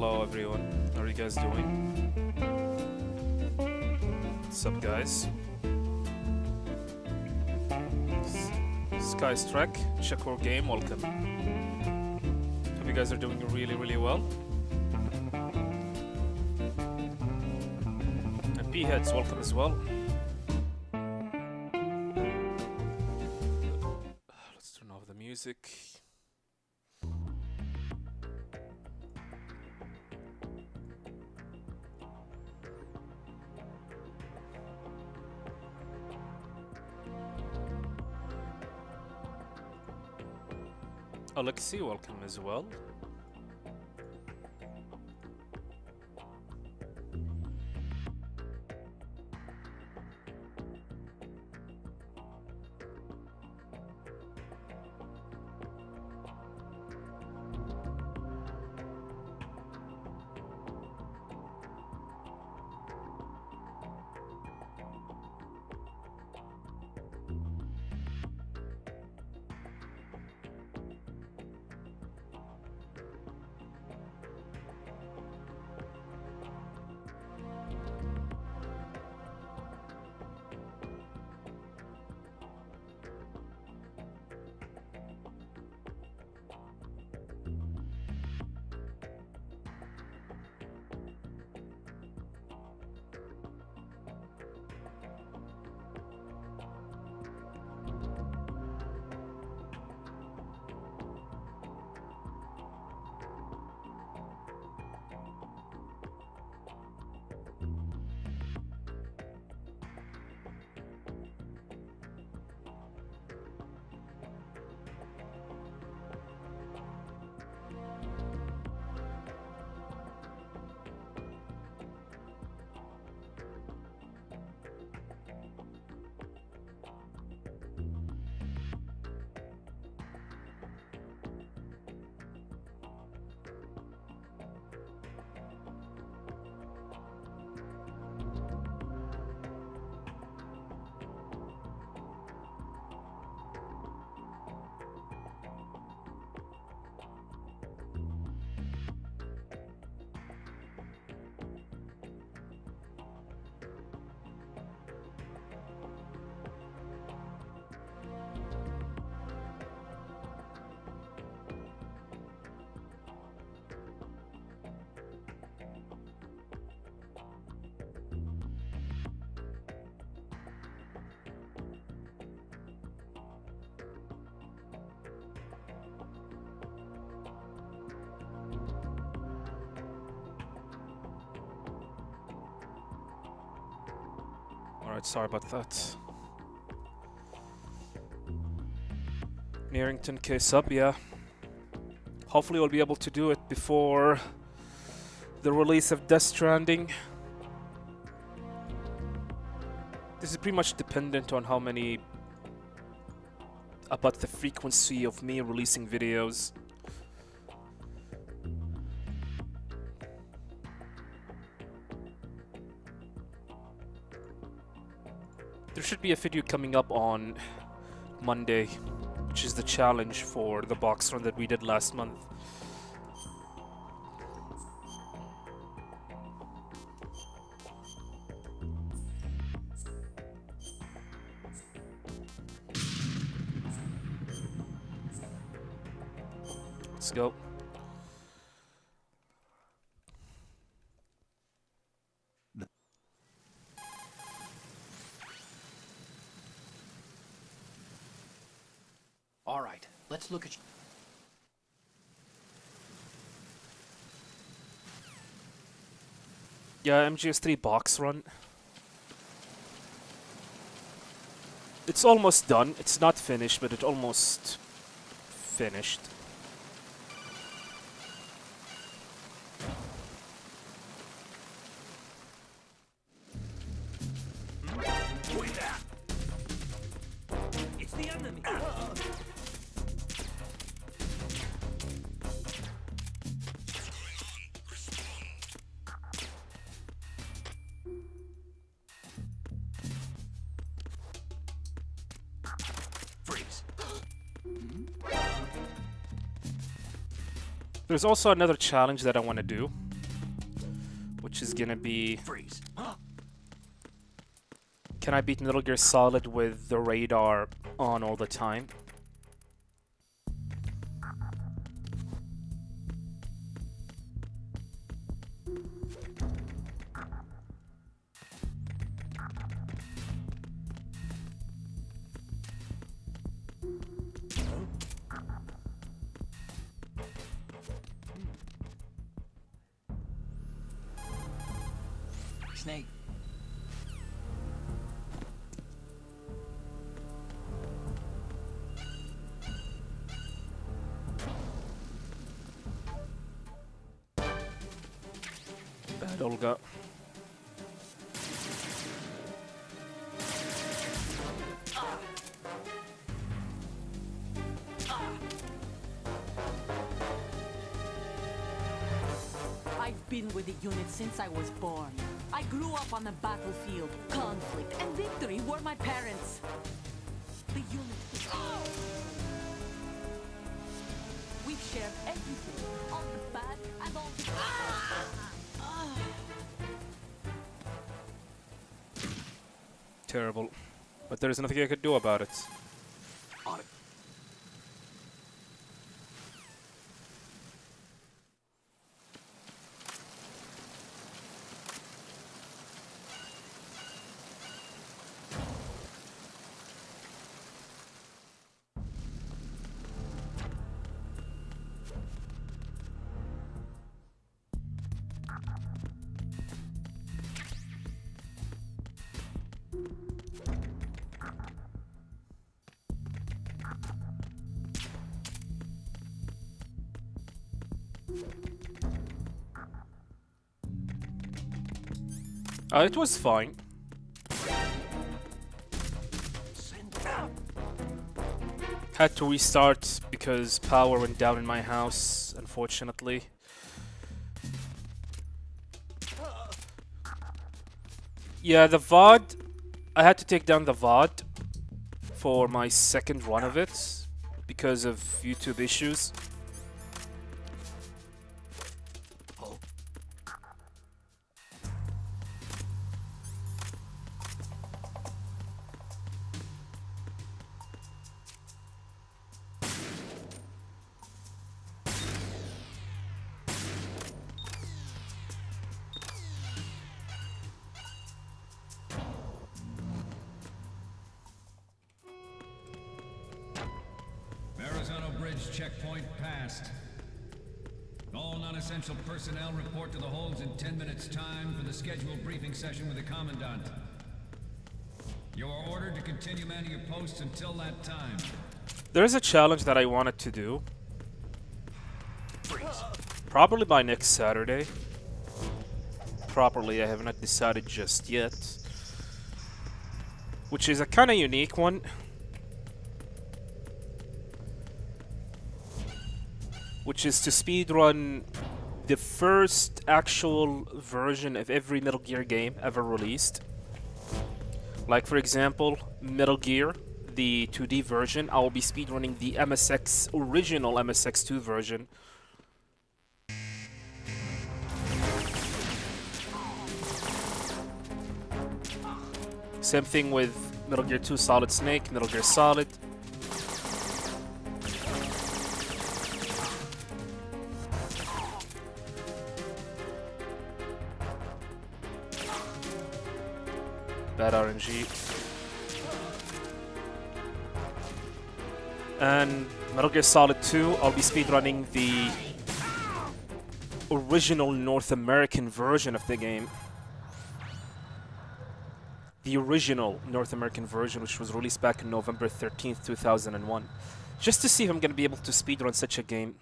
Hello everyone, how are you guys doing? What's up guys? Skystrike, Shakur Game, welcome. Hope you guys are doing really well. And P-Heads, welcome as well. Let's turn off the music. Alexi, welcome as well. Alright, sorry about that. Nearing 10k sub, yeah. Hopefully we'll be able to do it before the release of Death Stranding. This is pretty much dependent on how many... about the frequency of me releasing videos. There should be a video coming up on Monday, which is the challenge for the box run that we did last month. Let's go. All right, let's look at... Yeah, MGS3 box run. It's almost done. It's not finished, but it's almost finished. It's the enemy! Freeze! There's also another challenge that I want to do. which is gonna be... Freeze. Can I beat Metal Gear Solid with the radar on all the time? Snake. Bad Olga. I've been with the unit since I was born. I grew up on the battlefield. Conflict and victory were my parents. The unit. We've shared everything, all the bad and all the Terrible. But there's nothing I could do about it. On it. It was fine. Had to restart because power went down in my house, unfortunately. Yeah, the VOD, I had to take down the VOD for my second run of it because of YouTube issues. Checkpoint passed. All non-essential personnel report to the holds in 10 minutes' time for the scheduled briefing session with the Commandant. You are ordered to continue manning your posts until that time. There's a challenge that I wanted to do. Probably by next Saturday. Probably, I have not decided just yet. Which is a kind of unique one. Which is to speedrun the first actual version of every Metal Gear game ever released. Like, for example, Metal Gear, the 2D version. I will be speedrunning the original MSX2 version. Same thing with Metal Gear 2 Solid Snake, Metal Gear Solid. Bad RNG. And Metal Gear Solid 2, I'll be speedrunning the original North American version of the game. The original North American version, which was released back on November 13th, 2001. Just to see if I'm going to be able to speedrun such a game.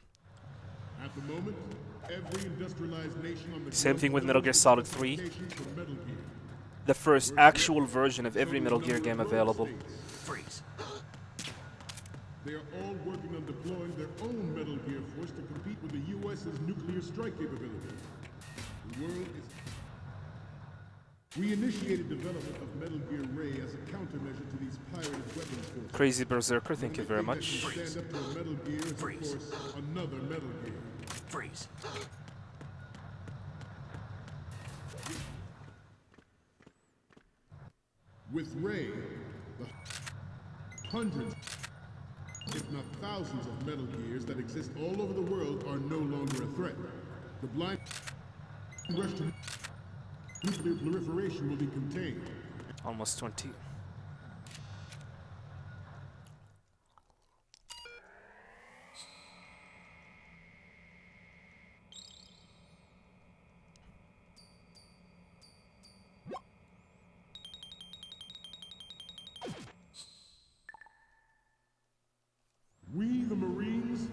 At the moment, every industrialized nation on the Same thing with Metal Gear Solid 3. The first actual version of every Metal Gear game available. Freeze. They are all working on deploying their own Metal Gear force to compete with the U.S.'s nuclear strike capability. The world is... We initiated development of Metal Gear Ray as a countermeasure to these pirated weapons forces. Crazy Berserker, thank you very much. Stand up to a Metal Gear is, of course, another Metal Gear. Freeze. With Ray, the hundreds, if not thousands of Metal Gears that exist all over the world are no longer a threat. The blind rush to nuclear proliferation will be contained. Almost 20. We, the Marines,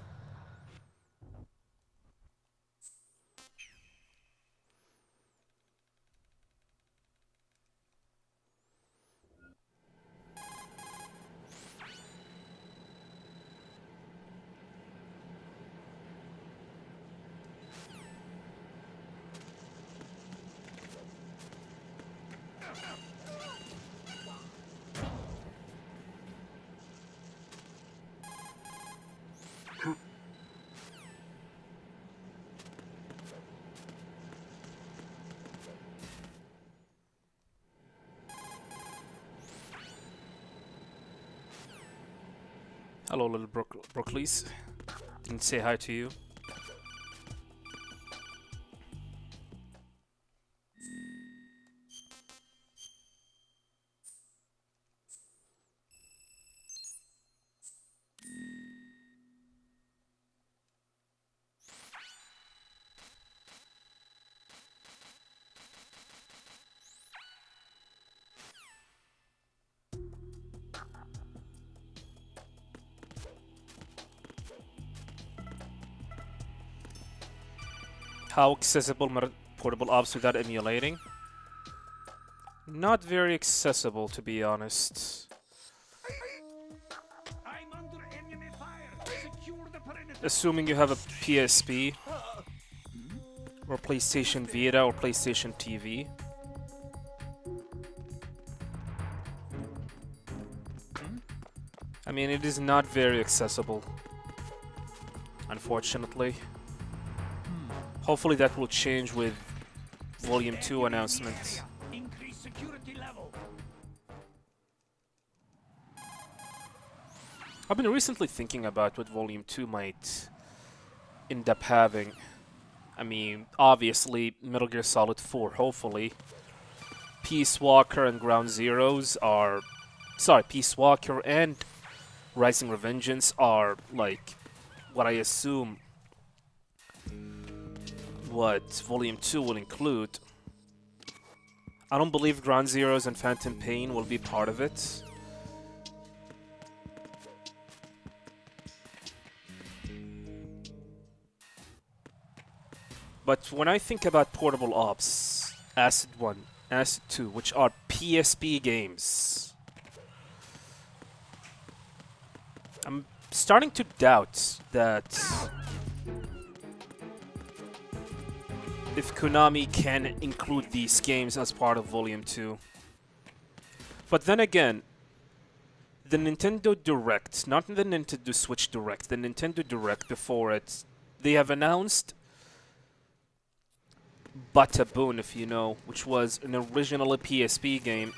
Hello, little Brookleys. Didn't say hi to you. How accessible portable ops without emulating? Not very accessible, to be honest. I'm under enemy fire. Secure the perimeter. Assuming you have a PSP, or PlayStation Vita, or PlayStation TV. I mean, it is not very accessible, unfortunately. Hopefully that will change with Volume 2 announcement. Increase security level. I've been recently thinking about what Volume 2 might end up having. I mean, obviously, Metal Gear Solid 4, hopefully. Peace Walker and Ground Zeroes are... Sorry, Peace Walker and Rising Revengeance are, like, what I assume what Volume 2 will include. I don't believe Ground Zeroes and Phantom Pain will be part of it. But when I think about portable ops, Acid 1, Acid 2, which are PSP games, I'm starting to doubt that if Konami can include these games as part of Volume 2. But then again, the Nintendo Direct, not the Nintendo Switch Direct, the Nintendo Direct before it, they have announced Bataboon, if you know, which was an original PSP game.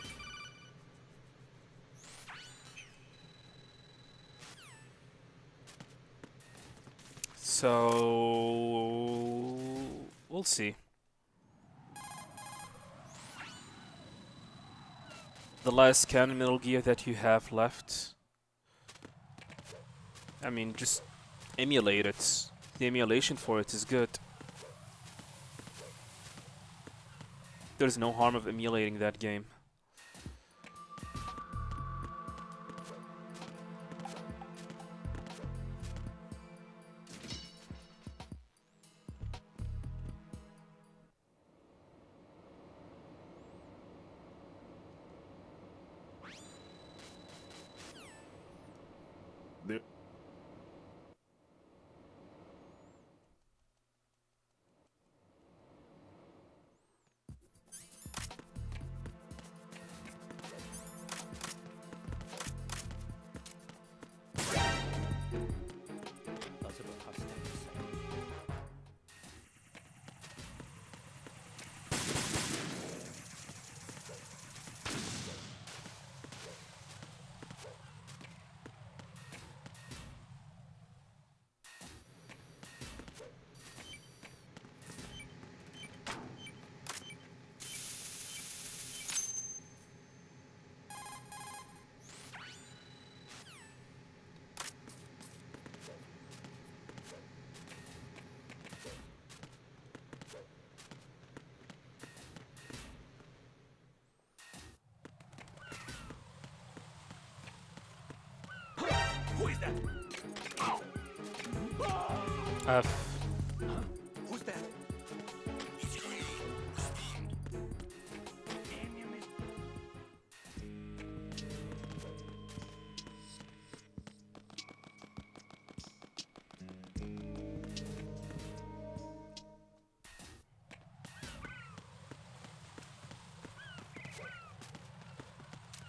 So we'll see. The last canon Metal Gear that you have left, I mean, just emulate it. The emulation for it is good. There's no harm of emulating that game. there. F. Who's that? Enemy.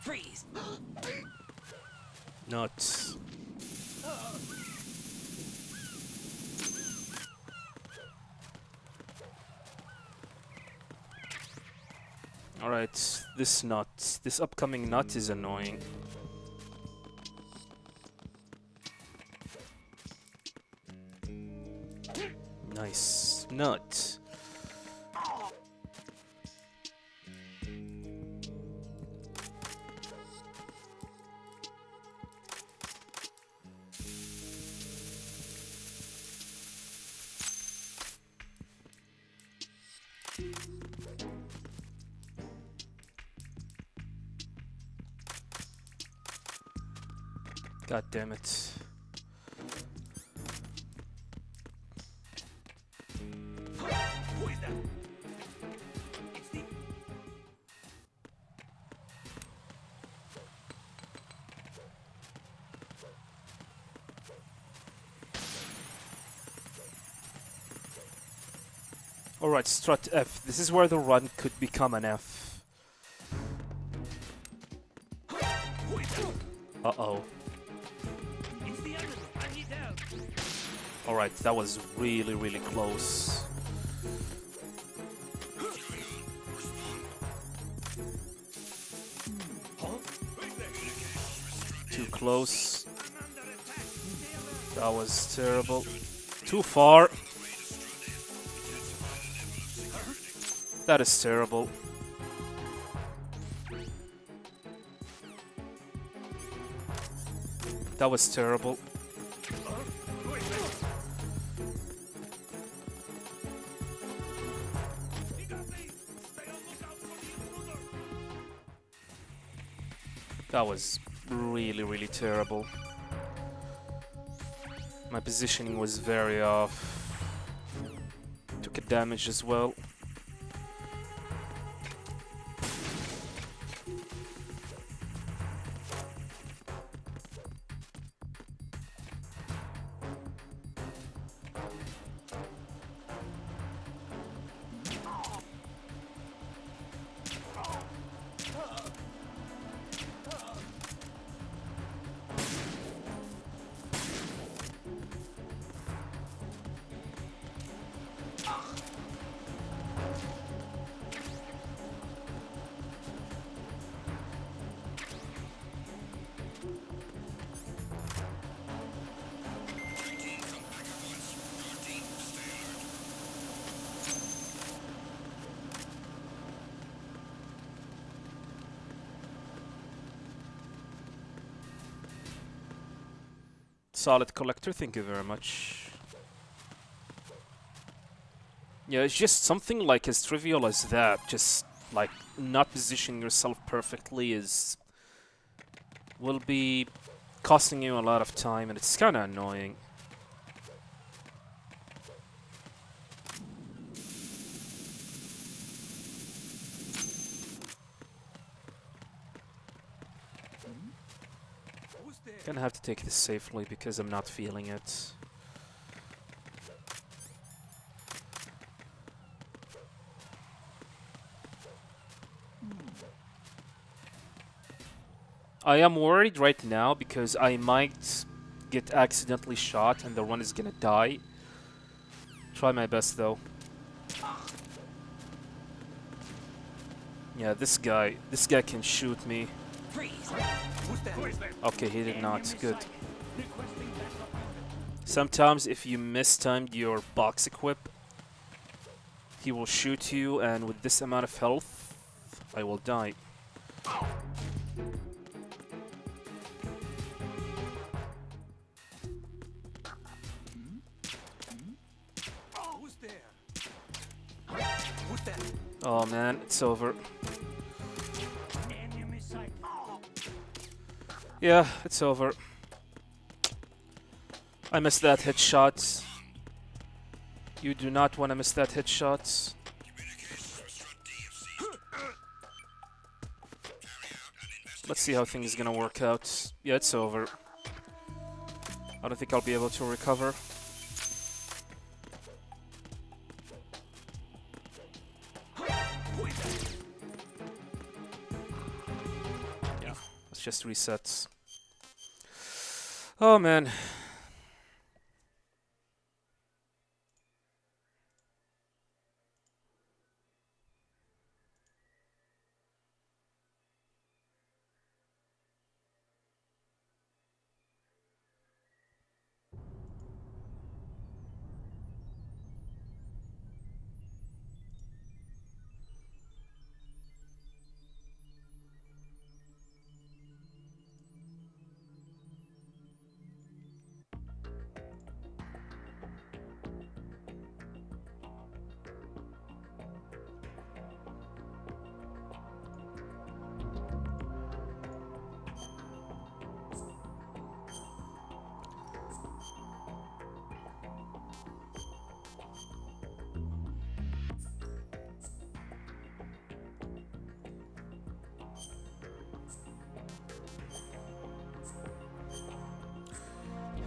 Freeze! Nuts. Alright, this upcoming nut is annoying. Nice. Nut. God damn it. Who is that? It's the. Alright, strut F. This is where the run could become an F. Who is that? Uh-oh. It's the enemy. I need help. Alright, that was really, really close. Too close. I'm under attack. Stay alert. That was terrible. Too far. That is terrible. That was terrible. Who is that? He got me. Stay on lookout for the intruder. That was really, really terrible. My positioning was very off. Took a damage as well. Solid collector, thank you very much. Yeah, it's just something like as trivial as that. Just like not positioning yourself perfectly will be costing you a lot of time, and it's kind of annoying. Who's there? Gonna have to take this safely because I'm not feeling it. I am worried right now because I might get accidentally shot and the one is gonna die. Try my best though. Yeah, this guy can shoot me. Freeze. Who's that? Who is that? Okay, he did not. Enemy Good. sighted. Requesting backup unit. Sometimes if you mistimed your box equip, he will shoot you, and with this amount of health, I will die. Oh, who's there? Who's that? Oh man, it's over. Enemy sighted. Oh. Yeah, it's over. I missed that headshot. You do not want to miss that headshot. Let's see how things gonna work out. Yeah, it's over. I don't think I'll be able to recover. Yeah, let's just reset. Oh man.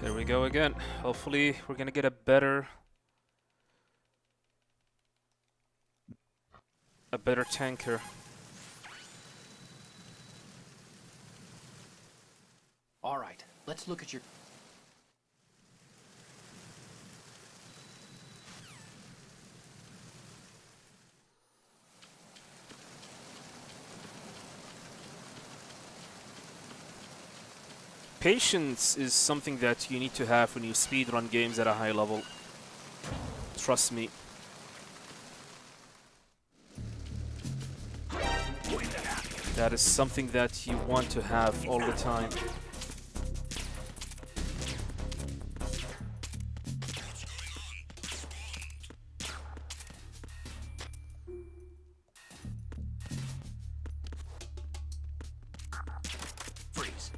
Here we go again. Hopefully we're gonna get a better tanker. All right, let's look at your... Patience is something that you need to have when you speedrun games at a high level. Trust me. That is something that you want to have all the time. Freeze.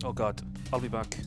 Oh god, I'll be back.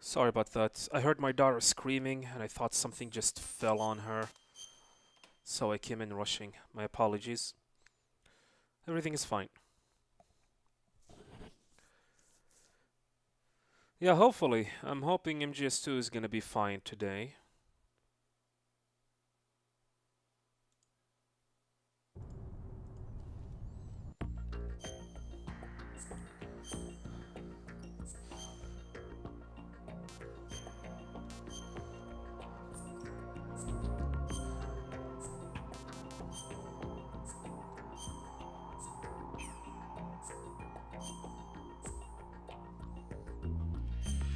Sorry about that. I heard my daughter screaming and I thought something just fell on her. So I came in rushing. My apologies. Everything is fine. Yeah, hopefully. I'm hoping MGS2 is gonna be fine today.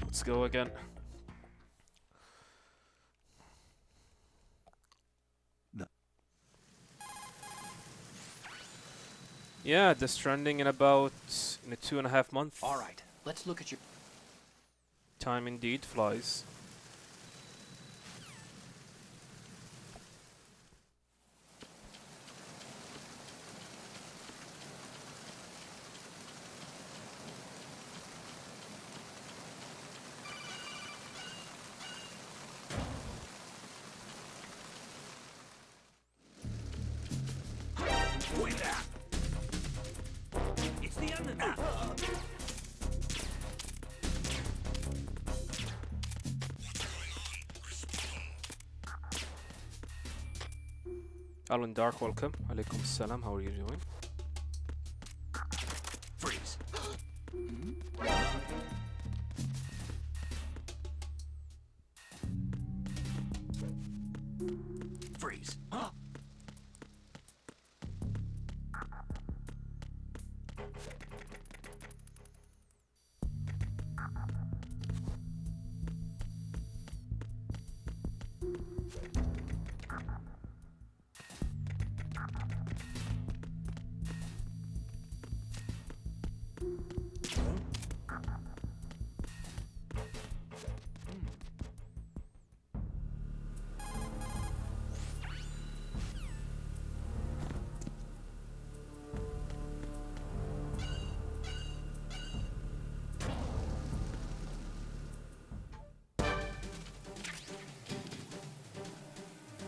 Let's go again. Yeah, Death Stranding in about in a 2.5 month. All right, let's look at your... Time indeed flies. Wait there! It's the enemy! Alan Dark, welcome. Alaikum salam. How are you doing? Freeze. Freeze. Huh?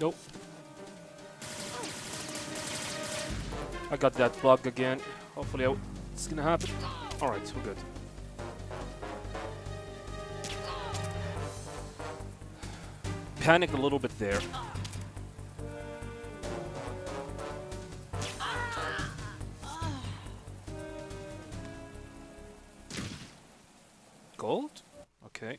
Nope. I got that bug again. Hopefully it's gonna happen. Alright, we're good. Panicked a little bit there. Gold? Okay.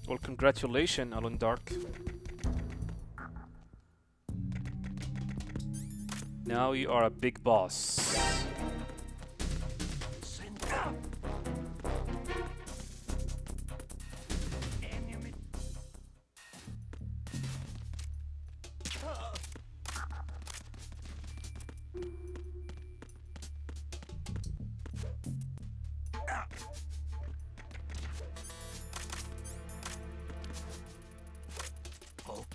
Well, congratulations, Alan Dark. Now you are a big boss. Send out! Enemy! Oh.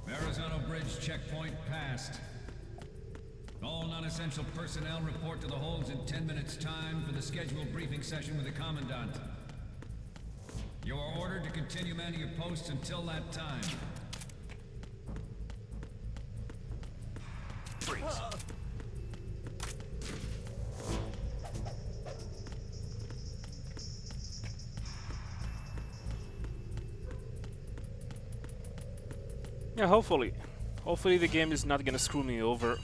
Verrazano Bridge checkpoint passed. All non-essential personnel report to the holds in 10 minutes' time for the scheduled briefing session with the Commandant. You are ordered to continue manning your posts until that time. Freeze. Yeah, hopefully. Hopefully the game is not gonna screw me over.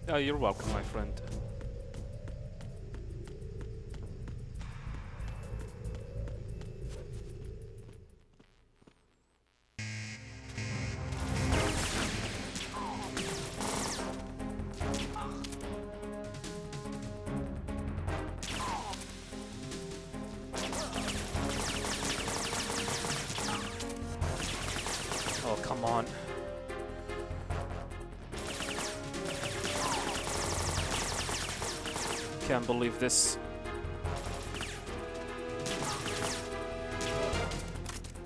Yeah, you're welcome, my friend. Oh, come on. Can't believe this.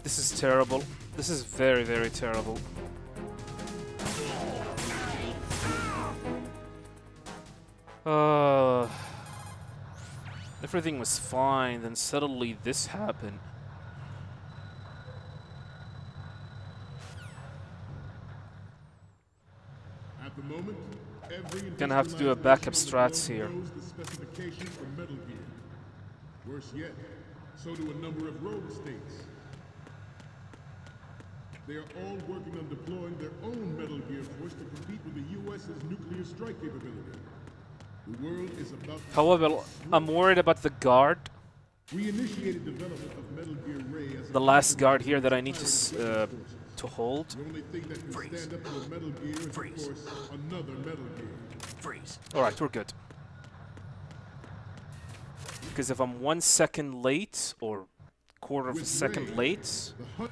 This is terrible. This is very, very terrible. Everything was fine, then suddenly this happened. At the moment, every Gonna have to do a industrialized backup nation on the strats globe here. knows the specifications for Metal Gear. Worse yet, so do a number of rogue states. They are all working on deploying their own Metal Gear force to compete with the U.S.'s nuclear strike capability. The world is about to... However, I'm worried about the guard. We initiated development of Metal Gear Ray as a The last counter guard to here that I its need pirated to weapons forces. to hold. The only thing that can Freeze. stand up to a Metal Gear is, Freeze. of course, another Metal Gear. Freeze. Alright, we're good. Because if I'm 1 second late, or quarter of a With second Ray, late, the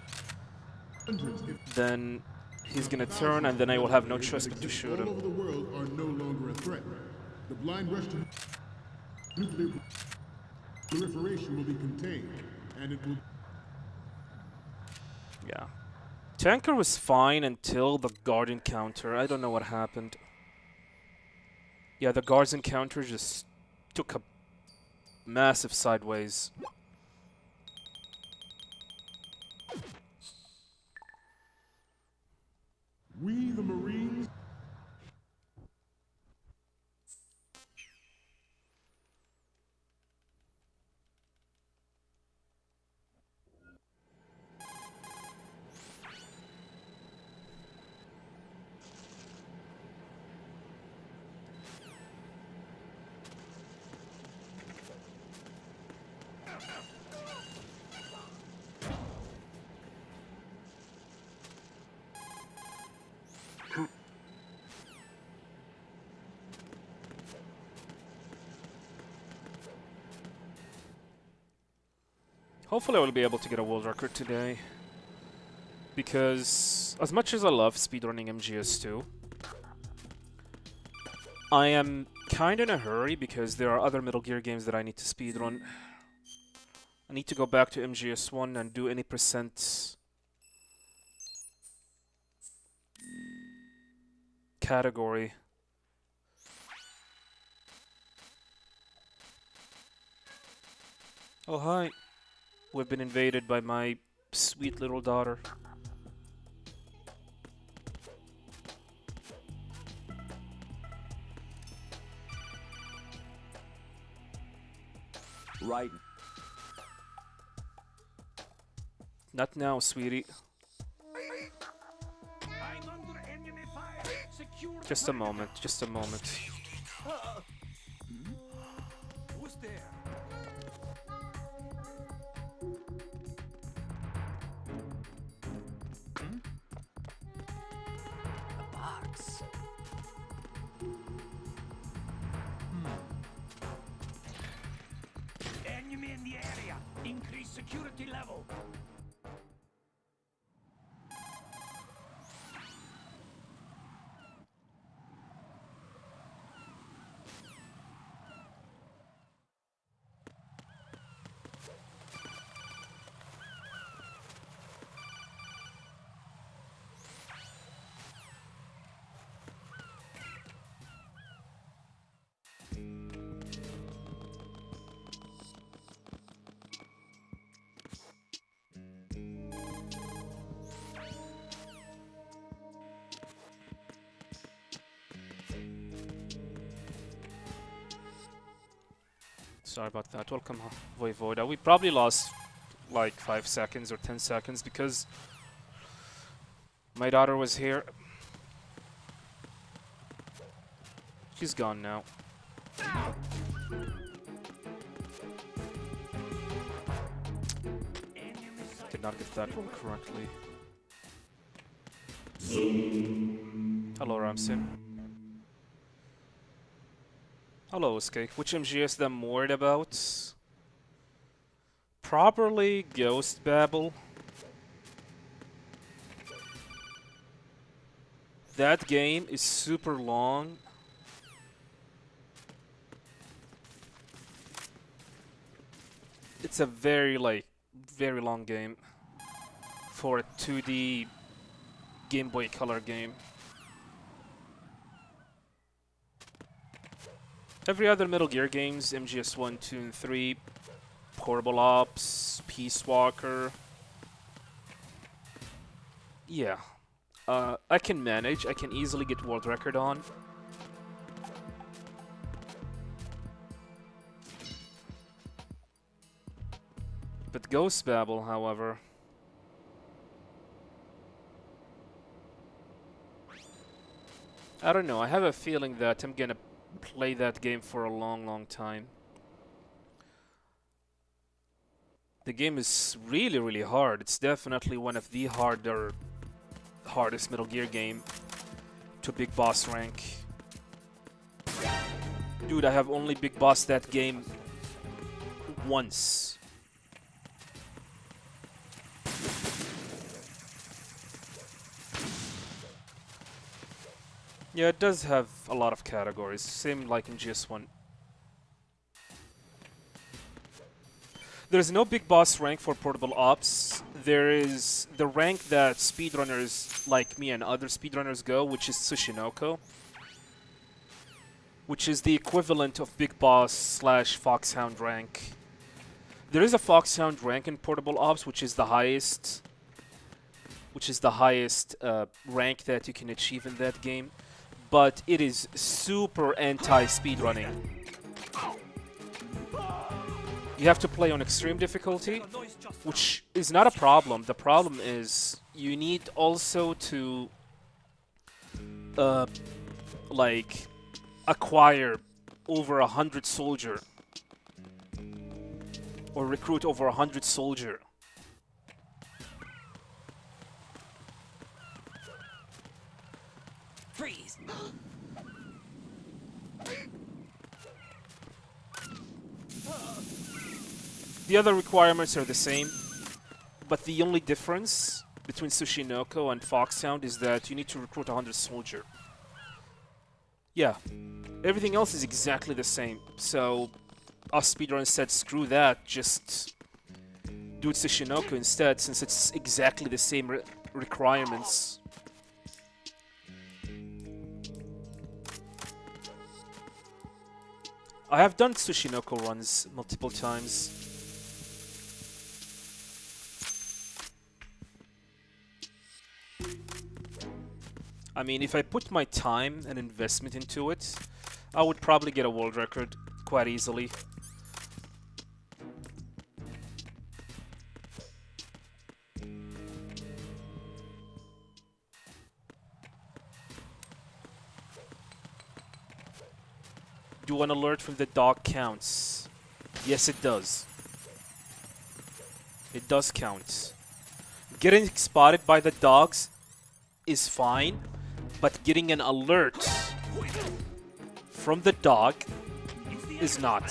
hundreds, if then he's gonna thousands turn and then I will of have no Metal choice Gears but that to exist shoot all him. over the world are no longer a threat. The blind rush to nuclear proliferation will be contained, and it will... Yeah. Tanker was fine until the guard encounter. I don't know what happened. Yeah, the guards encounter just took a massive sideways. We, the Marines, Hopefully I will be able to get a world record today. Because as much as I love speedrunning MGS2, I am kind of in a hurry because there are other Metal Gear games that I need to speedrun. I need to go back to MGS1 and do any percent category. Oh, hi. We've been invaded by my sweet little daughter. Right. Not now, sweetie. I'm under enemy fire. Secure the Just a perimeter. moment, just a moment. Who's there? A box. Enemy in the area. Increase security level. Sorry about that. Welcome, Voivoda. We probably lost like 5 seconds or 10 seconds because my daughter was here. She's gone now. Did not get that roll correctly. Hello, Ramsin. Hello, Escape. Which MGS I'm worried about? Probably Ghost Babel. That game is super long. It's a very long game for a 2D Game Boy Color game. Every other Metal Gear games, MGS 1, 2, and 3, Portable Ops, Peace Walker. Yeah. I can manage. I can easily get world record on. But Ghost Babel, however... I don't know. I have a feeling that I'm gonna play that game for a long time. The game is really hard. It's definitely one of the hardest Metal Gear game to Big Boss rank. Dude, I have only Big Boss that game once. Yeah, it does have a lot of categories, same like in GS1. There's no Big Boss rank for Portable Ops. There is the rank that speedrunners like me and other speedrunners go, which is Tsushinoko. Which is the equivalent of Big Boss / Foxhound rank. There is a Foxhound rank in Portable Ops, which is the highest rank that you can achieve in that game. But it is super anti-speedrunning. You have to play on extreme difficulty, which is not a problem. The problem is you need also to like acquire over 100 soldier or recruit over 100 soldier. Freeze! The other requirements are the same, but the only difference between Tsushinoko and Foxhound is that you need to recruit 100 soldier. Yeah, everything else is exactly the same. So us speedrunners said, screw that, just do Tsushinoko instead, since it's exactly the same requirements. I have done Tsushinoko runs multiple times. I mean, if I put my time and investment into it, I would probably get a world record quite easily. Do an alert from the dog counts? Yes, it does. It does count. Getting spotted by the dogs is fine, but getting an alert from the dog is not.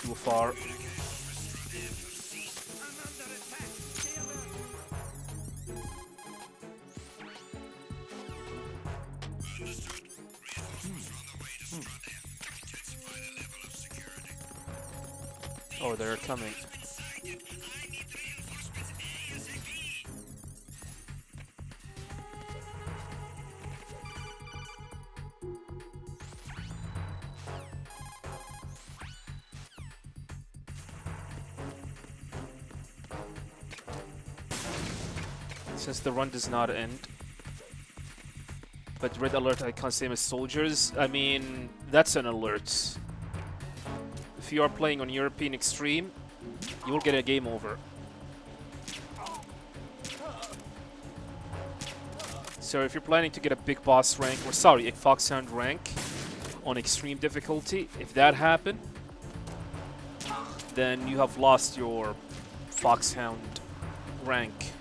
Too far. Oh, they're coming. Since the run does not end. But red alert icon same as soldiers. I mean, that's an alert. If you are playing on European Extreme, you will get a game over. So if you're planning to get a big boss rank, or sorry, a Foxhound rank on extreme difficulty, if that happened, then you have lost your Foxhound rank.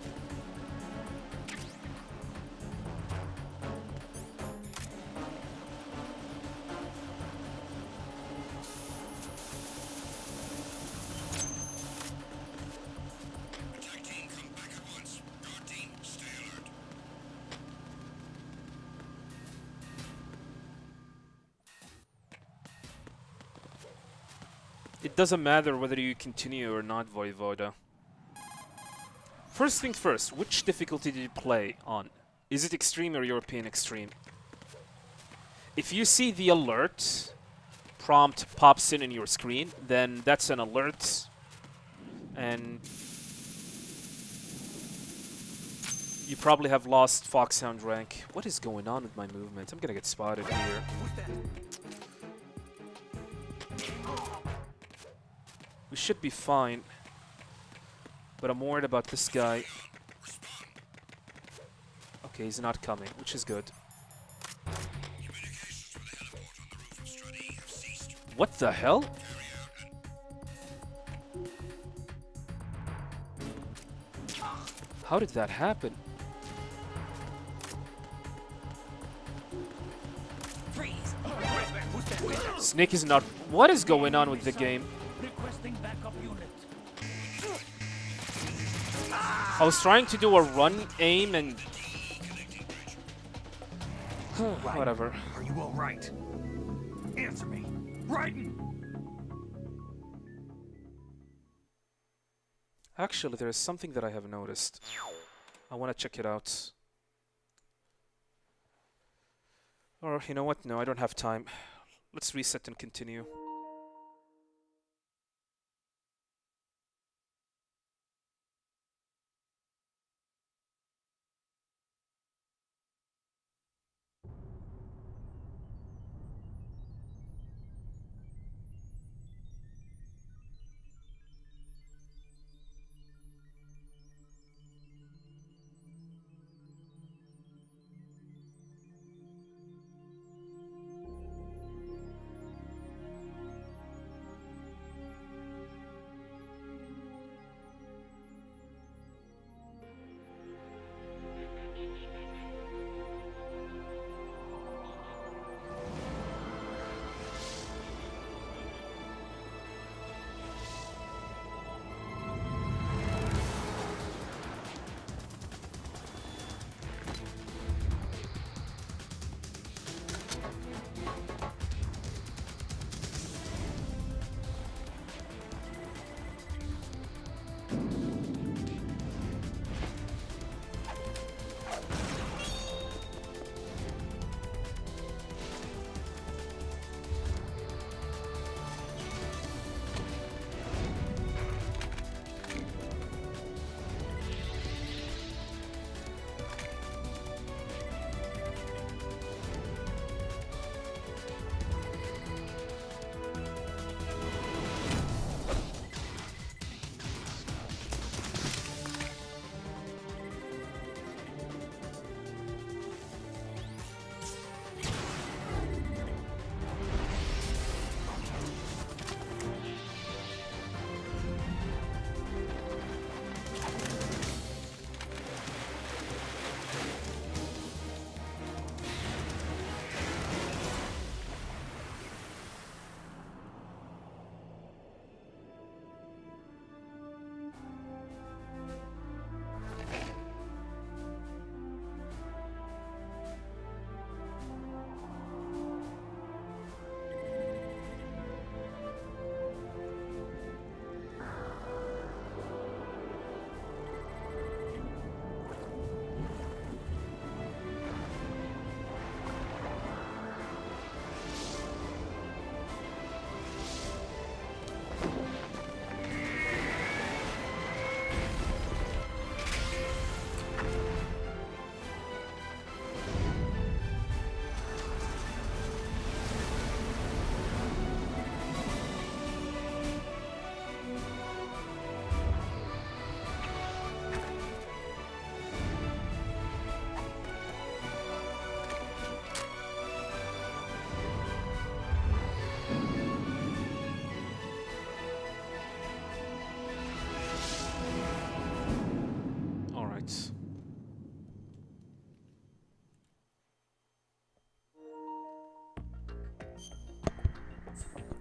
It doesn't matter whether you continue or not, Voivoda. First things first, which difficulty did you play on? Is it Extreme or European Extreme? If you see the alert prompt pops in your screen, then that's an alert. And you probably have lost Foxhound rank. What is going on with my movement? I'm gonna get spotted here. We should be fine. But I'm worried about this guy. Okay, he's not coming, which is good. What the hell? How did that happen? Snake is not... What is going on with the game? Requesting backup unit. I was trying to do a run, aim, and... Whatever. Are you all right? Answer me. Raiden! Actually, there is something that I have noticed. I want to check it out. Or, you know what? No, I don't have time. Let's reset and continue.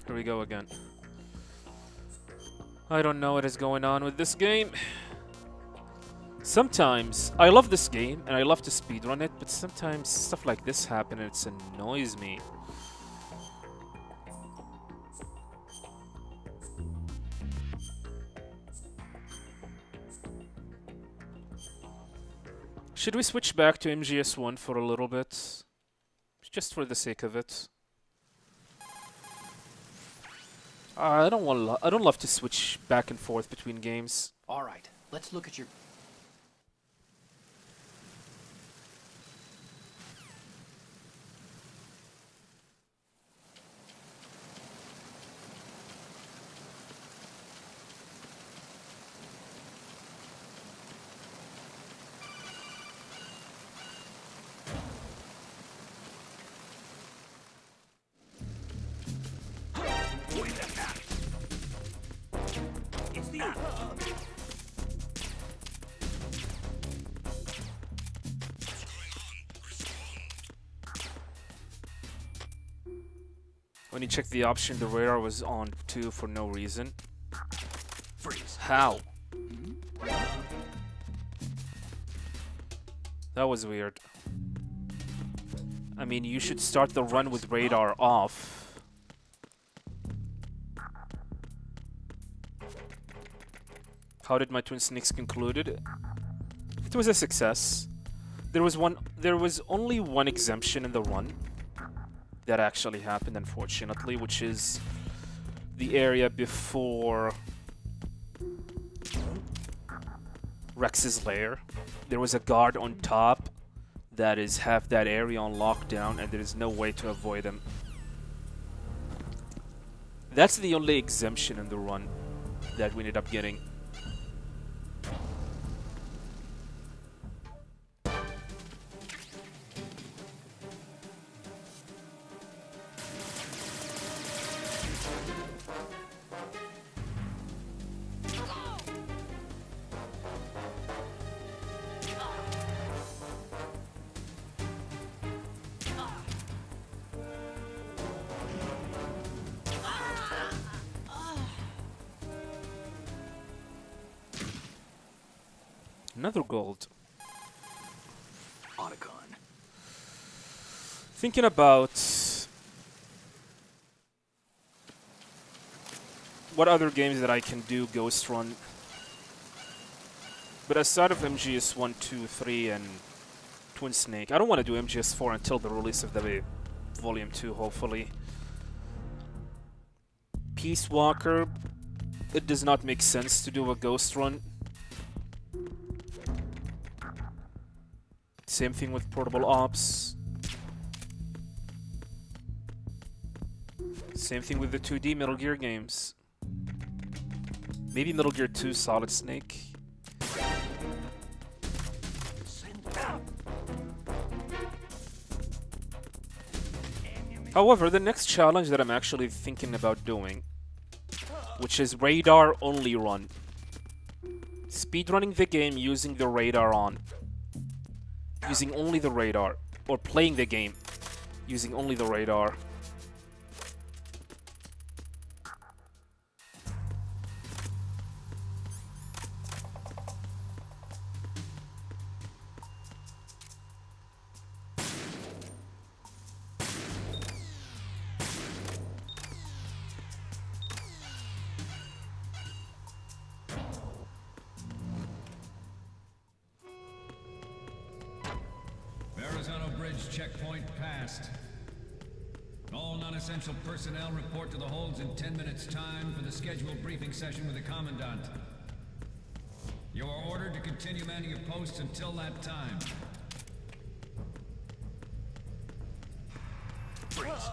Here we go again. I don't know what is going on with this game. Sometimes, I love this game, and I love to speedrun it, but sometimes stuff like this happen and it annoys me. Should we switch back to MGS1 for a little bit? Just for the sake of it. I don't love to switch back and forth between games. All right, let's look at your... It's the When you check the option, the radar was on too for no reason. freeze. How? That was weird. I mean, you should start the run with radar off. How did my twin snakes concluded? It was a success. There was only one exemption in the run that actually happened, unfortunately, which is the area before Rex's lair. There was a guard on top that is half that area on lockdown, and there is no way to avoid him. That's the only exemption in the run that we ended up getting. Another gold. Otacon. Thinking about what other games that I can do Ghost Run. But aside of MGS 1, 2, 3, and Twin Snake, I don't want to do MGS 4 until the release of the Volume 2, hopefully. Peace Walker, it does not make sense to do a Ghost Run. Same thing with Portable Ops. Same thing with the 2D Metal Gear games. Maybe Metal Gear 2 Solid Snake. However, the next challenge that I'm actually thinking about doing, which is radar only run. Speedrunning the game using the radar on. Using only the radar, or playing the game using only the radar. Checkpoint passed. All non-essential personnel report to the holds in 10 minutes' time for the scheduled briefing session with the Commandant. You are ordered to continue manning your posts until that time. Freeze.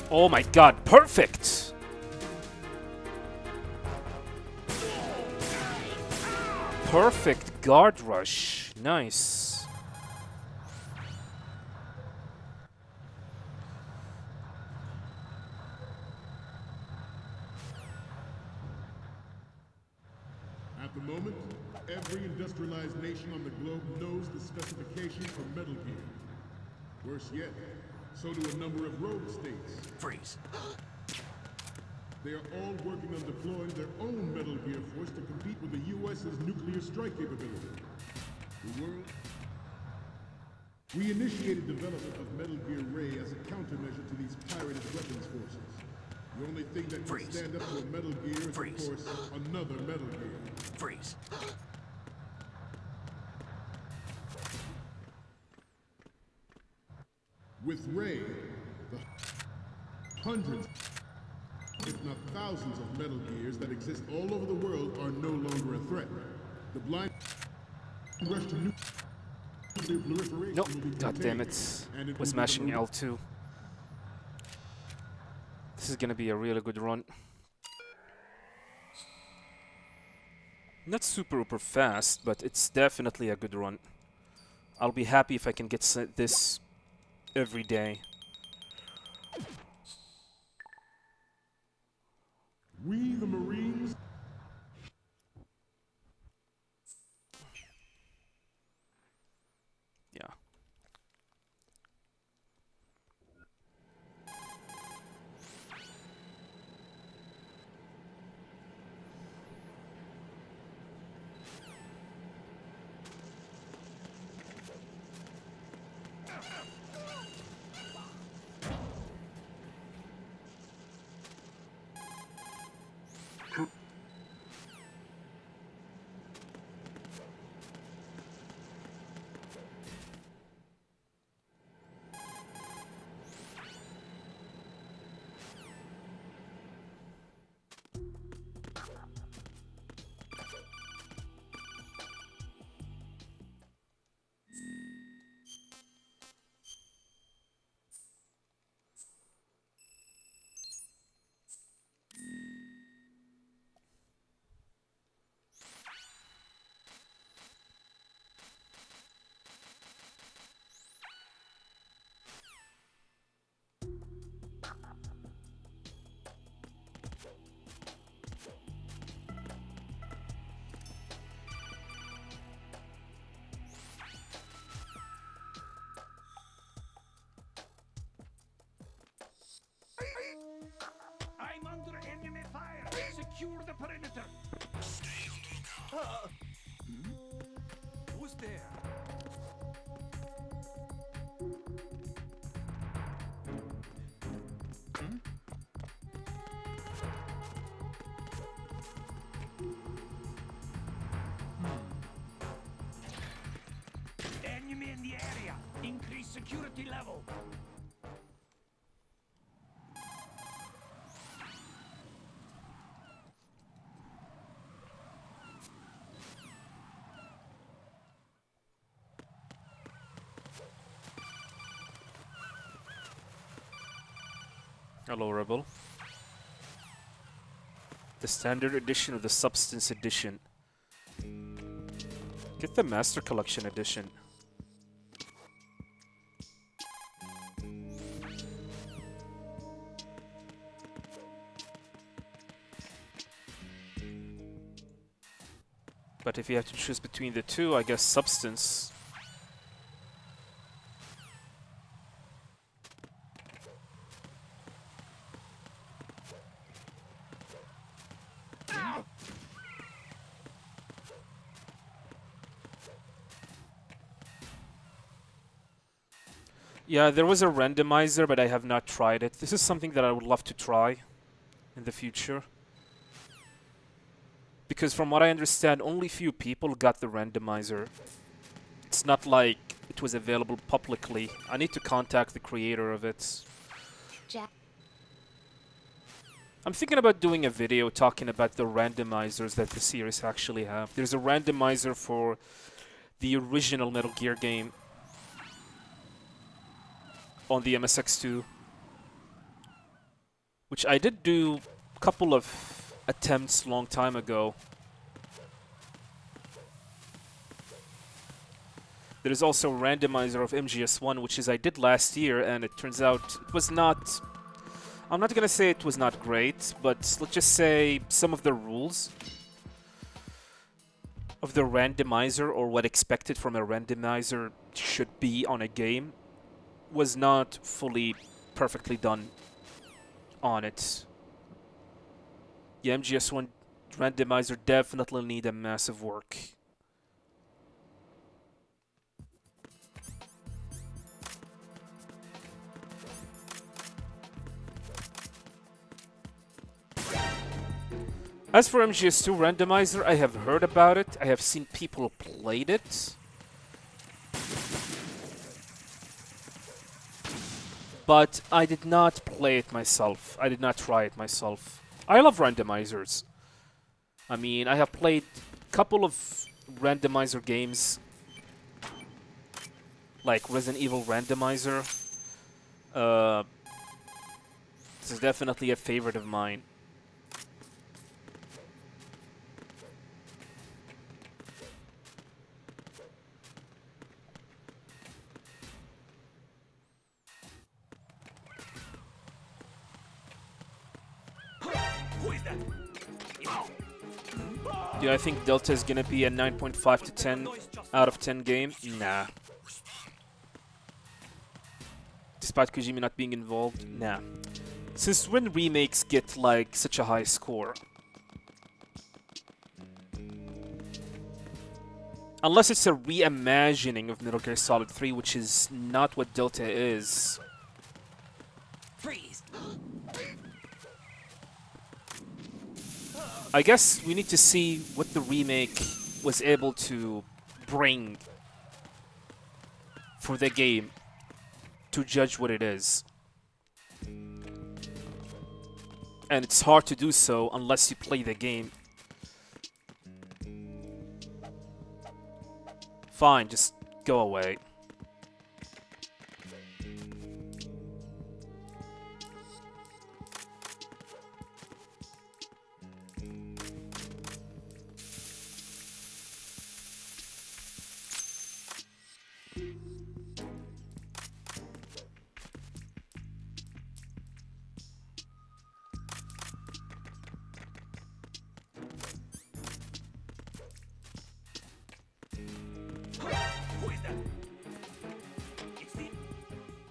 Oh my god, perfect! Perfect guard rush. Nice. At the moment, every industrialized nation on the globe knows the specifications for Metal Gear. Worse yet, so do a number of rogue states. Freeze. They are all working on deploying their own Metal Gear force to compete with the U.S.'s nuclear strike capability. The world... We initiated development of Metal Gear Ray as a countermeasure to these pirated weapons forces. The only thing that can stand up to a Metal Gear is, of course, another Metal Gear. Freeze. With Ray, the hundreds, if not thousands of Metal Gears that exist all over the world are no longer a threat. The blind rush to nuclear proliferation Nope. will be God damn it. and it Was will be mashing the L2. This is gonna be a really good run. Not super fast, but it's definitely a good run. I'll be happy if I can get this every day. We, the Marines, Yeah. I'm under enemy fire. Secure the perimeter. Stay on the lookout. Who's there? Enemy in the area. Increase security level. Hello, Rebel. The standard edition or the substance edition? Get the Master Collection edition. But if you have to choose between the two, I guess substance. Yeah, there was a randomizer, but I have not tried it. This is something that I would love to try in the future. Because from what I understand, only few people got the randomizer. It's not like it was available publicly. I need to contact the creator of it. Jack. I'm thinking about doing a video talking about the randomizers that the series actually have. There's a randomizer for the original Metal Gear game on the MSX2. which I did do a couple of attempts long time ago. There is also a randomizer of MGS1, which is I did last year, and it turns out it was not... I'm not gonna say it was not great, but let's just say some of the rules of the randomizer, or what expected from a randomizer should be on a game, was not fully perfectly done on it. The MGS1 randomizer definitely need a massive work. As for MGS2 randomizer, I have heard about it. I have seen people played it. But I did not play it myself. I did not try it myself. I love randomizers. I mean, I have played a couple of randomizer games, like Resident Evil Randomizer. This is definitely a favorite of mine. Do I think Delta is gonna be a 9.5 to 10 out of 10 game? Nah. Despite Kojima not being involved? Nah. Since when remakes get like such a high score? Unless it's a reimagining of Metal Gear Solid 3, which is not what Delta is. Freeze. I guess we need to see what the remake was able to bring for the game to judge what it is. And it's hard to do so unless you play the game. Fine, just go away.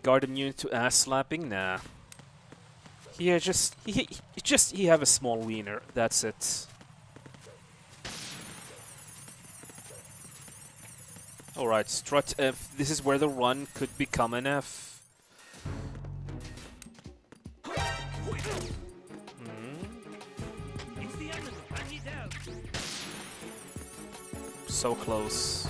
Guard immune to ass slapping? Nah. He have a small wiener. That's it. Alright, strut F. This is where the run could become an F. So close.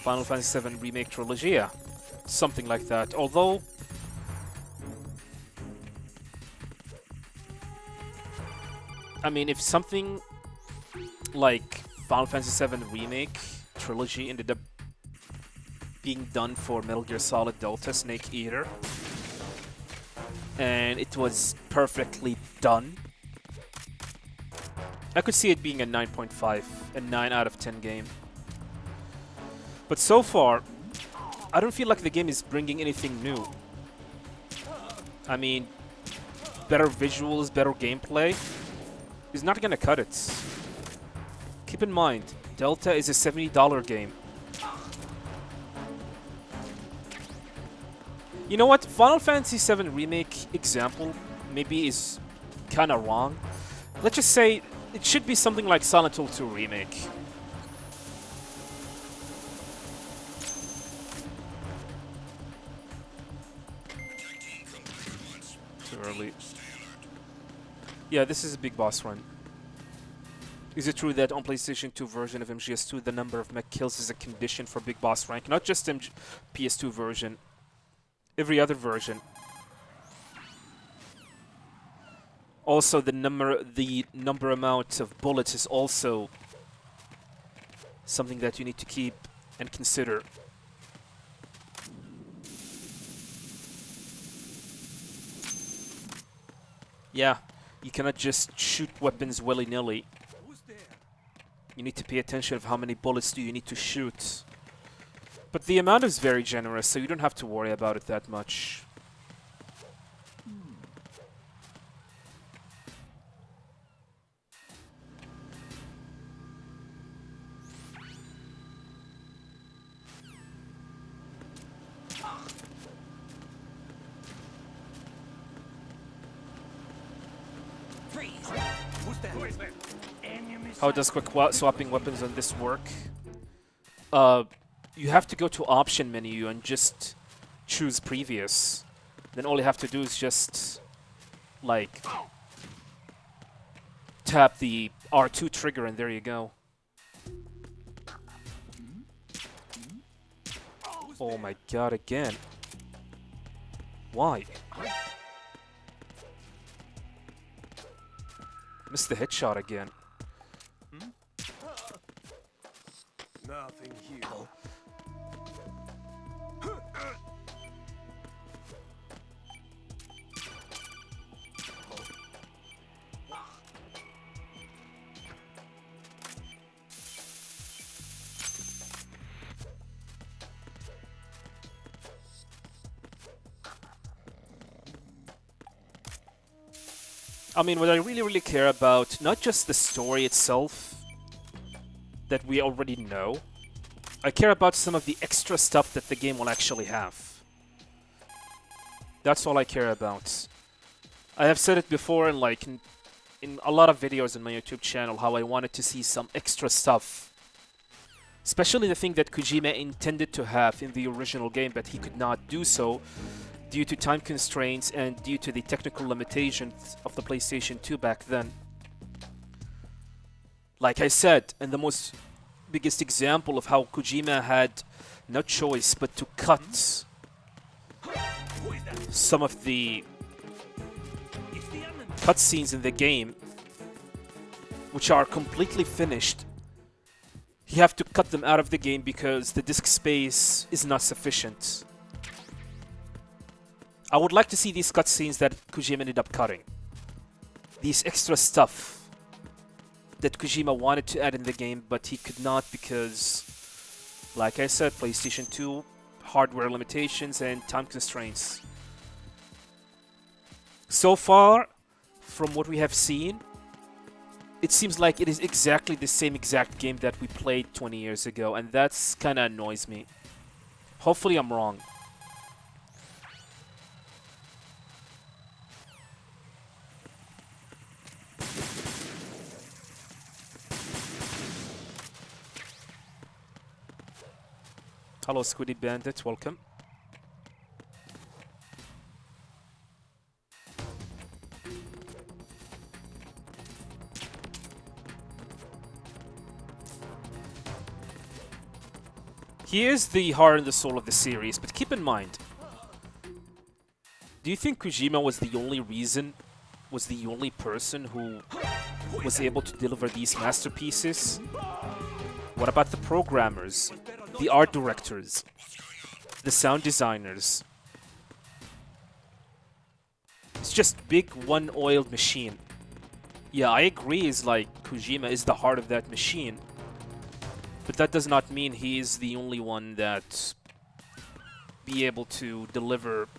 Final Fantasy VII Remake Trilogy, yeah. Something like that. Although... I mean, if something like Final Fantasy VII Remake Trilogy ended up being done for Metal Gear Solid Delta Snake Eater, and it was perfectly done, I could see it being a 9.5, a 9 out of 10 game. But so far, I don't feel like the game is bringing anything new. I mean, better visuals, better gameplay is not gonna cut it. Keep in mind, Delta is a $70 game. You know what? Final Fantasy VII Remake example maybe is kinda wrong. Let's just say it should be something like Silent Hill 2 Remake. Too early. Yeah, this is a big boss run. Is it true that on PlayStation 2 version of MGS2 the number of mech kills is a condition for big boss rank? Not just PS2 version, every other version. Also the number amount of bullets is also something that you need to keep and consider. Yeah, you cannot just shoot weapons willy-nilly. Who's there? You need to pay attention of how many bullets do you need to shoot. But the amount is very generous, so you don't have to worry about it that much. Freeze! Who's there? Who is there? Enemy How does quick swapping weapons on this work? You have to go to option menu and just choose previous. Then all you have to do is just like tap the R2 trigger and there you go. Oh my god, again. Why? Missed the headshot again. Nothing here. I mean, what I really care about, not just the story itself that we already know, I care about some of the extra stuff that the game will actually have. That's all I care about. I have said it before in a lot of videos on my YouTube channel how I wanted to see some extra stuff. Especially the thing that Kojima intended to have in the original game, but he could not do so due to time constraints and due to the technical limitations of the PlayStation 2 back then. Like I said, and the most biggest example of how Kojima had no choice but to cut some of the cutscenes in the game, which are completely finished. You have to cut them out of the game because the disk space is not sufficient. I would like to see these cutscenes that Kojima ended up cutting. These extra stuff that Kojima wanted to add in the game, but he could not because, like I said, PlayStation 2, hardware limitations and time constraints. So far, from what we have seen, it seems like it is exactly the same exact game that we played 20 years ago, and that's kinda annoys me. Hopefully I'm wrong. Hello, Squiddy Bandit, welcome. He is the heart and the soul of the series, but keep in mind, do you think Kojima was the only person who was able to deliver these masterpieces? What about the programmers, the art directors, the sound designers? It's just big one-oiled machine. Yeah, I agree, is like Kojima is the heart of that machine. But that does not mean he is the only one that be able to deliver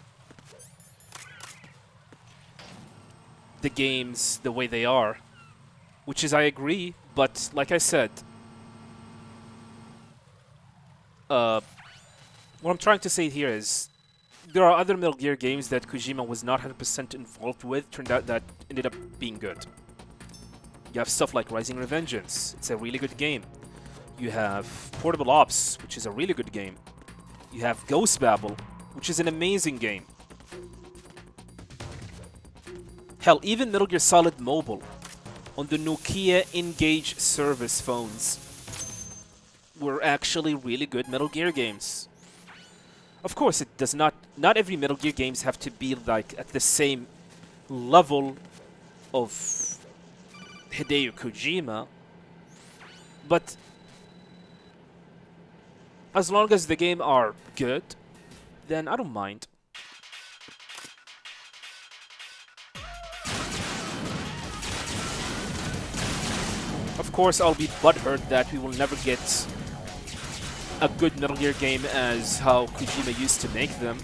the games the way they are. Which is, I agree, but like I said, what I'm trying to say here is there are other Metal Gear games that Kojima was not 100% involved with, turned out that ended up being good. You have stuff like Rising Revengeance, it's a really good game. You have Portable Ops, which is a really good game. You have Ghost Babel, which is an amazing game. Hell, even Metal Gear Solid Mobile on the Nokia Engage service phones were actually really good Metal Gear games. Of course, it does not every Metal Gear games have to be like at the same level of Hideo Kojima, but as long as the game are good, then I don't mind. Of course, I'll be butthurt that we will never get a good Metal Gear game as how Kojima used to make them.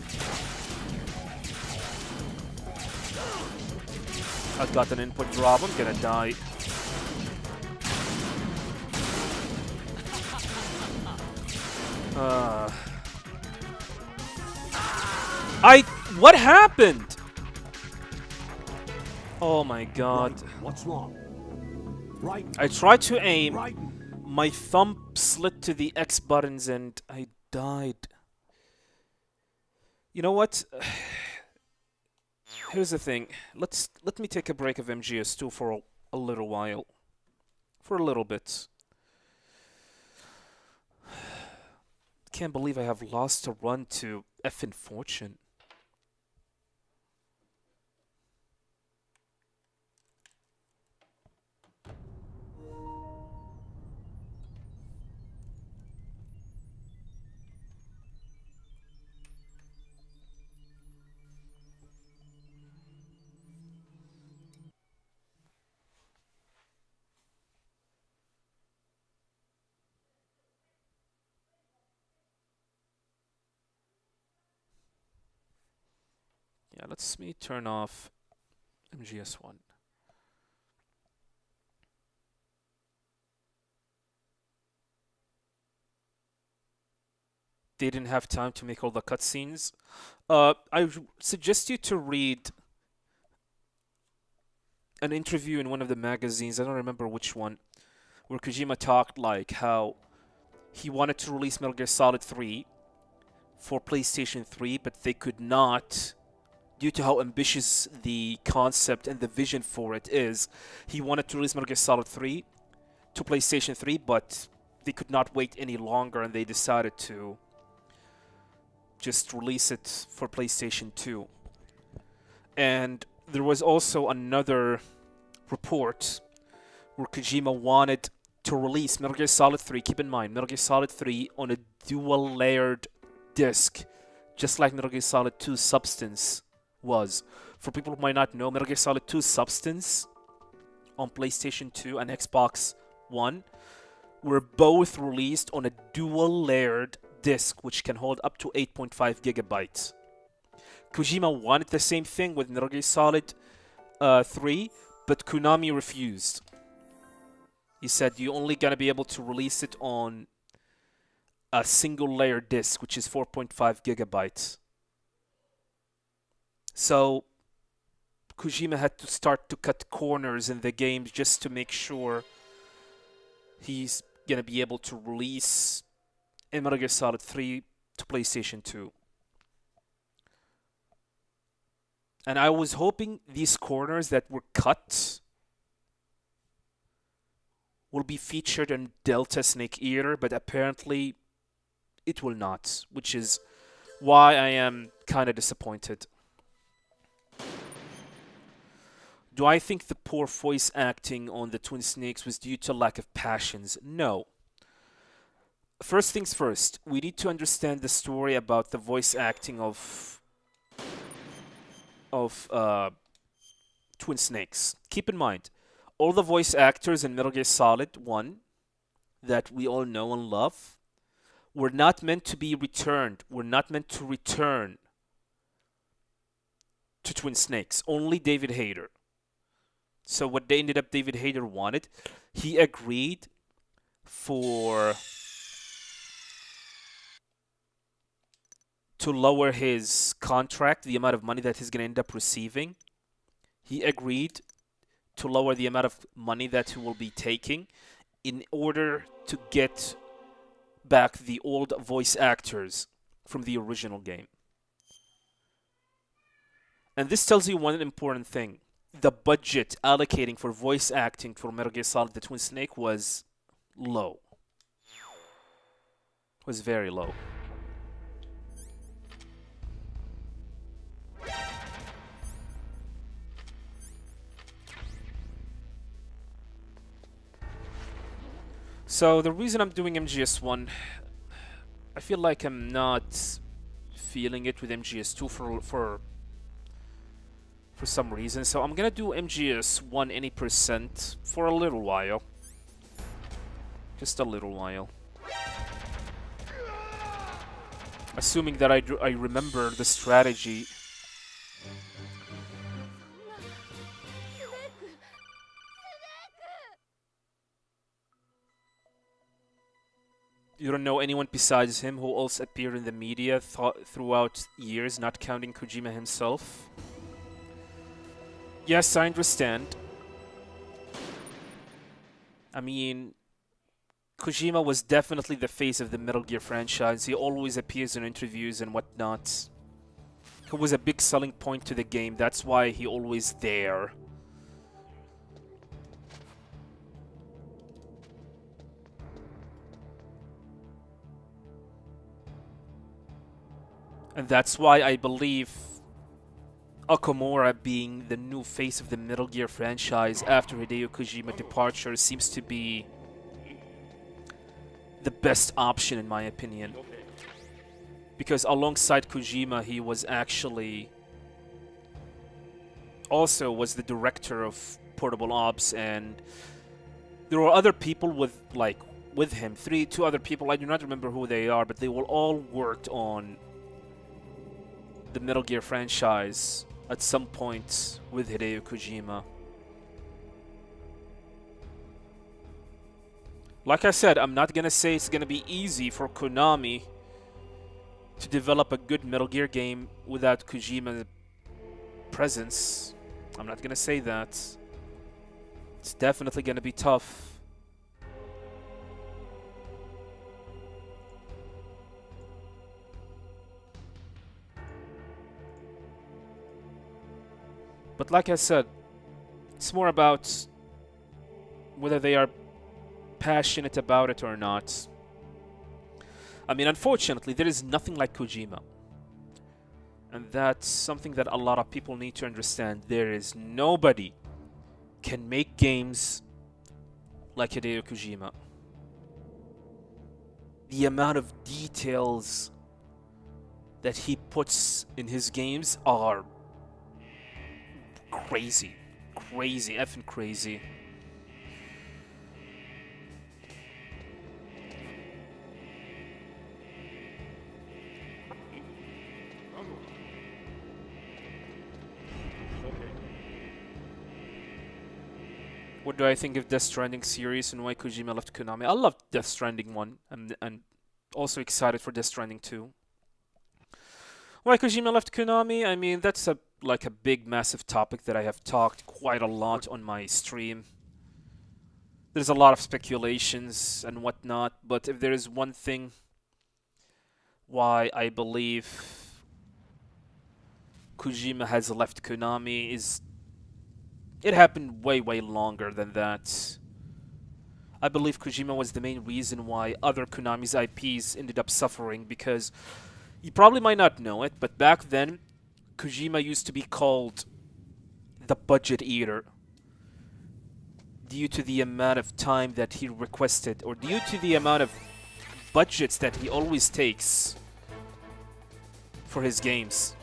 I got an input drop, I'm gonna die. What happened? Oh my god. What's wrong? Right. I tried to aim. Right. My thumb slid to the X buttons and I died. You know what? Here's the thing. Let me take a break of MGS2 for a little while. For a little bit. Can't believe I have lost a run to effing Fortune. Yeah, let's me turn off MGS1. They didn't have time to make all the cutscenes. I suggest you to read an interview in one of the magazines, I don't remember which one, where Kojima talked like how he wanted to release Metal Gear Solid 3 for PlayStation 3, but they could not due to how ambitious the concept and the vision for it is. He wanted to release Metal Gear Solid 3 to PlayStation 3, but they could not wait any longer and they decided to just release it for PlayStation 2. And there was also another report where Kojima wanted to release Metal Gear Solid 3, keep in mind, Metal Gear Solid 3 on a dual-layered disc, just like Metal Gear Solid 2 Substance was. For people who might not know, Metal Gear Solid 2 Substance on PlayStation 2 and Xbox One were both released on a dual-layered disc, which can hold up to 8.5 gigabytes. Kojima wanted the same thing with Metal Gear Solid 3, but Konami refused. He said, you're only going to be able to release it on a single layer disc, which is 4.5 gigabytes. So Kojima had to start to cut corners in the game just to make sure he's going to be able to release Metal Gear Solid 3 to PlayStation 2. And I was hoping these corners that were cut will be featured in Delta Snake Eater, but apparently it will not, which is why I am kind of disappointed. Do I think the poor voice acting on the Twin Snakes was due to lack of passions? No. First things first, we need to understand the story about the voice acting of Twin Snakes. Keep in mind, all the voice actors in Metal Gear Solid 1 that we all know and love were not meant to be returned, were not meant to return to Twin Snakes. Only David Hayter. So what they ended up David Hayter wanted, he agreed to lower his contract, the amount of money that he's going to end up receiving. He agreed to lower the amount of money that he will be taking in order to get back the old voice actors from the original game. And this tells you one important thing. the budget allocating for voice acting for Metal Gear Solid: The Twin Snake was low. Was very low. So the reason I'm doing MGS1, I feel like I'm not feeling it with MGS2 for some reason. So I'm gonna do MGS1 any percent for a little while. Just a little while. Assuming that I remember the strategy. You don't know anyone besides him who also appeared in the media throughout years, not counting Kojima himself? Yes, I understand. I mean, Kojima was definitely the face of the Metal Gear franchise. He always appears in interviews and whatnot. He was a big selling point to the game. That's why he always there. And that's why I believe Okamura being the new face of the Metal Gear franchise after Hideo Kojima's departure seems to be the best option in my opinion. Because alongside Kojima, he was actually also was the director of Portable Ops, and there were other people with him. Two other people, I do not remember who they are, but they all worked on the Metal Gear franchise at some point with Hideo Kojima. Like I said, I'm not gonna say it's gonna be easy for Konami to develop a good Metal Gear game without Kojima's presence. I'm not gonna say that. It's definitely gonna be tough. But like I said, it's more about whether they are passionate about it or not. I mean, unfortunately, there is nothing like Kojima. And that's something that a lot of people need to understand. There is nobody can make games like Hideo Kojima. The amount of details that he puts in his games are crazy. Crazy, effing crazy. What do I think of Death Stranding series and why Kojima left Konami? I love Death Stranding 1 and also excited for Death Stranding 2. Why Kojima left Konami? I mean, that's a big, massive topic that I have talked quite a lot on my stream. There's a lot of speculations and whatnot, but if there is one thing why I believe Kojima has left Konami is it happened way, way longer than that. I believe Kojima was the main reason why other Konami's IPs ended up suffering, because you probably might not know it, but back then Kojima used to be called the budget eater due to the amount of time that he requested, or due to the amount of budgets that he always takes for his games.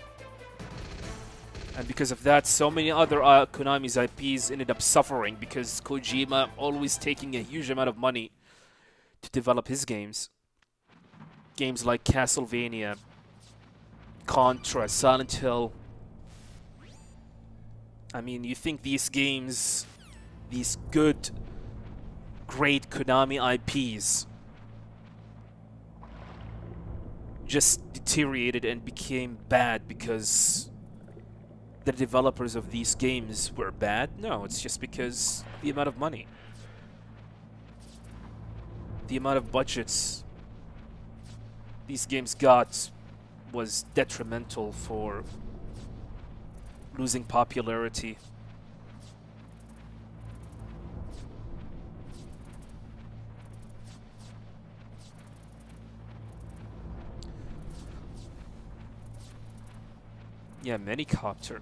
And because of that, so many other Konami's IPs ended up suffering because Kojima always taking a huge amount of money to develop his games. Games like Castlevania, Contra, Silent Hill. I mean, you think these games, these good, great Konami IPs just deteriorated and became bad because the developers of these games were bad? No, it's just because the amount of money, the amount of budgets these games got was detrimental for losing popularity. Yeah, minicopter.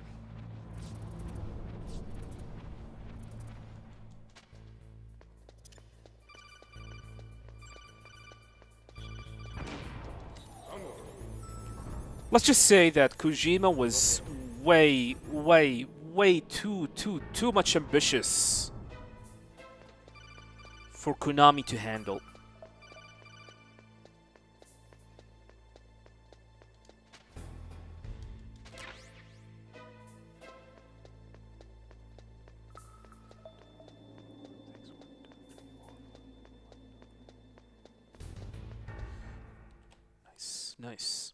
Let's just say that Kojima was way too much ambitious for Konami to handle. Nice.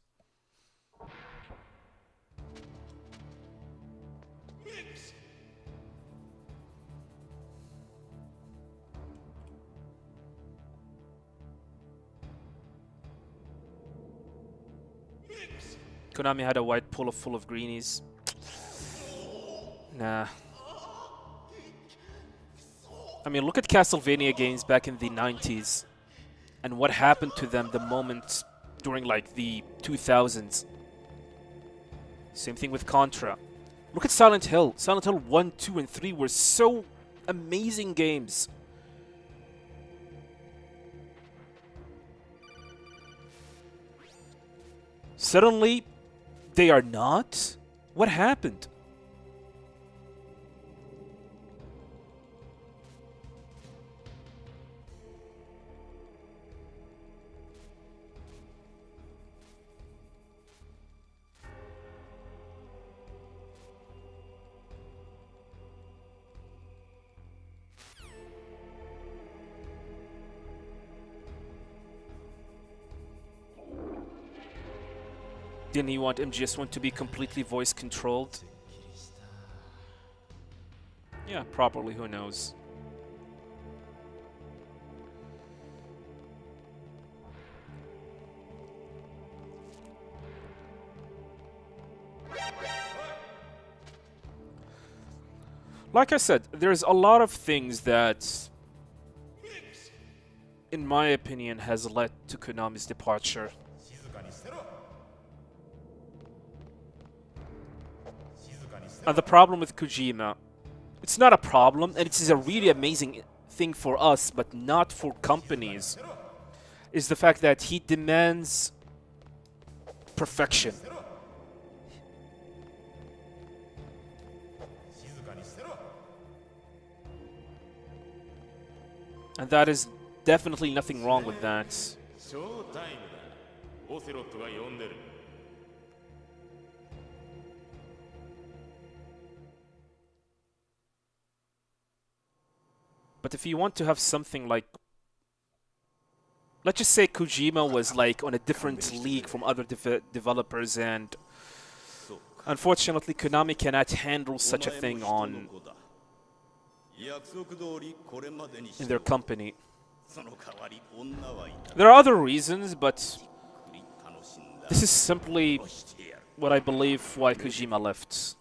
Konami had a white pool full of greenies. Nah. I mean, look at Castlevania games back in the 90s and what happened to them the moment during like the 2000s. Same thing with Contra. Look at Silent Hill. Silent Hill 1, 2, and 3 were so amazing games. Suddenly, they are not? What happened? Didn't he want MGS1 to be completely voice controlled? Yeah, probably, who knows. Like I said, there's a lot of things that, in my opinion, has led to Konami's departure. And the problem with Kojima, it's not a problem, and it is a really amazing thing for us, but not for companies, is the fact that he demands perfection. And that is definitely nothing wrong with that. But if you want to have something like, let's just say Kojima was like on a different league from other developers, and unfortunately Konami cannot handle such a thing in their company. There are other reasons, but this is simply what I believe why Kojima left.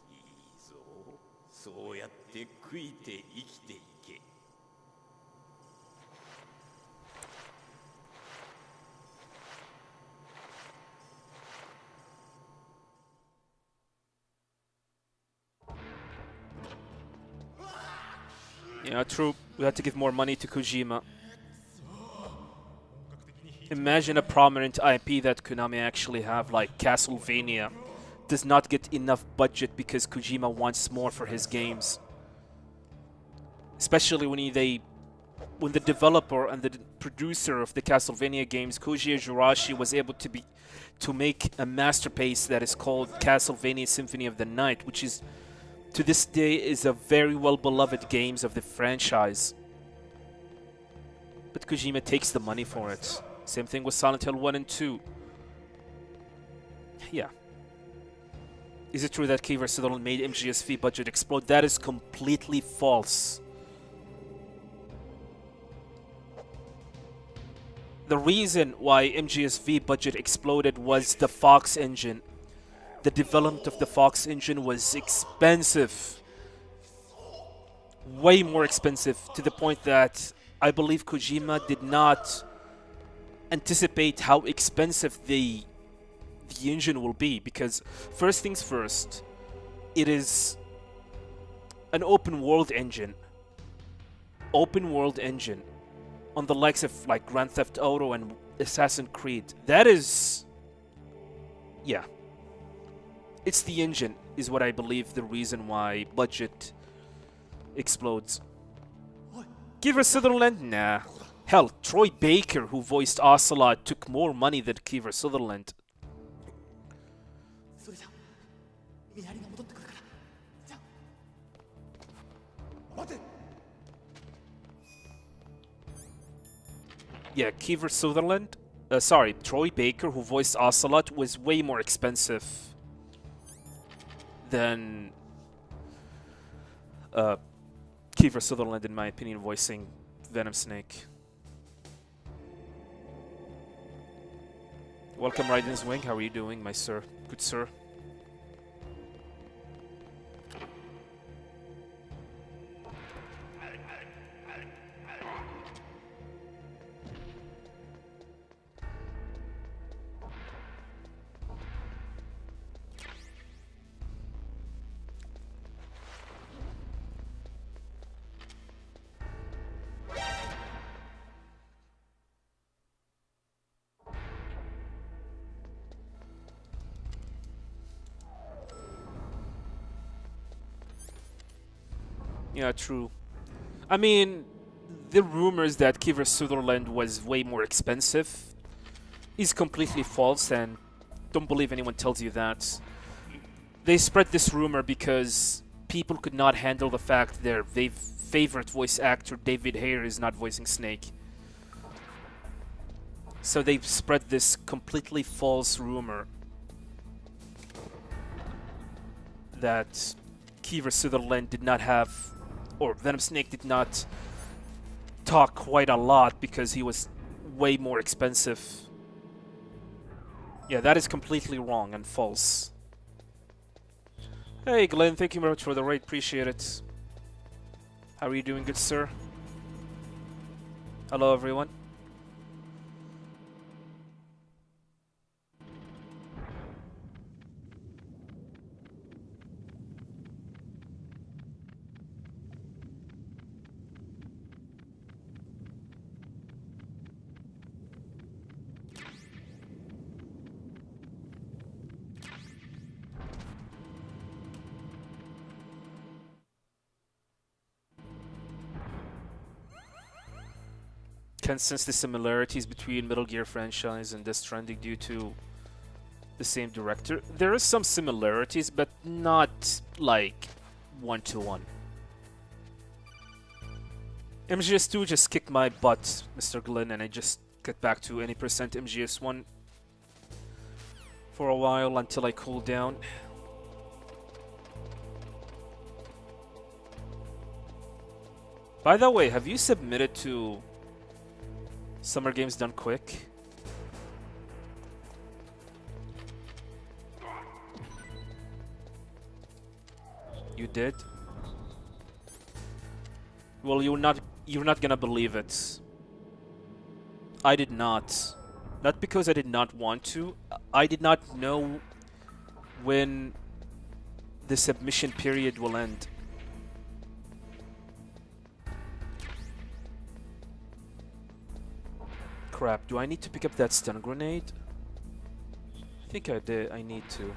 Yeah, true. We had to give more money to Kojima. Imagine a prominent IP that Konami actually have, like Castlevania, does not get enough budget because Kojima wants more for his games. Especially when the developer and the producer of the Castlevania games, Koji Igarashi, was able to make a masterpiece that is called Castlevania Symphony of the Night, which is to this day is a very well-beloved games of the franchise. But Kojima takes the money for it. Same thing with Silent Hill 1 and 2. Yeah. Is it true that Kiefer Sutherland made MGSV budget explode? That is completely false. The reason why MGSV budget exploded was the Fox engine. The development of the Fox engine was expensive. Way more expensive, to the point that I believe Kojima did not anticipate how expensive the the engine will be, because first things first, it is an open world engine. Open world engine on the likes of like Grand Theft Auto and Assassin's Creed. That is, yeah. It's the engine is what I believe the reason why budget explodes. Kiefer Sutherland? Nah. Hell, Troy Baker, who voiced Ocelot, took more money than Kiefer Sutherland. Yeah, Kiefer Sutherland, sorry, Troy Baker, who voiced Ocelot, was way more expensive than Kiefer Sutherland, in my opinion, voicing Venom Snake. Welcome, Raiden's Wing. How are you doing, my sir? Good sir. Yeah, true. I mean, the rumors that Kiefer Sutherland was way more expensive is completely false, and don't believe anyone tells you that. They spread this rumor because people could not handle the fact their favorite voice actor, David Hare, is not voicing Snake. So they spread this completely false rumor that Kiefer Sutherland did not have, or Venom Snake did not talk quite a lot because he was way more expensive. Yeah, that is completely wrong and false. Hey Glenn, thank you very much for the raid, appreciate it. How are you doing, good sir? Hello everyone. Can sense the similarities between Metal Gear franchise and Death Stranding due to the same director. There is some similarities, but not like one-to-one. MGS2 just kicked my butt, Mr. Glenn, and I just got back to any percent MGS1 for a while until I cool down. By the way, have you submitted to Summer Games Done Quick? You did? Well, you're not gonna believe it. I did not. Not because I did not want to. I did not know when the submission period will end. Crap, do I need to pick up that stun grenade? I think I did. I need to.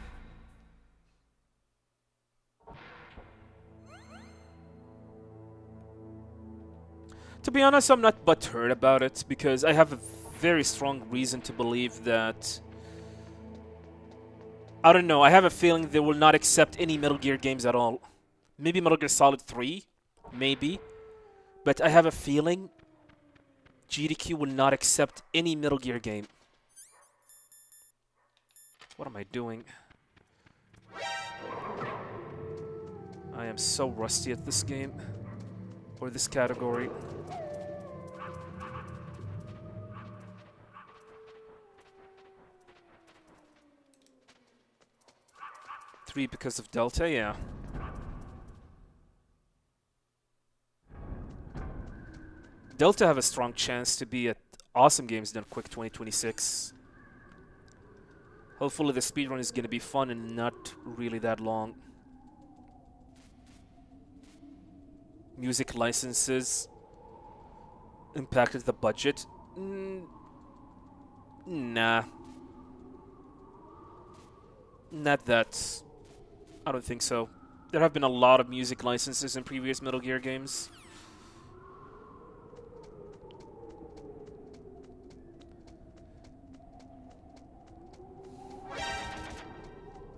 To be honest, I'm not butthurt about it because I have a very strong reason to believe that... I don't know, I have a feeling they will not accept any Metal Gear games at all. Maybe Metal Gear Solid 3, maybe. But I have a feeling GDQ will not accept any Metal Gear game. What am I doing? I am so rusty at this game. Or this category. Three because of Delta, yeah. Delta have a strong chance to be at Awesome Games Done Quick 2026. Hopefully the speedrun is gonna be fun and not really that long. Music licenses impacted the budget? Nah. Not that. I don't think so. There have been a lot of music licenses in previous Metal Gear games.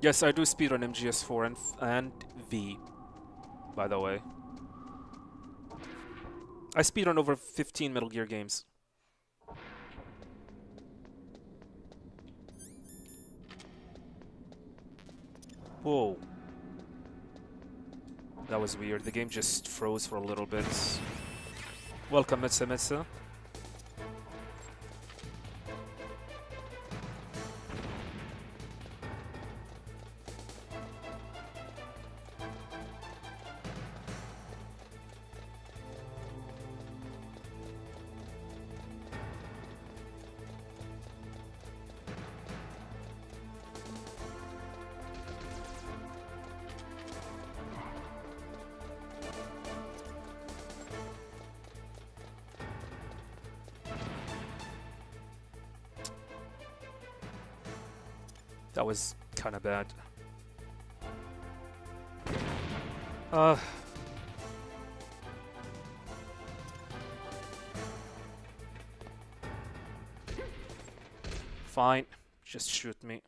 Yes, I do speedrun MGS4 and V, by the way. I speedrun over 15 Metal Gear games. Whoa. That was weird. The game just froze for a little bit. Welcome, Metsa Metsa. That was kind of bad. Fine. Just shoot me.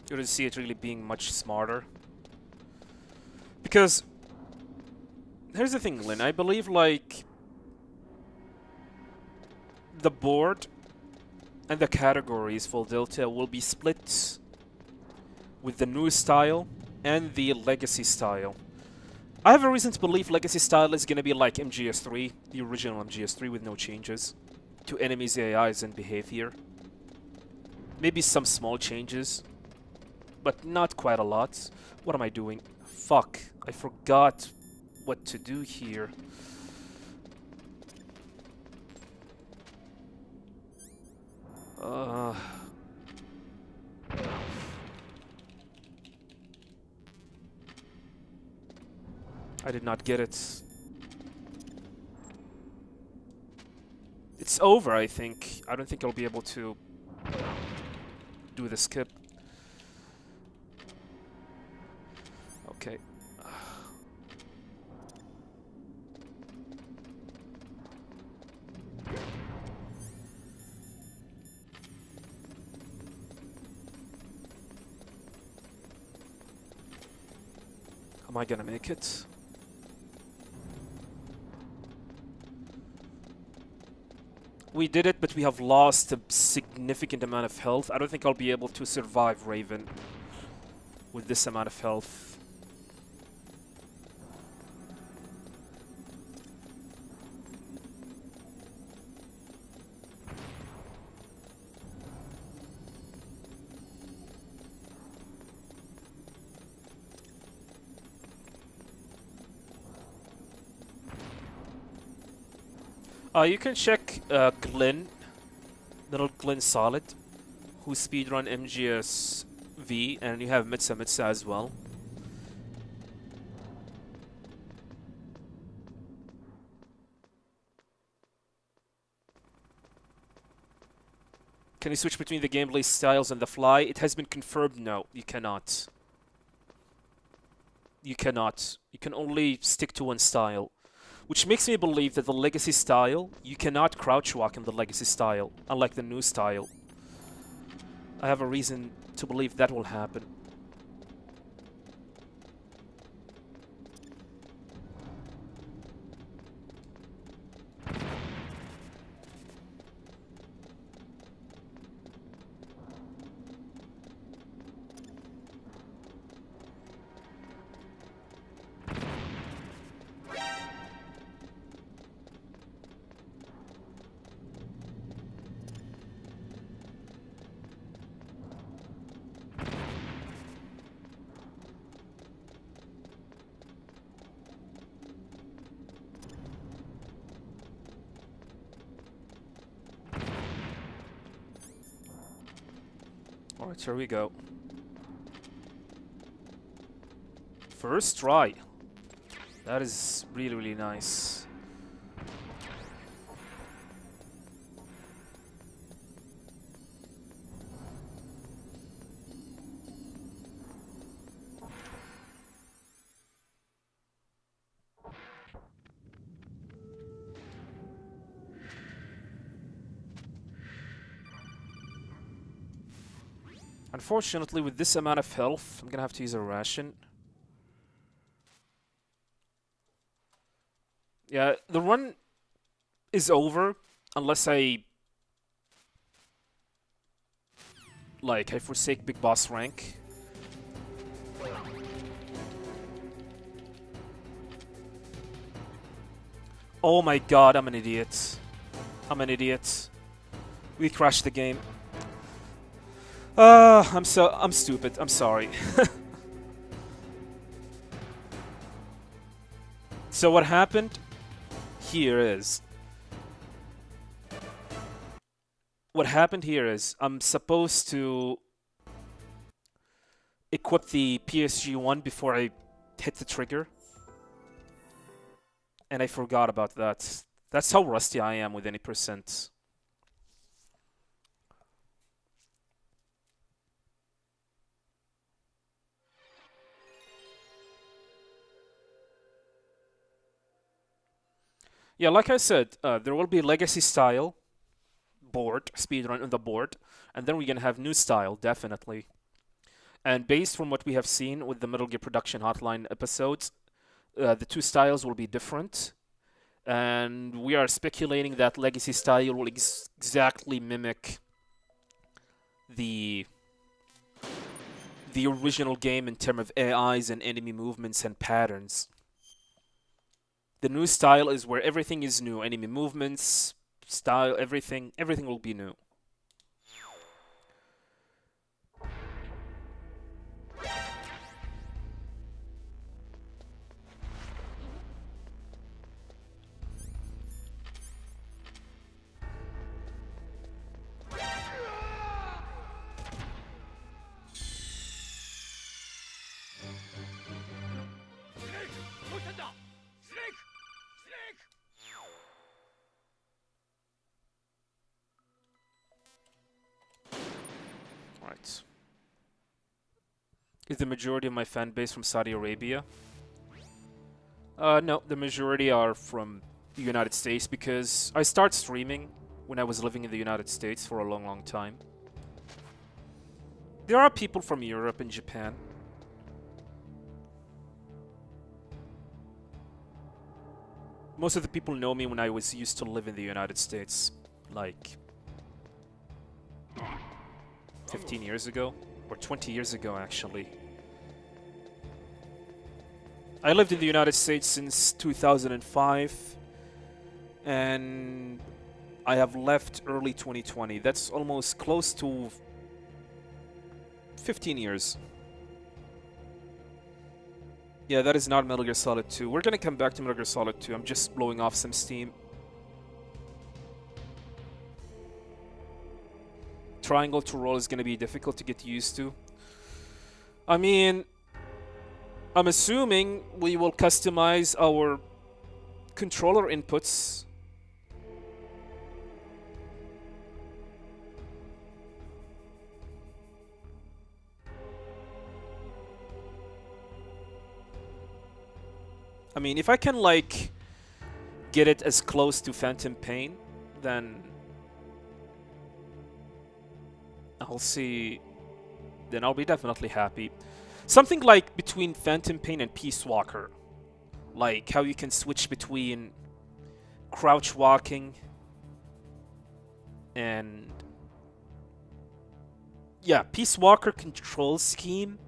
You don't see it really being much smarter. Because here's the thing, Lynn. I believe like the board and the categories for Delta will be split with the new style and the legacy style. I have a reason to believe legacy style is gonna be like MGS3, the original MGS3 with no changes to enemies, AIs, and behavior. Maybe some small changes, but not quite a lot. What am I doing? Fuck, I forgot what to do here. I did not get it. It's over, I think. I don't think I'll be able to do the skip. Okay. Am I gonna make it? We did it, but we have lost a significant amount of health. I don't think I'll be able to survive Raven with this amount of health. You can check Glenn, little Glenn Solid, who speedrun MGSV, and you have Mitsa Mitsa as well. Can you switch between the gameplay styles on the fly? It has been confirmed, no, you cannot. You cannot. You can only stick to one style. Which makes me believe that the legacy style, you cannot crouch walk in the legacy style, unlike the new style. I have a reason to believe that will happen. Alright, here we go. First try. That is really, really nice. Unfortunately, with this amount of health, I'm gonna have to use a ration. Yeah, the run is over unless I forsake Big Boss rank. Oh my god, I'm an idiot. I'm an idiot. We crashed the game. I'm stupid. I'm sorry. So what happened here is I'm supposed to equip the PSG-1 before I hit the trigger. And I forgot about that. That's how rusty I am with any percent. Yeah, like I said, there will be legacy style board, speedrun on the board, and then we're gonna have new style, definitely. And based from what we have seen with the Metal Gear Production Hotline episodes, the two styles will be different. And we are speculating that legacy style will exactly mimic the original game in terms of AIs and enemy movements and patterns. The new style is where everything is new. Enemy movements, style, everything will be new. Right. Is the majority of my fan base from Saudi Arabia? No, the majority are from the United States because I started streaming when I was living in the United States for a long, long time. There are people from Europe and Japan. Most of the people know me when I was used to live in the United States, like 15 years ago, or 20 years ago actually. I lived in the United States since 2005, and I have left early 2020. That's almost close to 15 years. Yeah, that is not Metal Gear Solid 2. We're gonna come back to Metal Gear Solid 2. I'm just blowing off some steam. Triangle to roll is gonna be difficult to get used to. I mean, I'm assuming we will customize our controller inputs. I mean, if I can, like, get it as close to Phantom Pain, then I'll see. Then I'll be definitely happy. Something like between Phantom Pain and Peace Walker. Like how you can switch between crouch walking and... yeah, Peace Walker control scheme.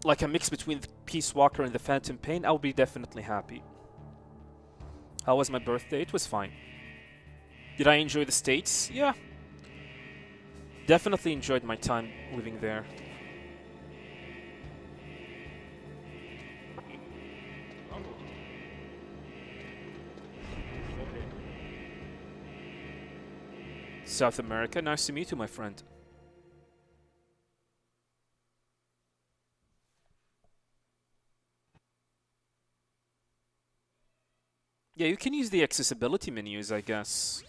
Like a mix between the Peace Walker and the Phantom Pain, I'll be definitely happy. How was my birthday? It was fine. Did I enjoy the States? Yeah. Definitely enjoyed my time living there. South America. Nice to meet you, my friend. Yeah, you can use the accessibility menus, I guess.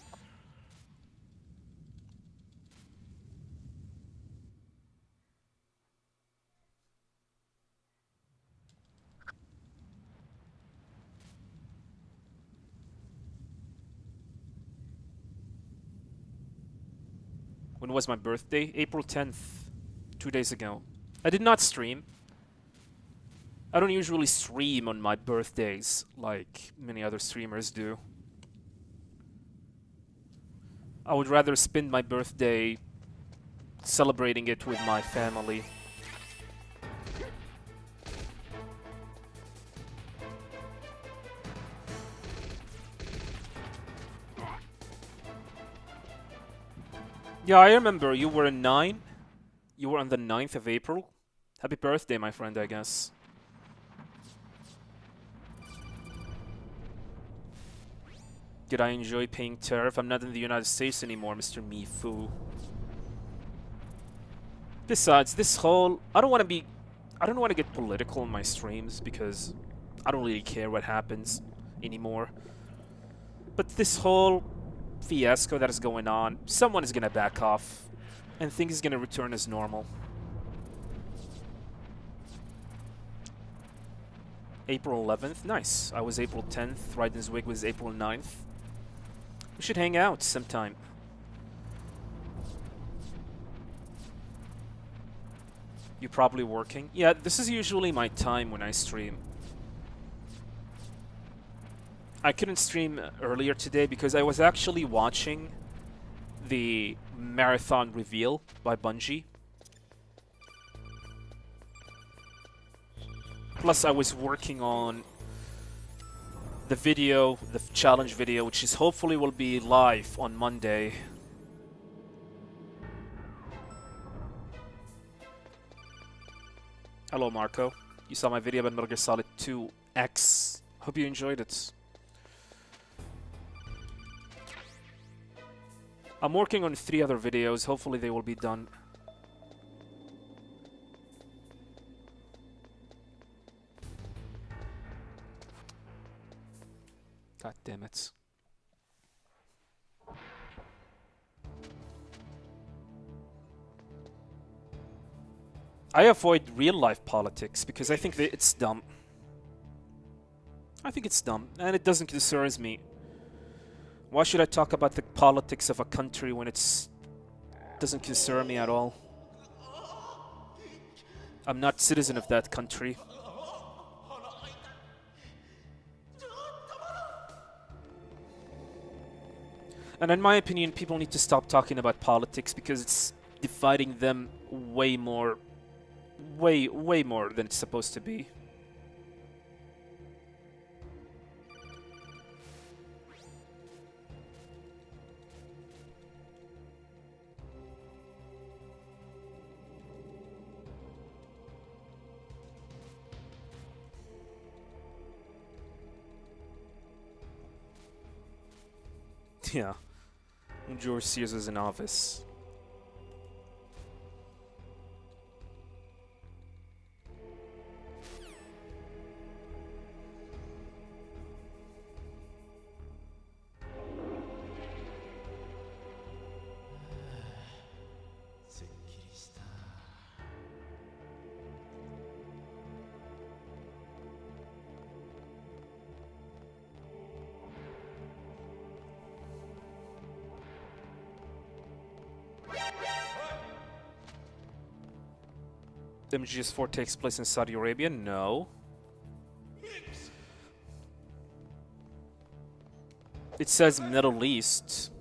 When was my birthday? April 10th, 2 days ago. I did not stream. I don't usually stream on my birthdays like many other streamers do. I would rather spend my birthday celebrating it with my family. Yeah, I remember you were in 9. You were on the 9th of April. Happy birthday, my friend, I guess. Did I enjoy paying tariff? I'm not in the United States anymore, Mr. Mifu. Besides, this whole... I don't want to get political in my streams because I don't really care what happens anymore. But this whole fiasco that is going on, someone is gonna back off and things is gonna return as normal. April 11th, nice. I was April 10th, Raiden's Wig was April 9th. We should hang out sometime. You're probably working? Yeah, this is usually my time when I stream. I couldn't stream earlier today because I was actually watching the marathon reveal by Bungie. Plus, I was working on the video, the challenge video, which is hopefully will be live on Monday. Hello, Marco. You saw my video about Metal Gear Solid 2 X. Hope you enjoyed it. I'm working on 3 other videos. Hopefully they will be done. God damn it. I avoid real-life politics because I think that it's dumb. I think it's dumb, and it doesn't concern me. Why should I talk about the politics of a country when it doesn't concern me at all? I'm not citizen of that country. And in my opinion, people need to stop talking about politics because it's dividing them way more than it's supposed to be. Yeah. George Sears was a novice. MGS4 takes place in Saudi Arabia? No. It says Middle East.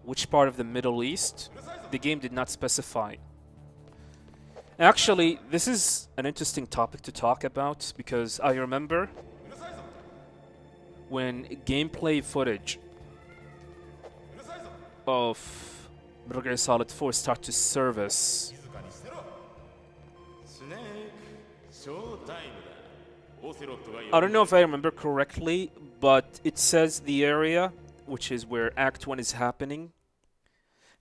Which part of the Middle East? The game did not specify. Actually, this is an interesting topic to talk about because I remember when gameplay footage of Metal Gear Solid 4 start to surface, I don't know if I remember correctly, but it says the area, which is where Act 1 is happening,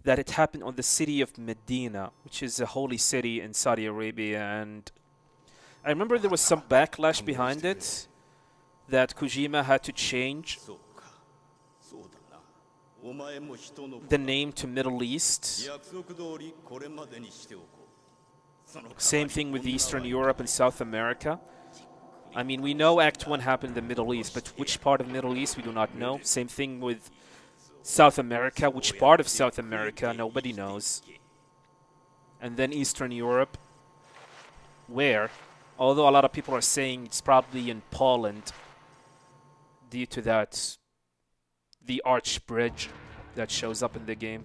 that it happened on the city of Medina, which is a holy city in Saudi Arabia, and I remember there was some backlash behind it, that Kojima had to change the name to Middle East. Same thing with Eastern Europe and South America. I mean, we know Act 1 happened in the Middle East, but which part of the Middle East, we do not know. Same thing with South America. Which part of South America, nobody knows. And then Eastern Europe, where? Although a lot of people are saying it's probably in Poland, due to that, the arch bridge that shows up in the game.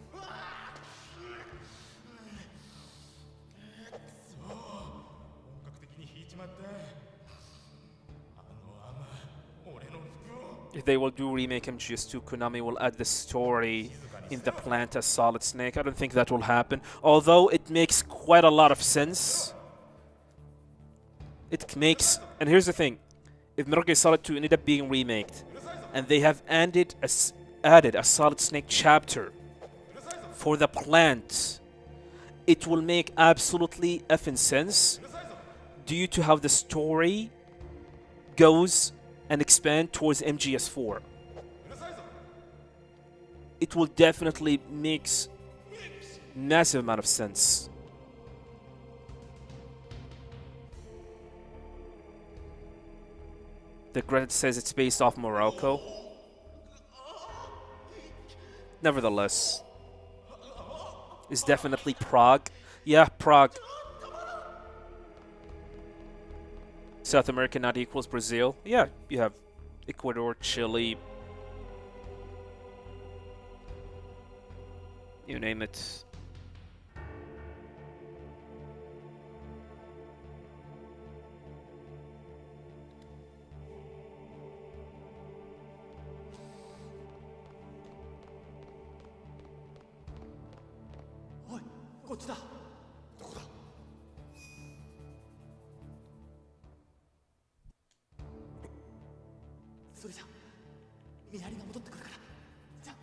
If they will do remake MGS2, Konami will add the story in the plant as Solid Snake. I don't think that will happen. Although it makes quite a lot of sense. It makes... And here's the thing. If Metal Gear Solid 2 ended up being remaked, and they have added a Solid Snake chapter for the plant, it will make absolutely effing sense due to how the story goes and expand towards MGS4. It will definitely make massive amount of sense. The credit says it's based off Morocco. Nevertheless, it's definitely Prague. Yeah, Prague. South America not equals Brazil. Yeah, you have Ecuador, Chile. You name it. Oi, こっちだ。どこだ。それじゃ、見張りが戻ってくるから。じゃ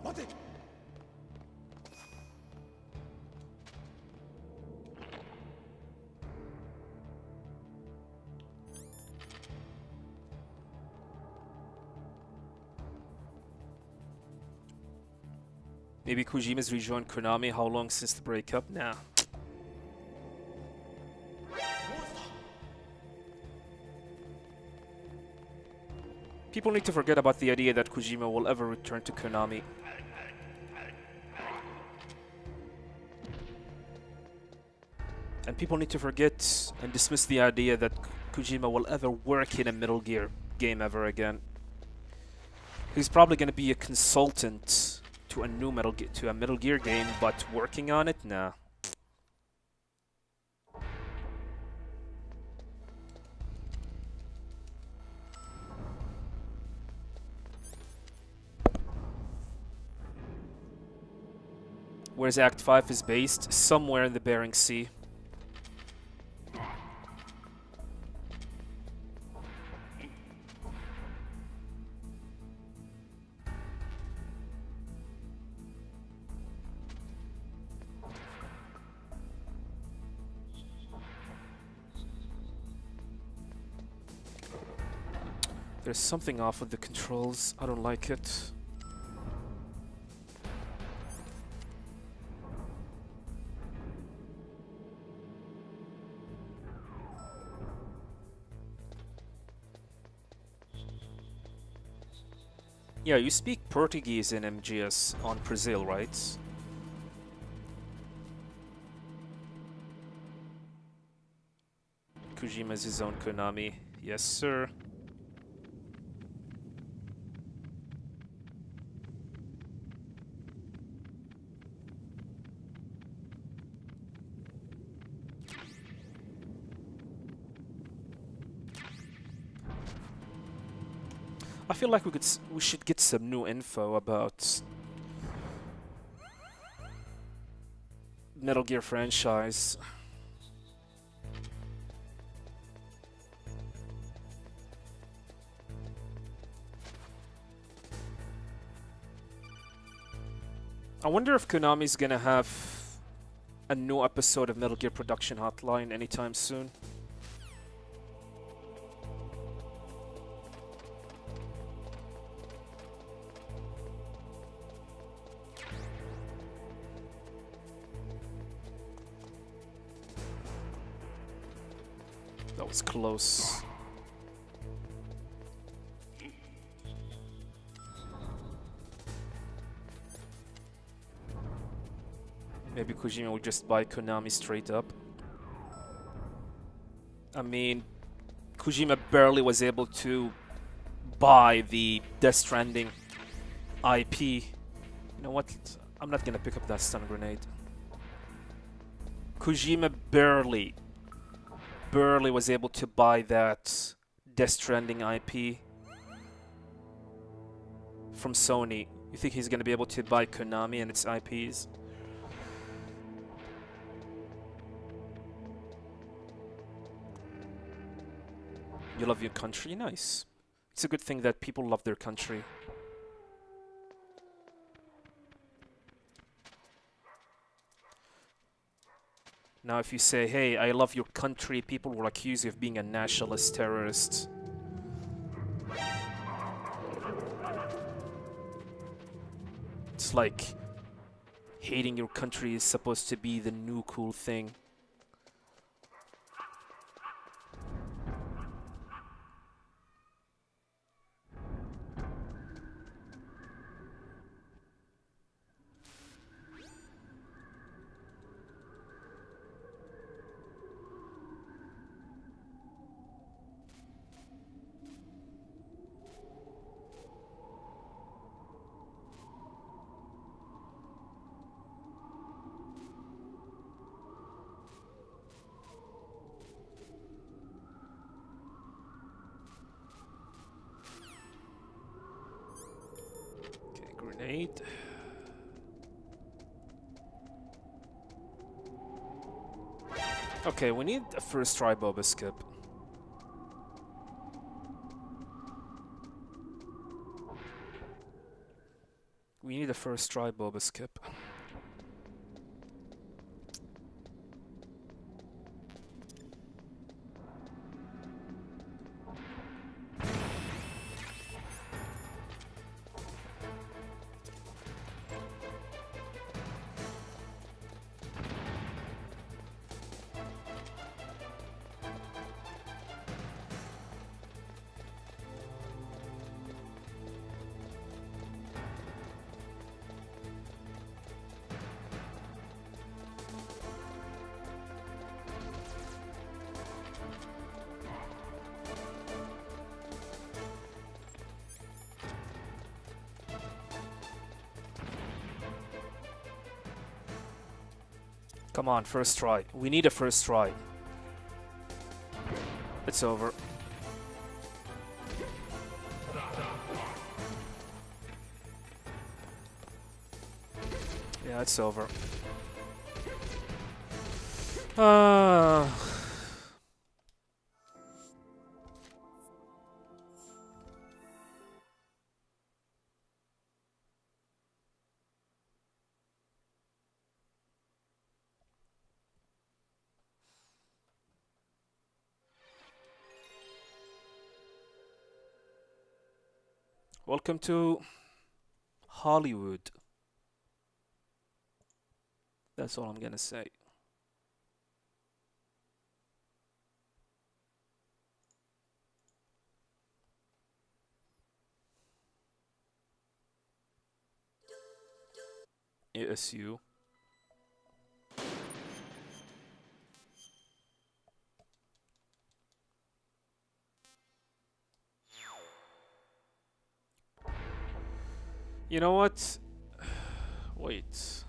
あ。待て。Maybe Kojima's rejoined Konami. How long since the breakup? Nah. People need to forget about the idea that Kojima will ever return to Konami. And people need to forget and dismiss the idea that Kojima will ever work in a Metal Gear game ever again. He's probably going to be a consultant to a new Metal Gear game, but working on it, nah. Where's Act 5 is based? Somewhere in the Bering Sea. There's something off with the controls. I don't like it. Yeah, you speak Portuguese in MGS on Brazil, right? Kojima's his own Konami. Yes, sir. I feel like we should get some new info about Metal Gear franchise. I wonder if Konami's gonna have a new episode of Metal Gear Production Hotline anytime soon. That was close. Maybe Kojima will just buy Konami straight up. I mean, Kojima barely was able to buy the Death Stranding IP. You know what? I'm not gonna pick up that stun grenade. Kojima barely was able to buy that Death Stranding IP from Sony. You think he's gonna be able to buy Konami and its IPs? You love your country? Nice. It's a good thing that people love their country. Now if you say, hey, I love your country, people will accuse you of being a nationalist terrorist. It's like hating your country is supposed to be the new cool thing. Grenade. Okay, we need a first try Boba skip. We need a first try Boba skip. Come on, first try. We need a first try. It's over. Yeah, it's over. Welcome to Hollywood. That's all I'm gonna say. ASU. You know what? Wait.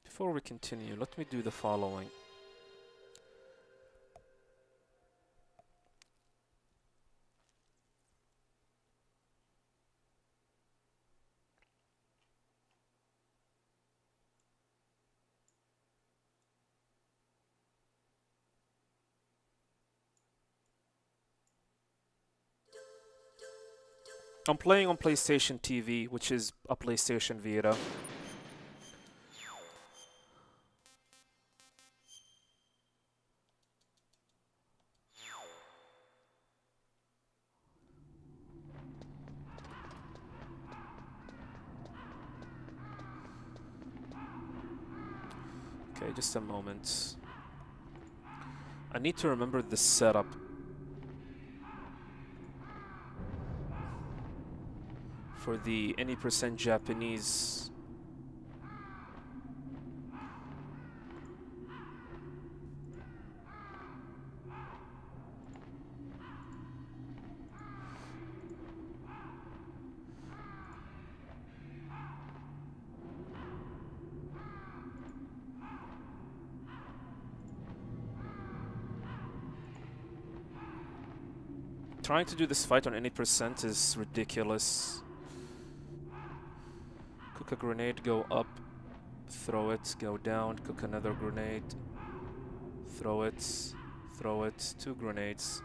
Before we continue, let me do the following. I'm playing on PlayStation TV, which is a PlayStation Vita. Okay, just a moment. I need to remember the setup. For the any percent Japanese. Trying to do this fight on any percent is ridiculous. Cook a grenade, go up, throw it, go down, cook another grenade, throw it, 2 grenades,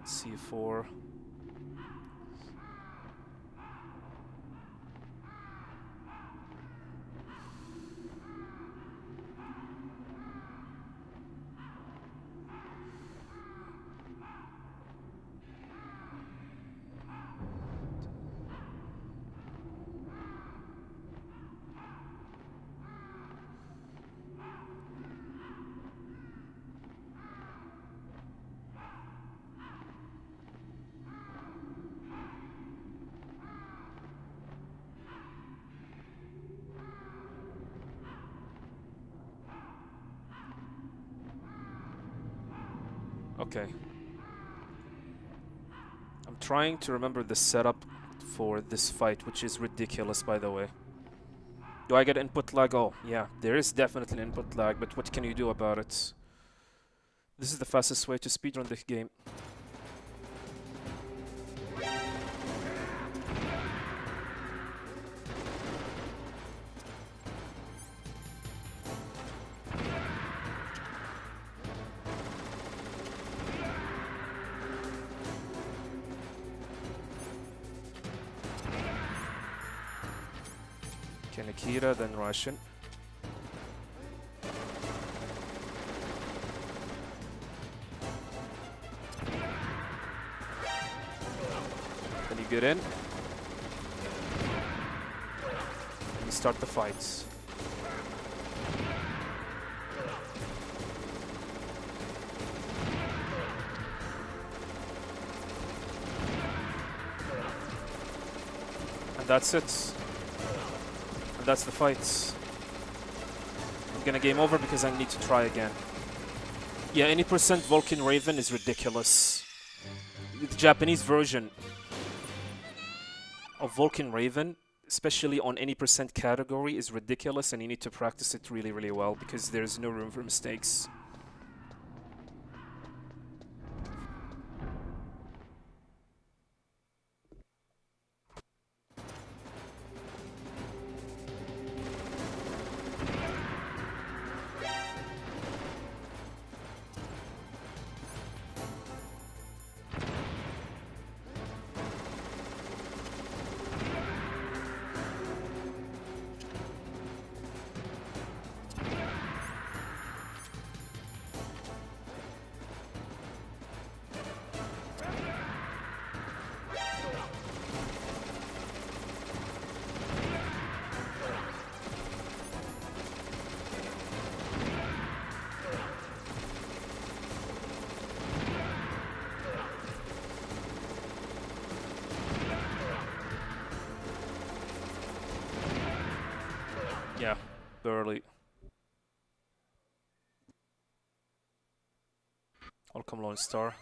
C4. Okay. I'm trying to remember the setup for this fight, which is ridiculous, by the way. Do I get input lag? Oh, yeah, there is definitely input lag, but what can you do about it? This is the fastest way to speedrun this game. Akira, then Russian. Then you get in. And you start the fights. And that's it. That's the fights. I'm gonna game over because I need to try again. Yeah, any percent Vulcan Raven is ridiculous. The Japanese version of Vulcan Raven, especially on any percent category, is ridiculous, and you need to practice it really, really well because there's no room for mistakes. Yeah, barely. Welcome, Lone Star.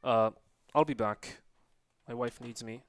I'll be back. My wife needs me.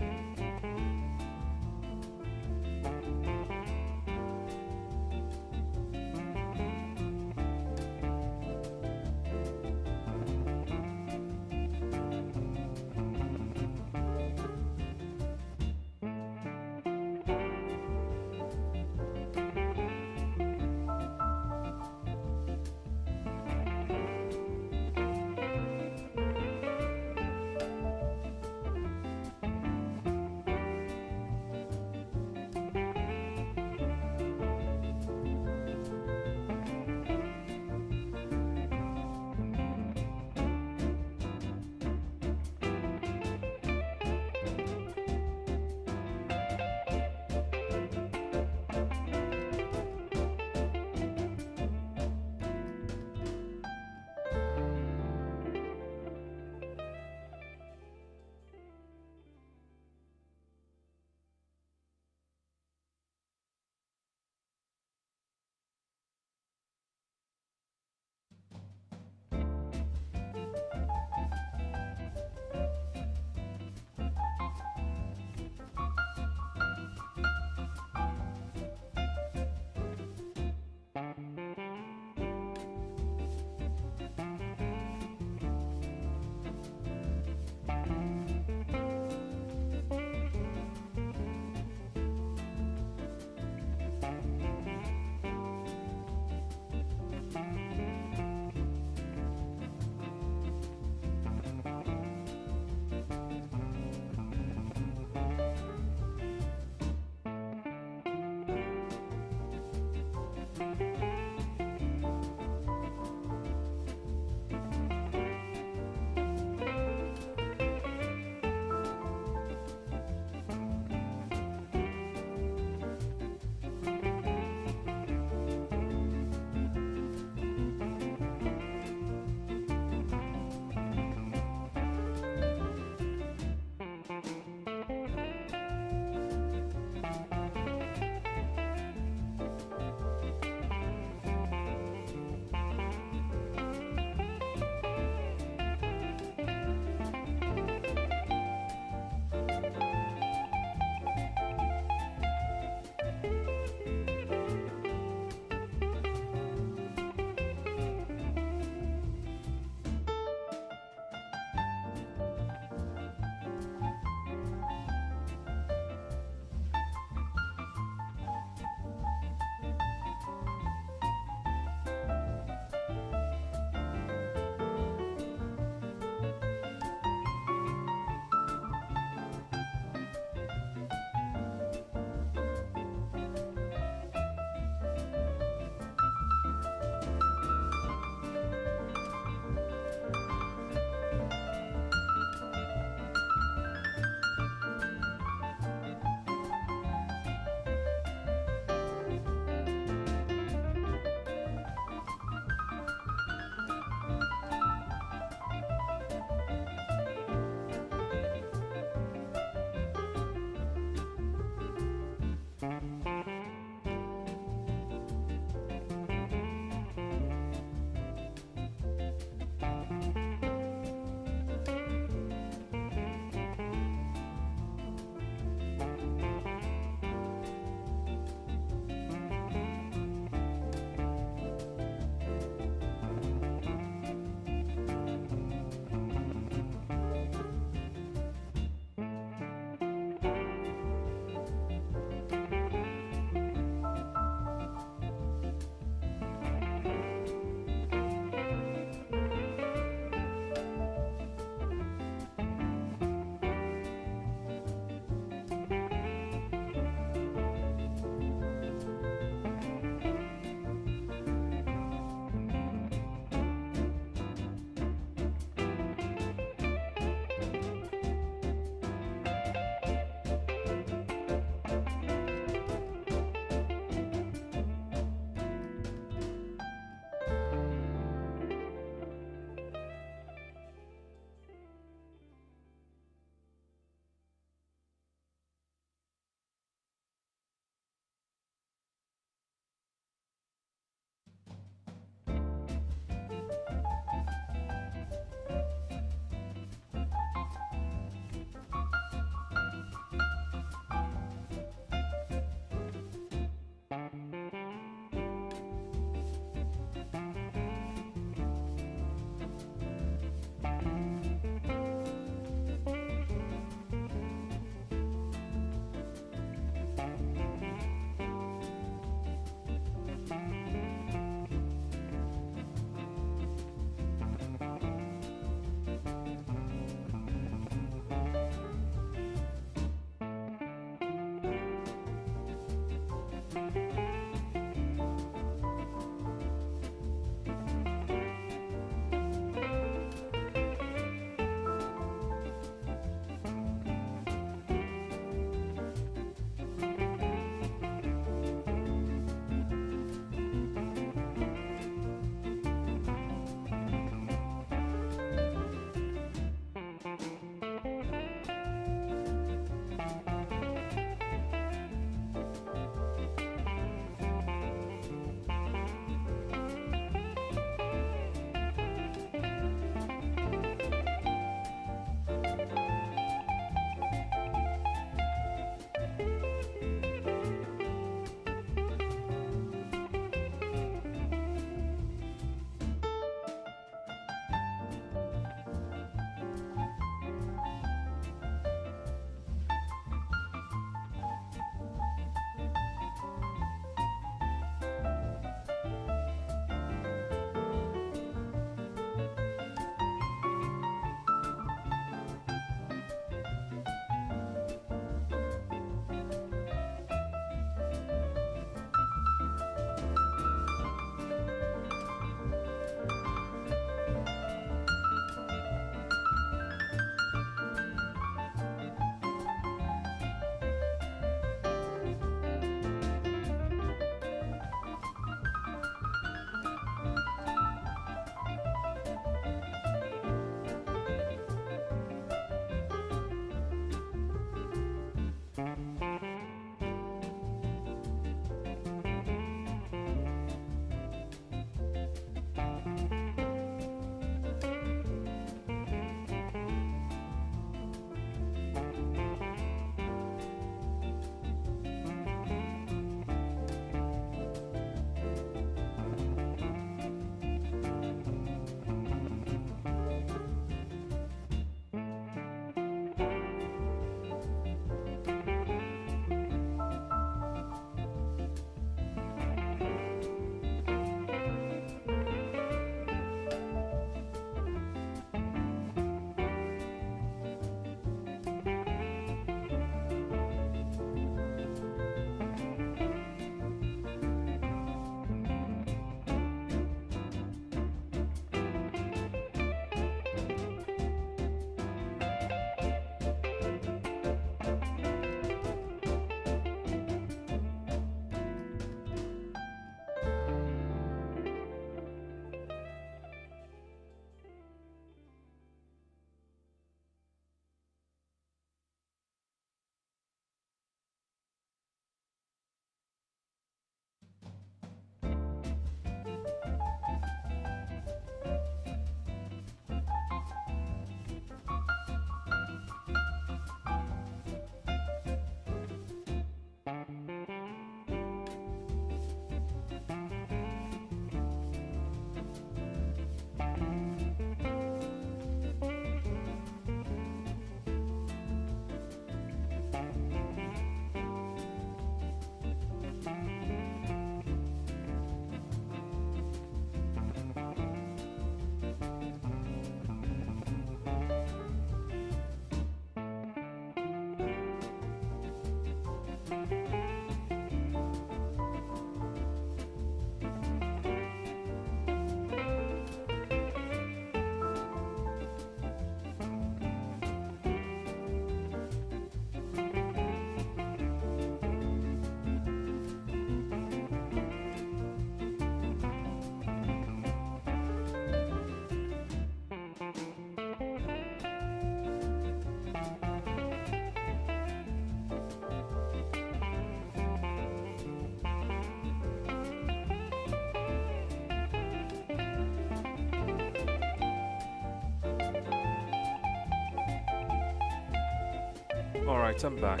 Alright, I'm back.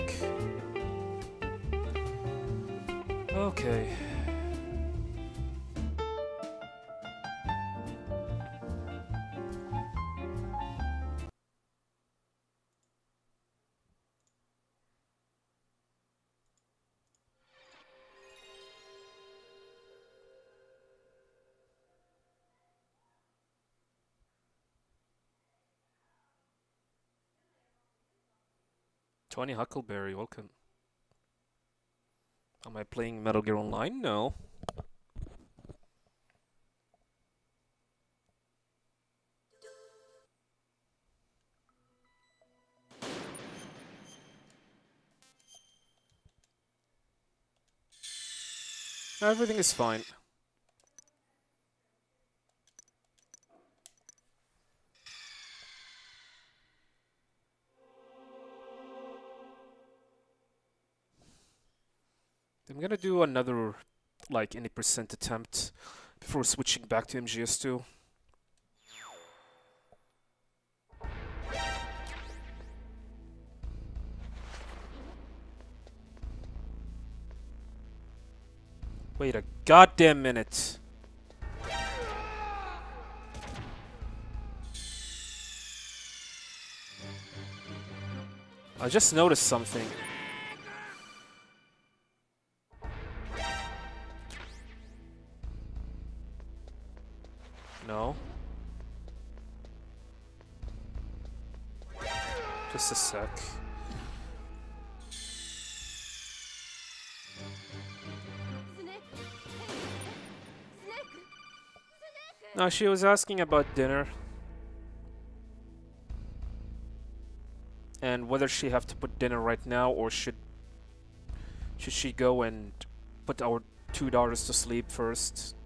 Okay. Tony Huckleberry, welcome. Am I playing Metal Gear Online? No. Everything is fine. I'm gonna do another, like, any percent attempt before switching back to MGS2. Wait a goddamn minute. I just noticed something. No. Just a sec. No, she was asking about dinner. And whether she have to put dinner right now or should she go and put our two daughters to sleep first.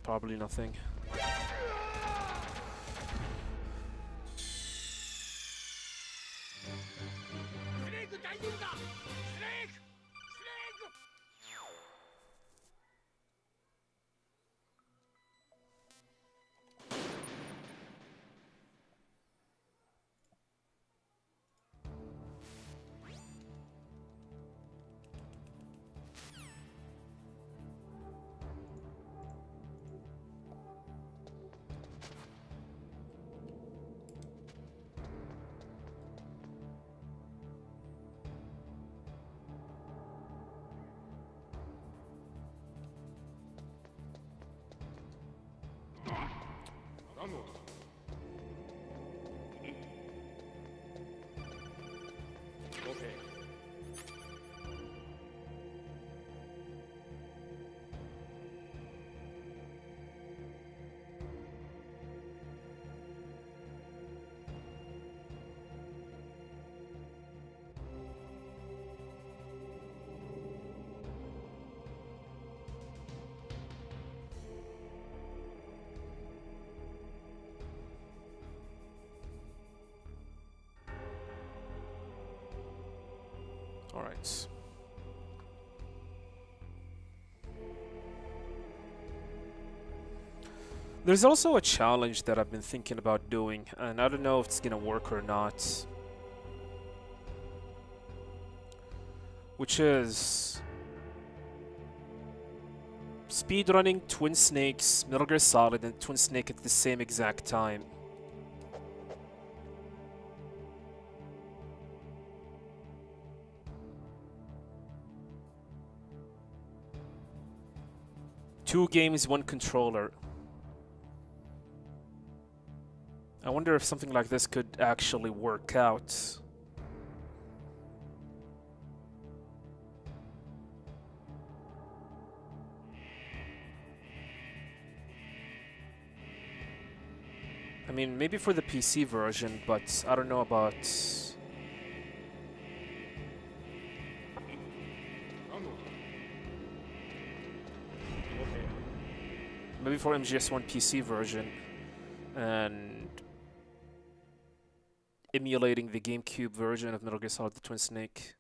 Probably nothing. All right. There's also a challenge that I've been thinking about doing, and I don't know if it's gonna work or not. Which is speedrunning Twin Snakes, Metal Gear Solid, and Twin Snake at the same exact time. Two games, one controller. I wonder if something like this could actually work out. I mean, maybe for the PC version, but I don't know about... Maybe for MGS1 PC version, and emulating the GameCube version of Metal Gear Solid: The Twin Snake.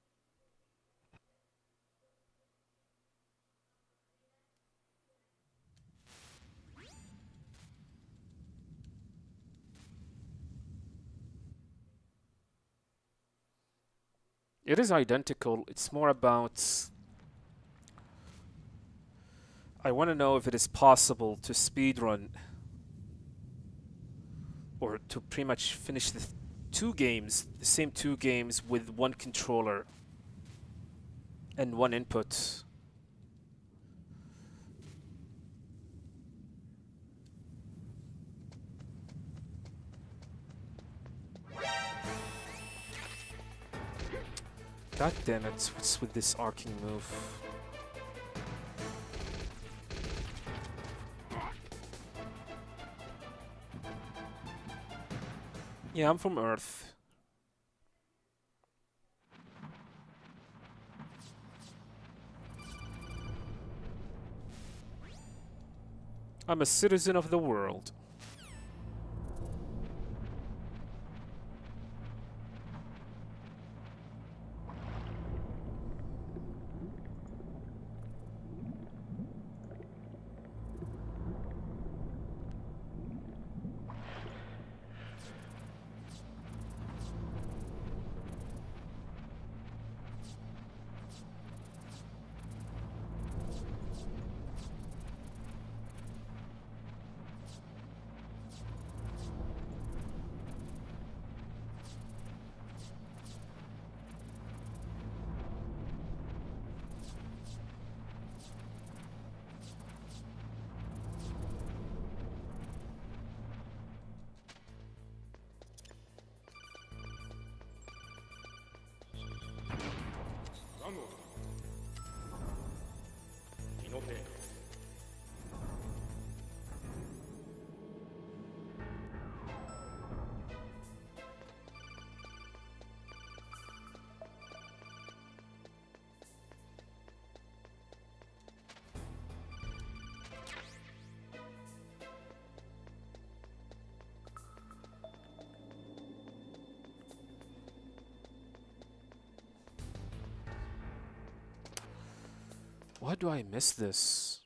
It is identical. It's more about... I want to know if it is possible to speedrun or to pretty much finish the same two games with one controller. and one input. God damn it, what's with this arcing move? Yeah, I'm from Earth. I'm a citizen of the world. Why do I miss this?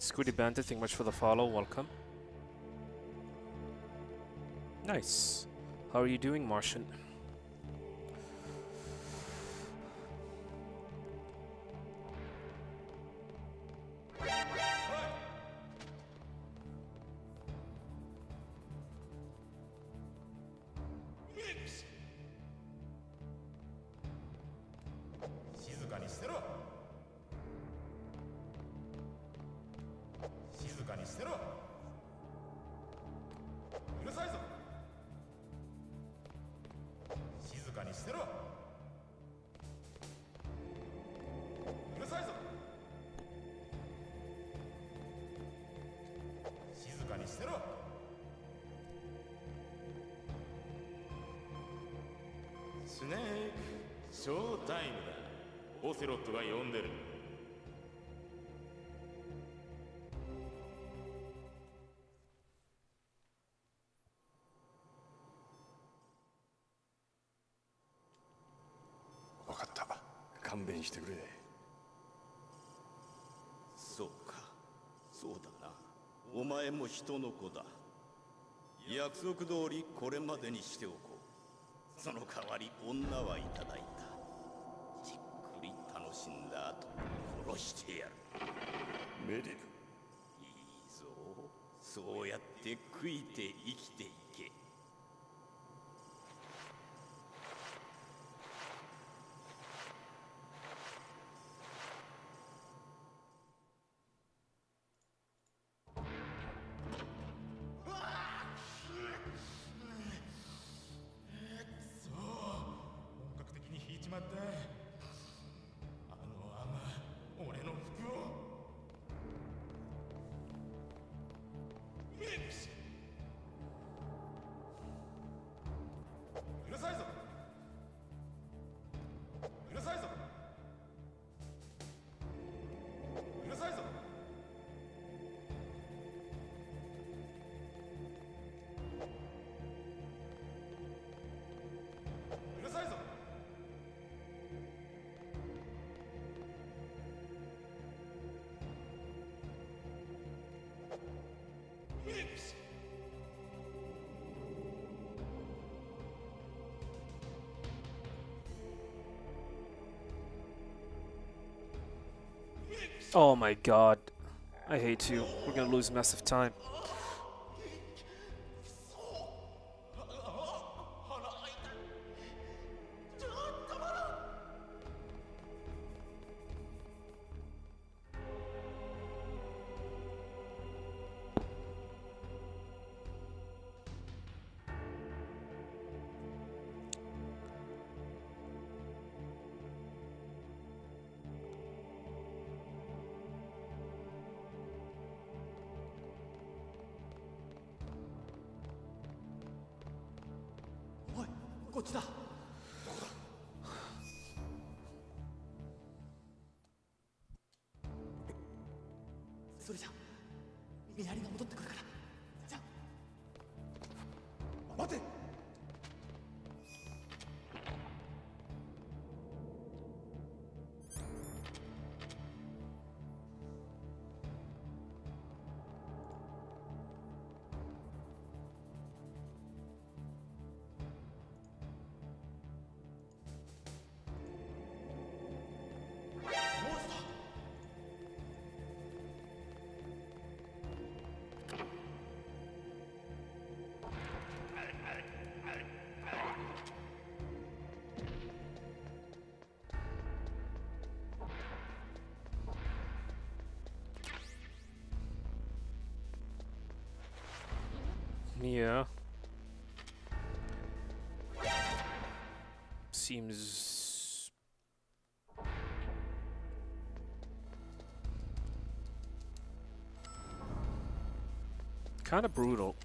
Scooty Bandit, thank you much for the follow, welcome. Nice. How are you doing, Martian? Oh my god. I hate you. We're gonna lose massive time. Yeah. Seems kind of brutal.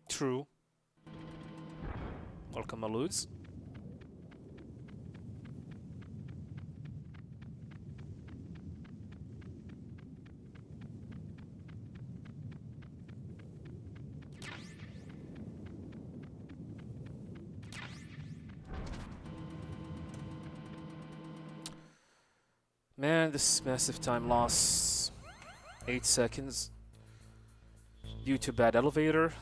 True. Welcome, Aloods. Man, this massive time loss. 8 seconds. Due to bad elevator.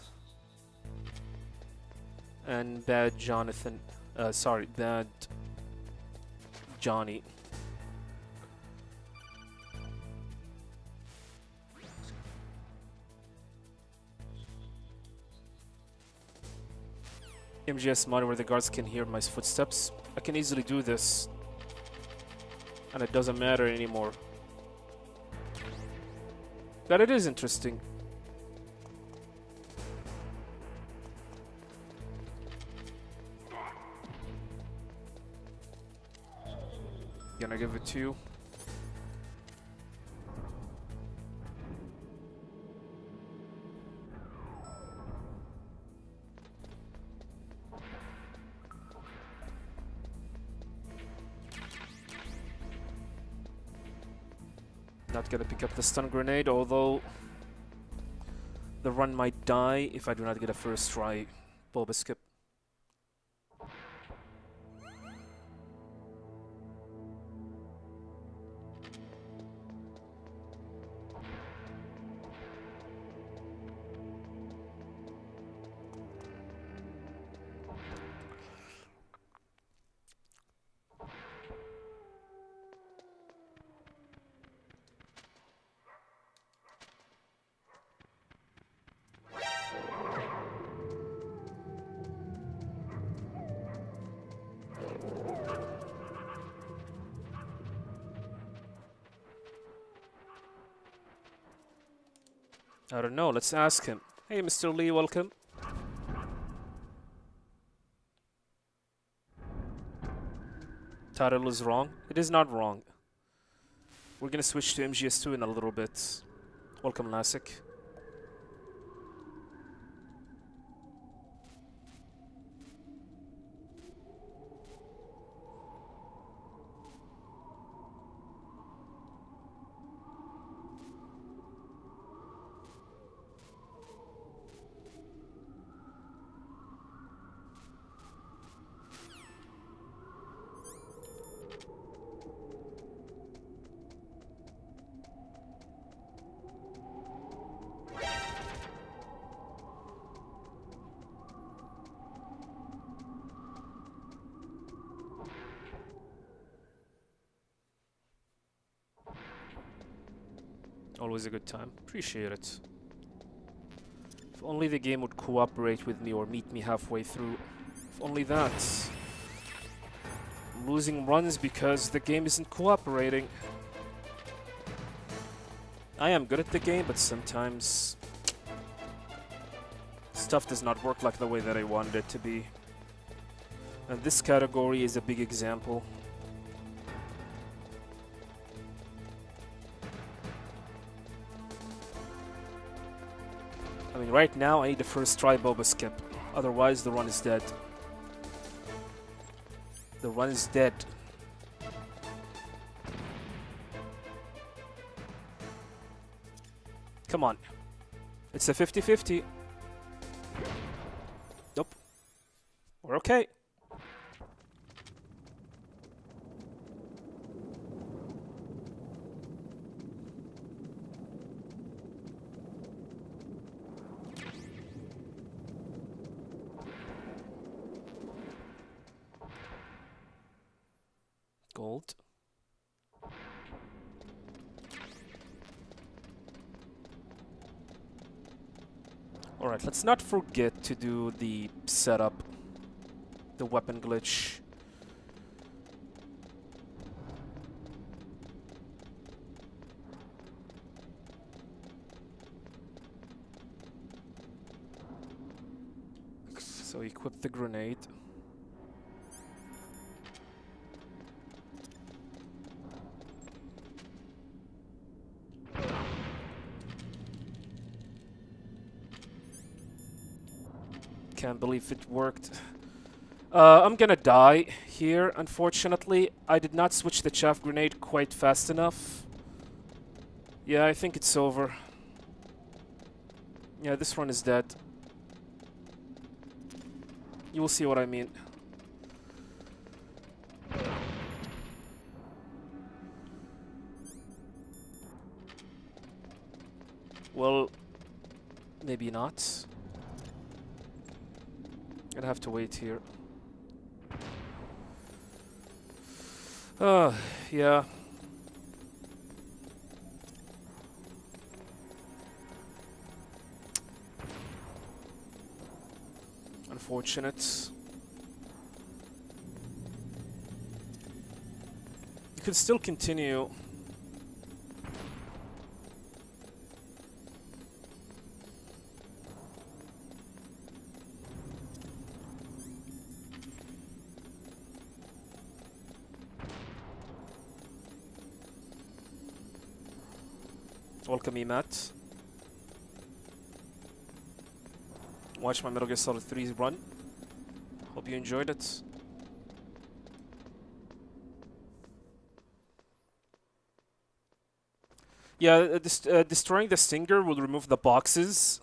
And bad Jonathan. Sorry, bad Johnny. MGS mod where the guards can hear my footsteps. I can easily do this. And it doesn't matter anymore. But it is interesting. Gonna give it to you. Not gonna pick up the stun grenade, although the run might die if I do not get a first try bulb skip. I don't know. Let's ask him. Hey, Mr. Lee, welcome. Title is wrong. It is not wrong. We're gonna switch to MGS2 in a little bit. Welcome, Lasik. Always a good time. Appreciate it. If only the game would cooperate with me or meet me halfway through. If only that. I'm losing runs because the game isn't cooperating. I am good at the game, but sometimes stuff does not work like the way that I wanted it to be. And this category is a big example. I mean, right now I need the first try Boba skip. Otherwise, the run is dead. The run is dead. Come on. It's a 50-50. Nope. We're okay. Gold. Alright, let's not forget to do the setup. The weapon glitch. So equip the grenade. Can't believe it worked. I'm gonna die here, unfortunately. I did not switch the chaff grenade quite fast enough. Yeah, I think it's over. Yeah, this run is dead. You will see what I mean. Well, maybe not. I'd have to wait here. Yeah. Unfortunate. You could still continue. Welcome, Matt. Watch my Metal Gear Solid 3's run. Hope you enjoyed it. Yeah, destroying the Stinger will remove the boxes.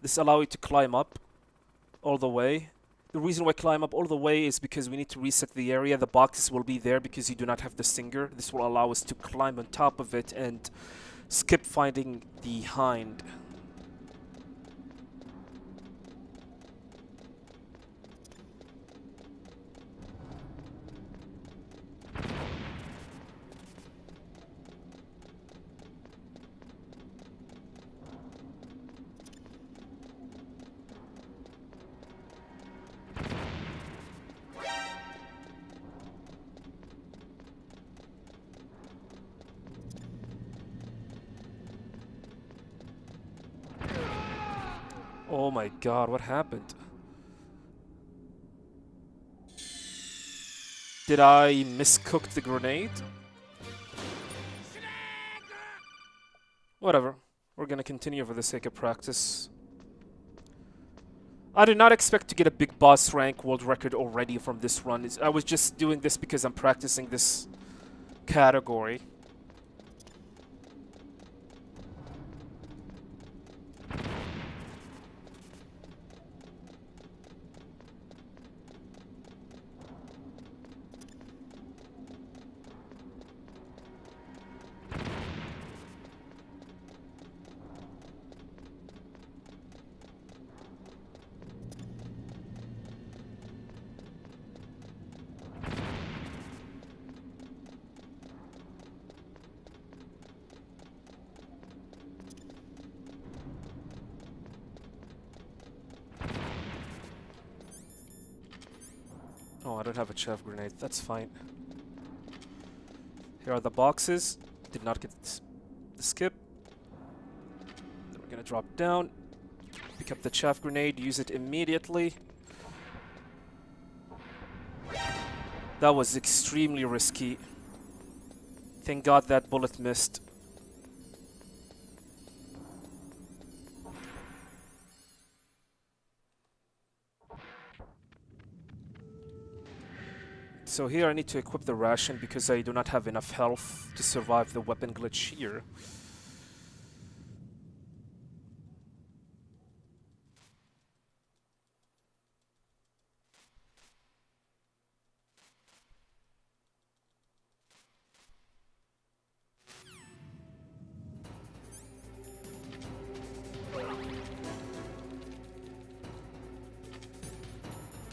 This allows you to climb up all the way. The reason why climb up all the way is because we need to reset the area. The boxes will be there because you do not have the Stinger. This will allow us to climb on top of it and skip finding the hind. Oh my god, what happened? Did I miscook the grenade? Whatever. We're gonna continue for the sake of practice. I did not expect to get a big boss rank world record already from this run. I was just doing this because I'm practicing this category. Oh, I don't have a chaff grenade. That's fine. Here are the boxes. Did not get the skip. Then we're gonna drop down. Pick up the chaff grenade. Use it immediately. That was extremely risky. Thank God that bullet missed. So here I need to equip the ration because I do not have enough health to survive the weapon glitch here.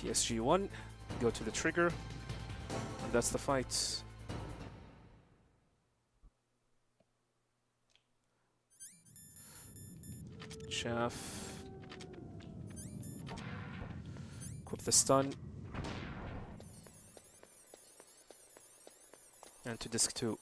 PSG1, go to the trigger. That's the fight. Chaff. Equip the stun. And to disc 2.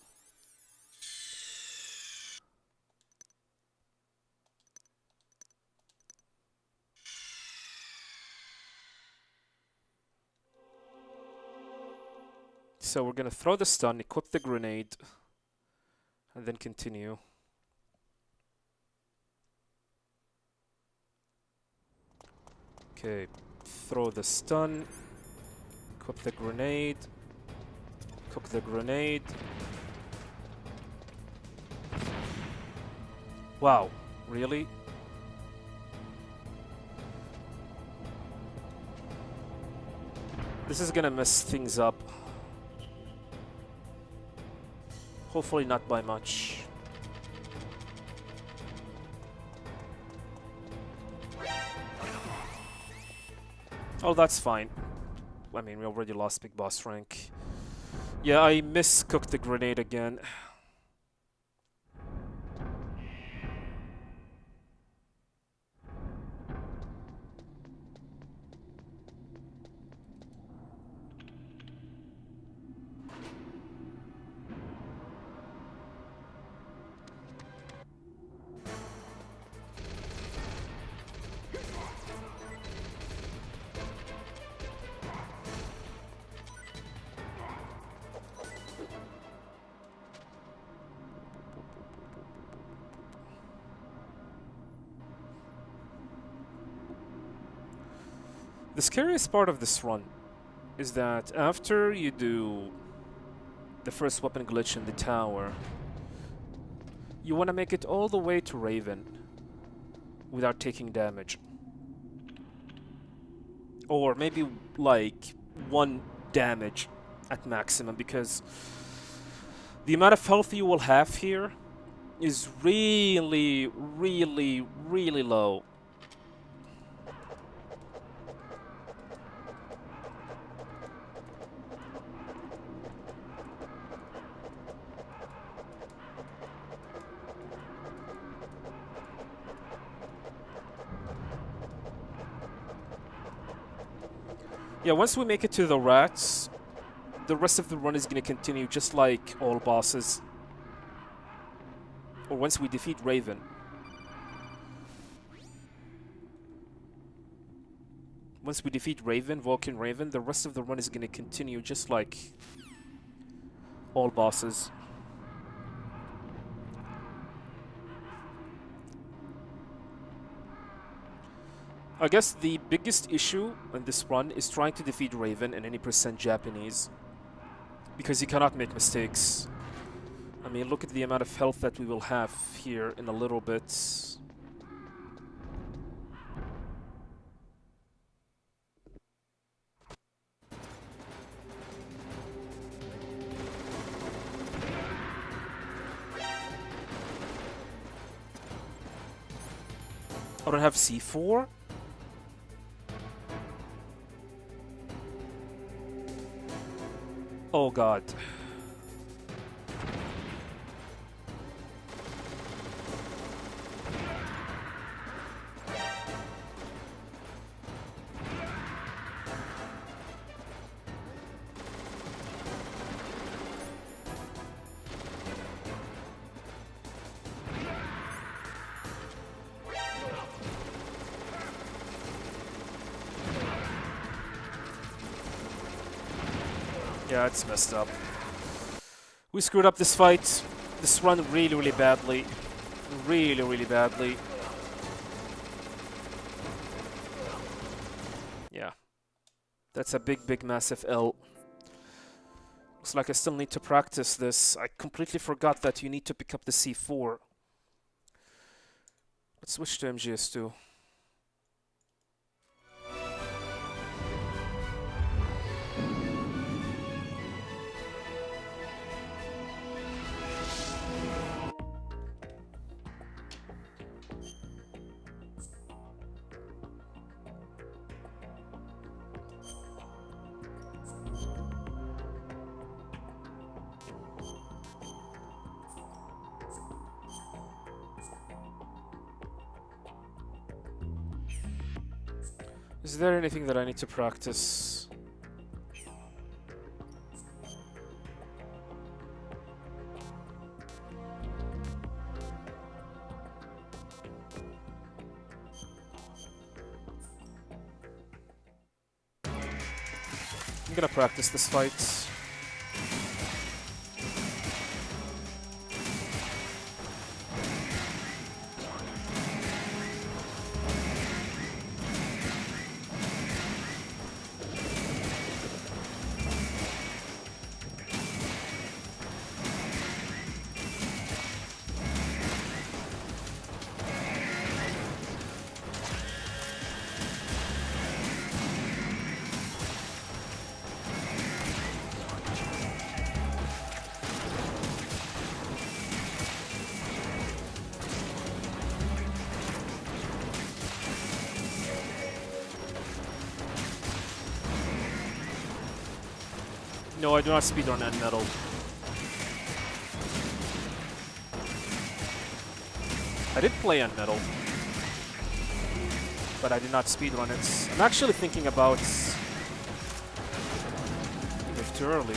So we're gonna throw the stun, equip the grenade, and then continue. Okay, throw the stun, equip the grenade, cook the grenade. Wow, really? This is gonna mess things up. Hopefully not by much. Oh, that's fine. I mean, we already lost big boss rank. Yeah, I miscooked the grenade again. The scariest part of this run is that after you do the first weapon glitch in the tower, you want to make it all the way to Raven without taking damage. Or maybe like 1 damage at maximum, because the amount of health you will have here is really, really, really low. Yeah, once we make it to the rats, the rest of the run is going to continue just like all bosses. Or once we defeat Raven. once we defeat Raven, Vulcan Raven, the rest of the run is gonna continue just like all bosses. I guess the biggest issue in this run is trying to defeat Raven in any percent Japanese, because you cannot make mistakes. I mean, look at the amount of health that we will have here in a little bit. I don't have C4? Oh god. Yeah, it's messed up. We screwed up this fight. This run really, really badly. Really, really badly. Yeah. That's a big, big, massive L. Looks like I still need to practice this. I completely forgot that you need to pick up the C4. Let's switch to MGS2. Is there anything that I need to practice? I'm gonna practice this fight. No, I do not speedrun end metal. I did play end metal, but I did not speedrun it. I'm actually thinking about if too early.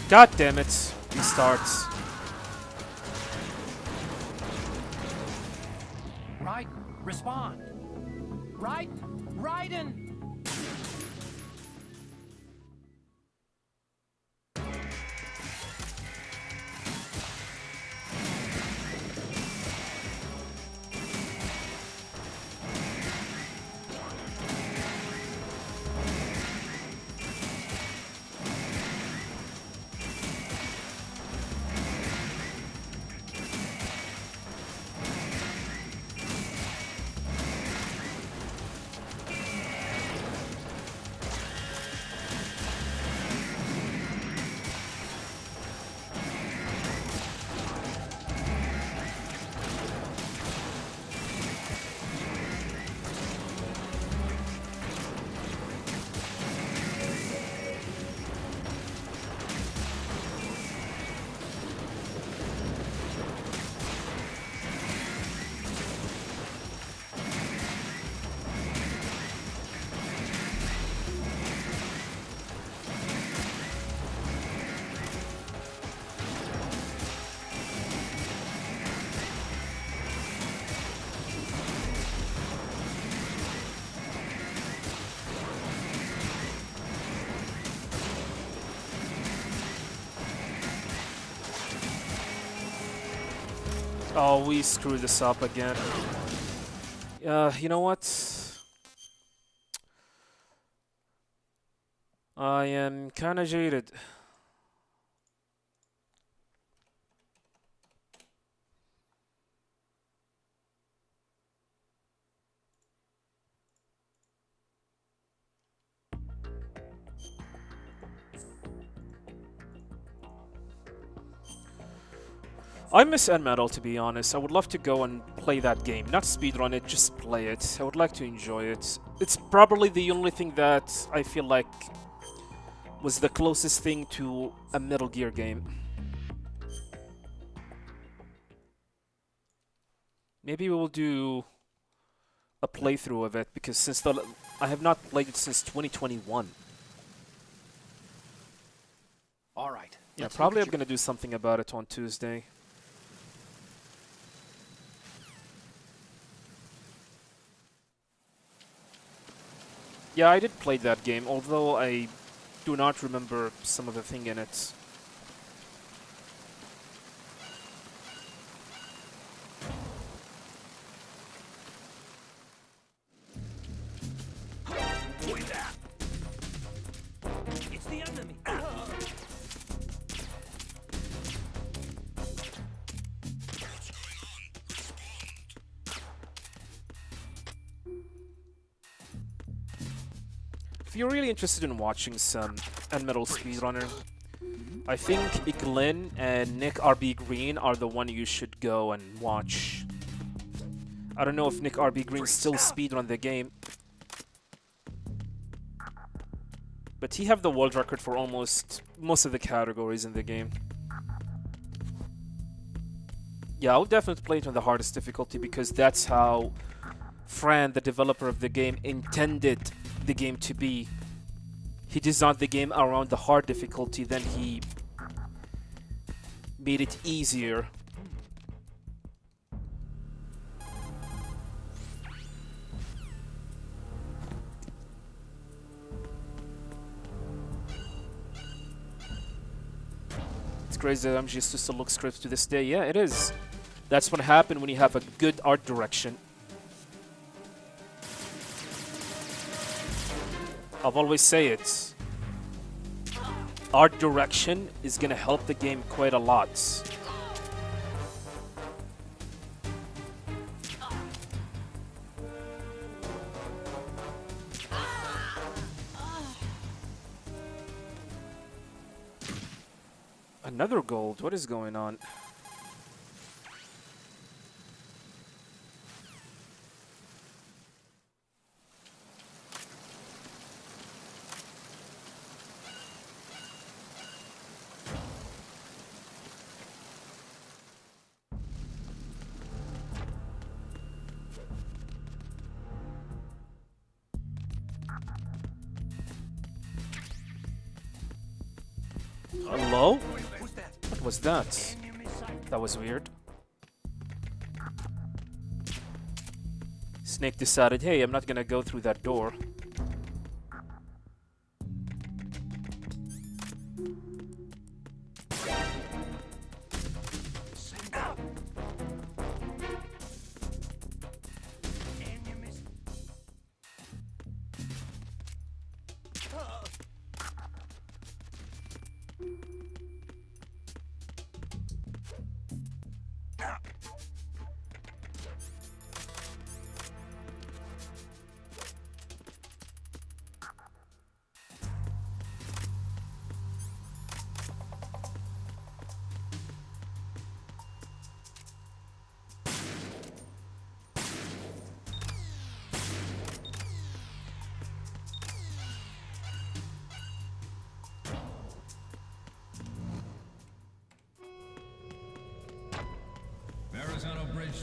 God damn it, he starts. Right? Respond. Right? Raiden! Oh, we screwed this up again. You know what? I am kinda jaded. I miss N-Metal, to be honest. I would love to go and play that game. Not speedrun it, just play it. I would like to enjoy it. It's probably the only thing that I feel like was the closest thing to a Metal Gear game. Maybe we will do a playthrough of it, because I have not played it since 2021. All right. Yeah, probably I'm gonna do something about it on Tuesday. Yeah, I did play that game, although I do not remember some of the thing in it. It's the enemy. If you're really interested in watching some N-Metal speedrunner, I think Glenn and Nick RB Green are the one you should go and watch. I don't know if Nick RB Green still speedrun the game, but he have the world record for almost most of the categories in the game. Yeah, I'll definitely play it on the hardest difficulty, because that's how Fran, the developer of the game, intended the game to be. He designed the game around the hard difficulty, then he made it easier. It's crazy that MGS still looks scripts to this day. Yeah, it is. That's what happened when you have a good art direction. I've always say it. Art direction is gonna help the game quite a lot. Another gold. What is going on? Hello? What was that? That was weird. Snake decided, hey, I'm not gonna go through that door.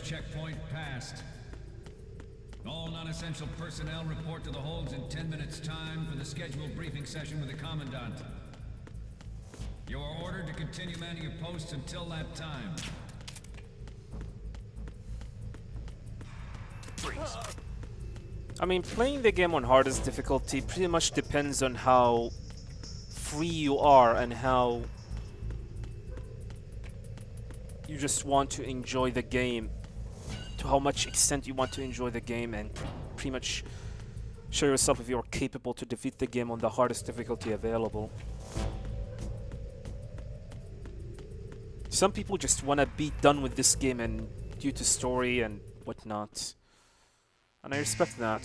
Checkpoint passed. All non-essential personnel report to the holds in 10 minutes' time for the scheduled briefing session with the Commandant. You are ordered to continue manning your posts until that time. I mean, playing the game on hardest difficulty pretty much depends on how free you are and how you just want to enjoy the game, to how much extent you want to enjoy the game, and pretty much show yourself if you're capable to defeat the game on the hardest difficulty available. Some people just want to be done with this game and due to story and whatnot. And I respect that.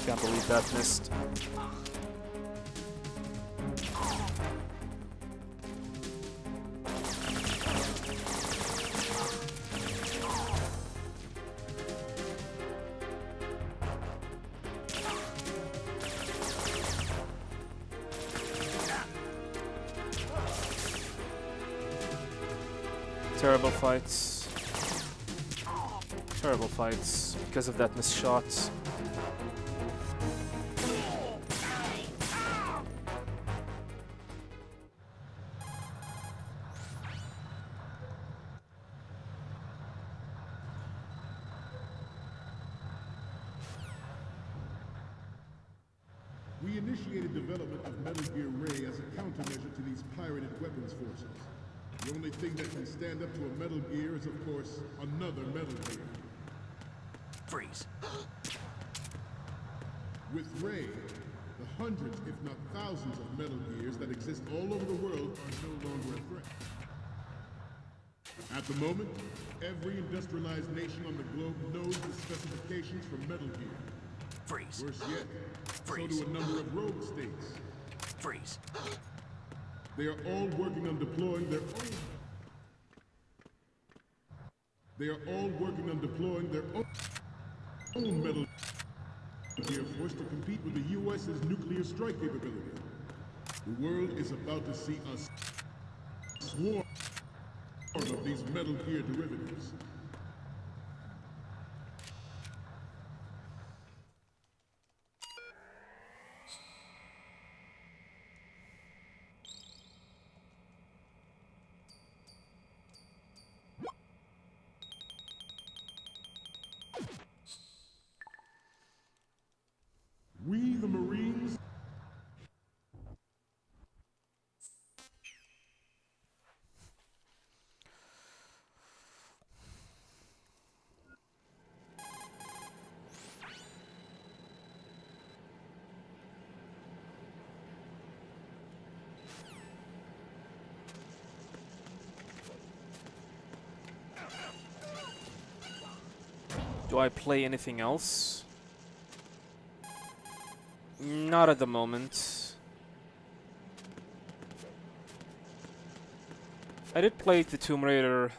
Can't believe that missed. Terrible fights. Terrible fights because of that missed shot. We initiated development of Metal Gear Ray as a countermeasure to these pirated weapons forces. The only thing that can stand up to a Metal Gear is, of course, another Metal Gear. Freeze. With Ray, the hundreds, if not thousands, of Metal Gears that exist all over the world are no longer a threat. At the moment, every industrialized nation on the globe knows the specifications for Metal Gear. Freeze. Worse yet, Freeze. so do a number of rogue states. Freeze. They are all working on deploying their own Metal Gear force to compete with the U.S.'s nuclear strike capability. The world is about to see a swarm of these Metal Gear derivatives. We, the Marines, Do I play anything else? Not at the moment. I did play the Tomb Raider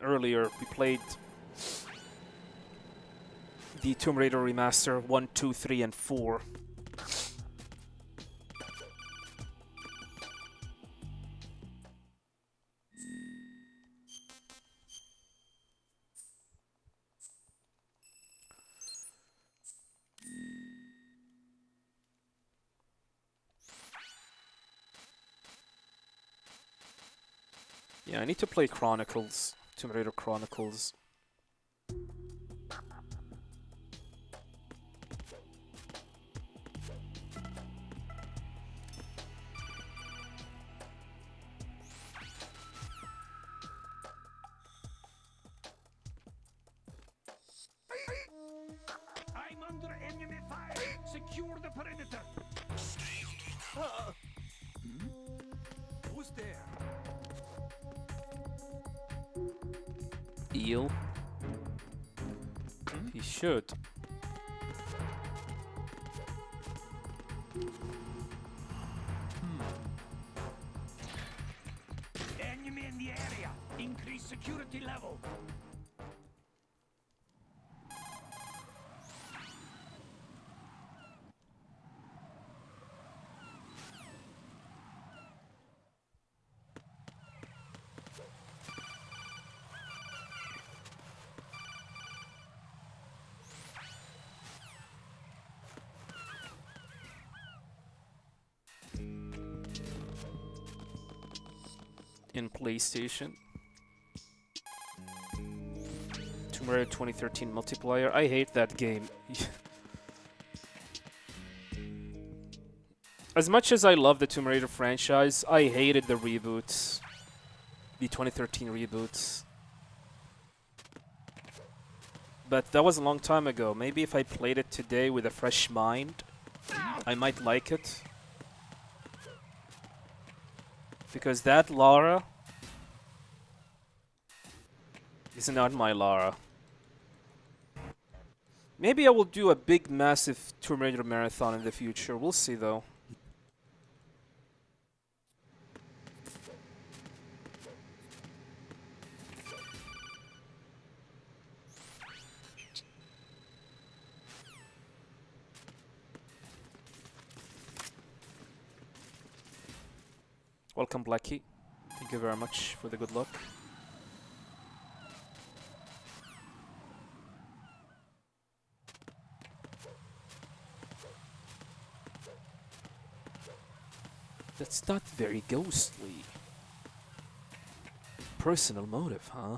earlier. We played the Tomb Raider remaster 1, 2, 3, and 4. Yeah, I need to play Chronicles, Tomb Raider Chronicles. I'm under enemy fire. Secure the perimeter. Who's there? Eel. He should. Enemy in the area. Increase security level. In PlayStation. Tomb Raider 2013 multiplayer. I hate that game. As much as I love the Tomb Raider franchise, I hated the reboots. the 2013 reboots. But that was a long time ago. Maybe if I played it today with a fresh mind, I might like it. Because that Lara is not my Lara. Maybe I will do a big, massive Tomb Raider marathon in the future. We'll see, though. Welcome, Blackie. Thank you very much for the good luck. That's not very ghostly. Personal motive, huh?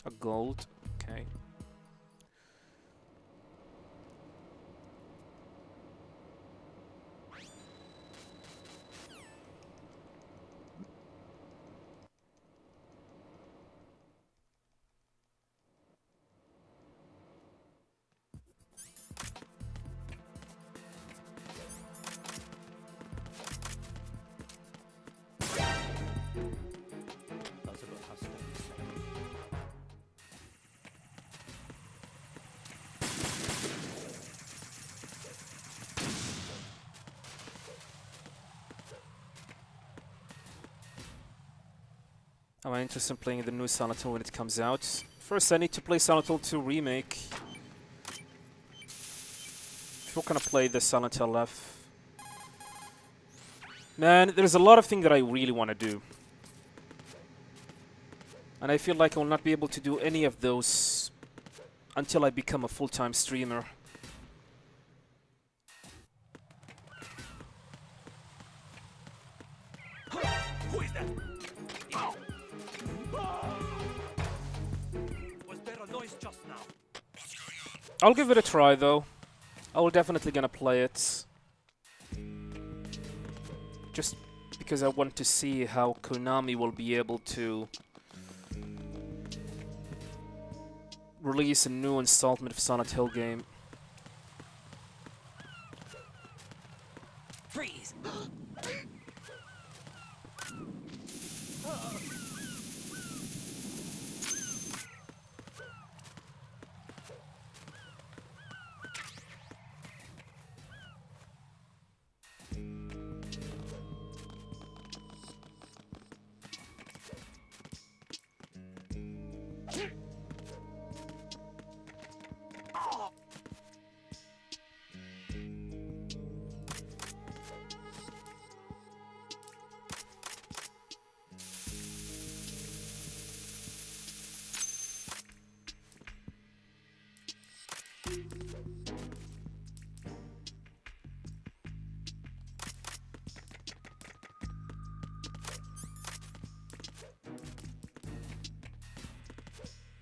A gold, okay. I'm interested in playing the new Silent Hill when it comes out. First, I need to play Silent Hill 2 Remake. If you're gonna play the Silent Hill F. Man, there's a lot of things that I really want to do. And I feel like I will not be able to do any of those until I become a full-time streamer. Who is that? Was there a noise just now? I'll give it a try, though. I will definitely gonna play it. Just because I want to see how Konami will be able to release a new installment of Silent Hill game. Freeze!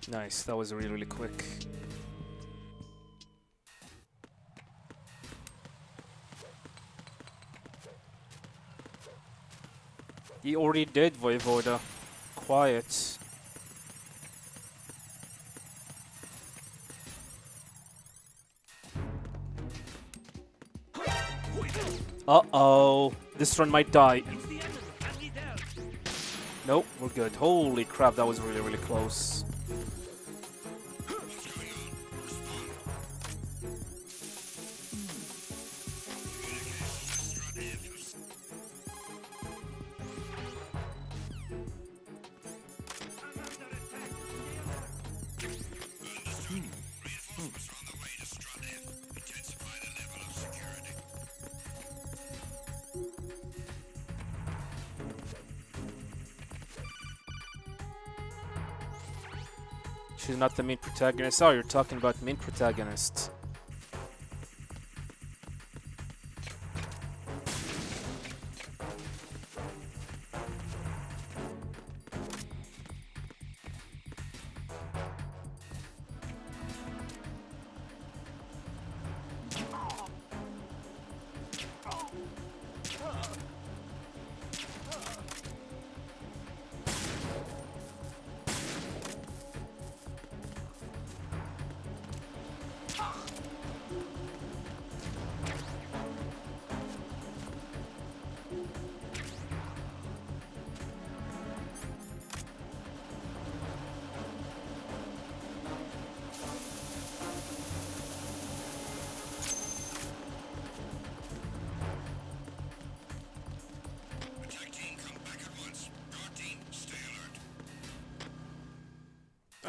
Nice, that was really, really quick. He already did, Voivoda. Quiet. Uh-oh. This run might die. Nope, we're good. Holy crap, that was really, really close. She's not the main protagonist. Oh, you're talking about main protagonist.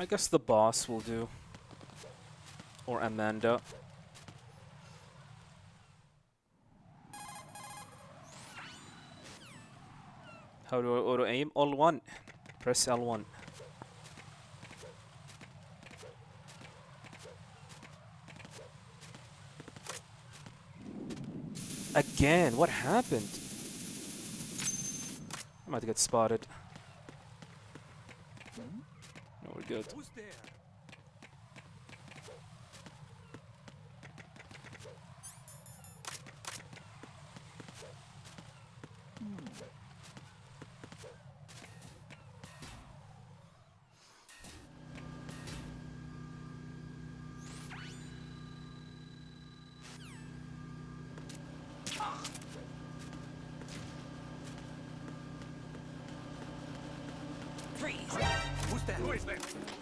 I guess the boss will do. Or Amanda. How do I auto aim? L1. Press L1. Again, what happened? I might get spotted. No, we're good. Who's there? Freeze! Who's that? Who is there?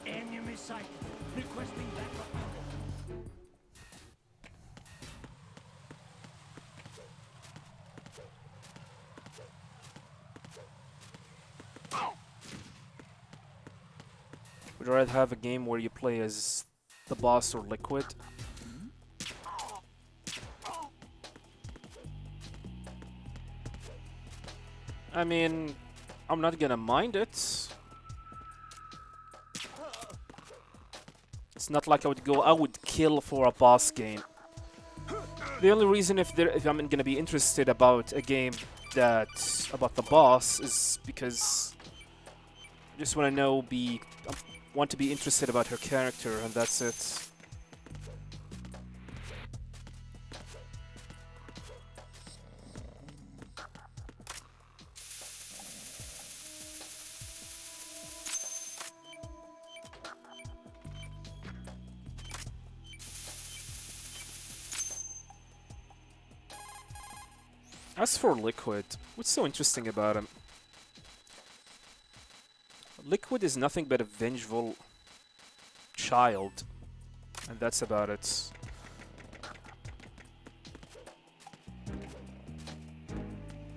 Enemy sighted. Requesting backup. Would you rather have a game where you play as the boss or Liquid? I mean, I'm not gonna mind it. It's not like I would kill for a boss game. The only reason if I'm gonna be interested about a game that's about the boss is because I just want to be interested about her character, and that's it. As for Liquid, what's so interesting about him? Liquid is nothing but a vengeful child, and that's about it.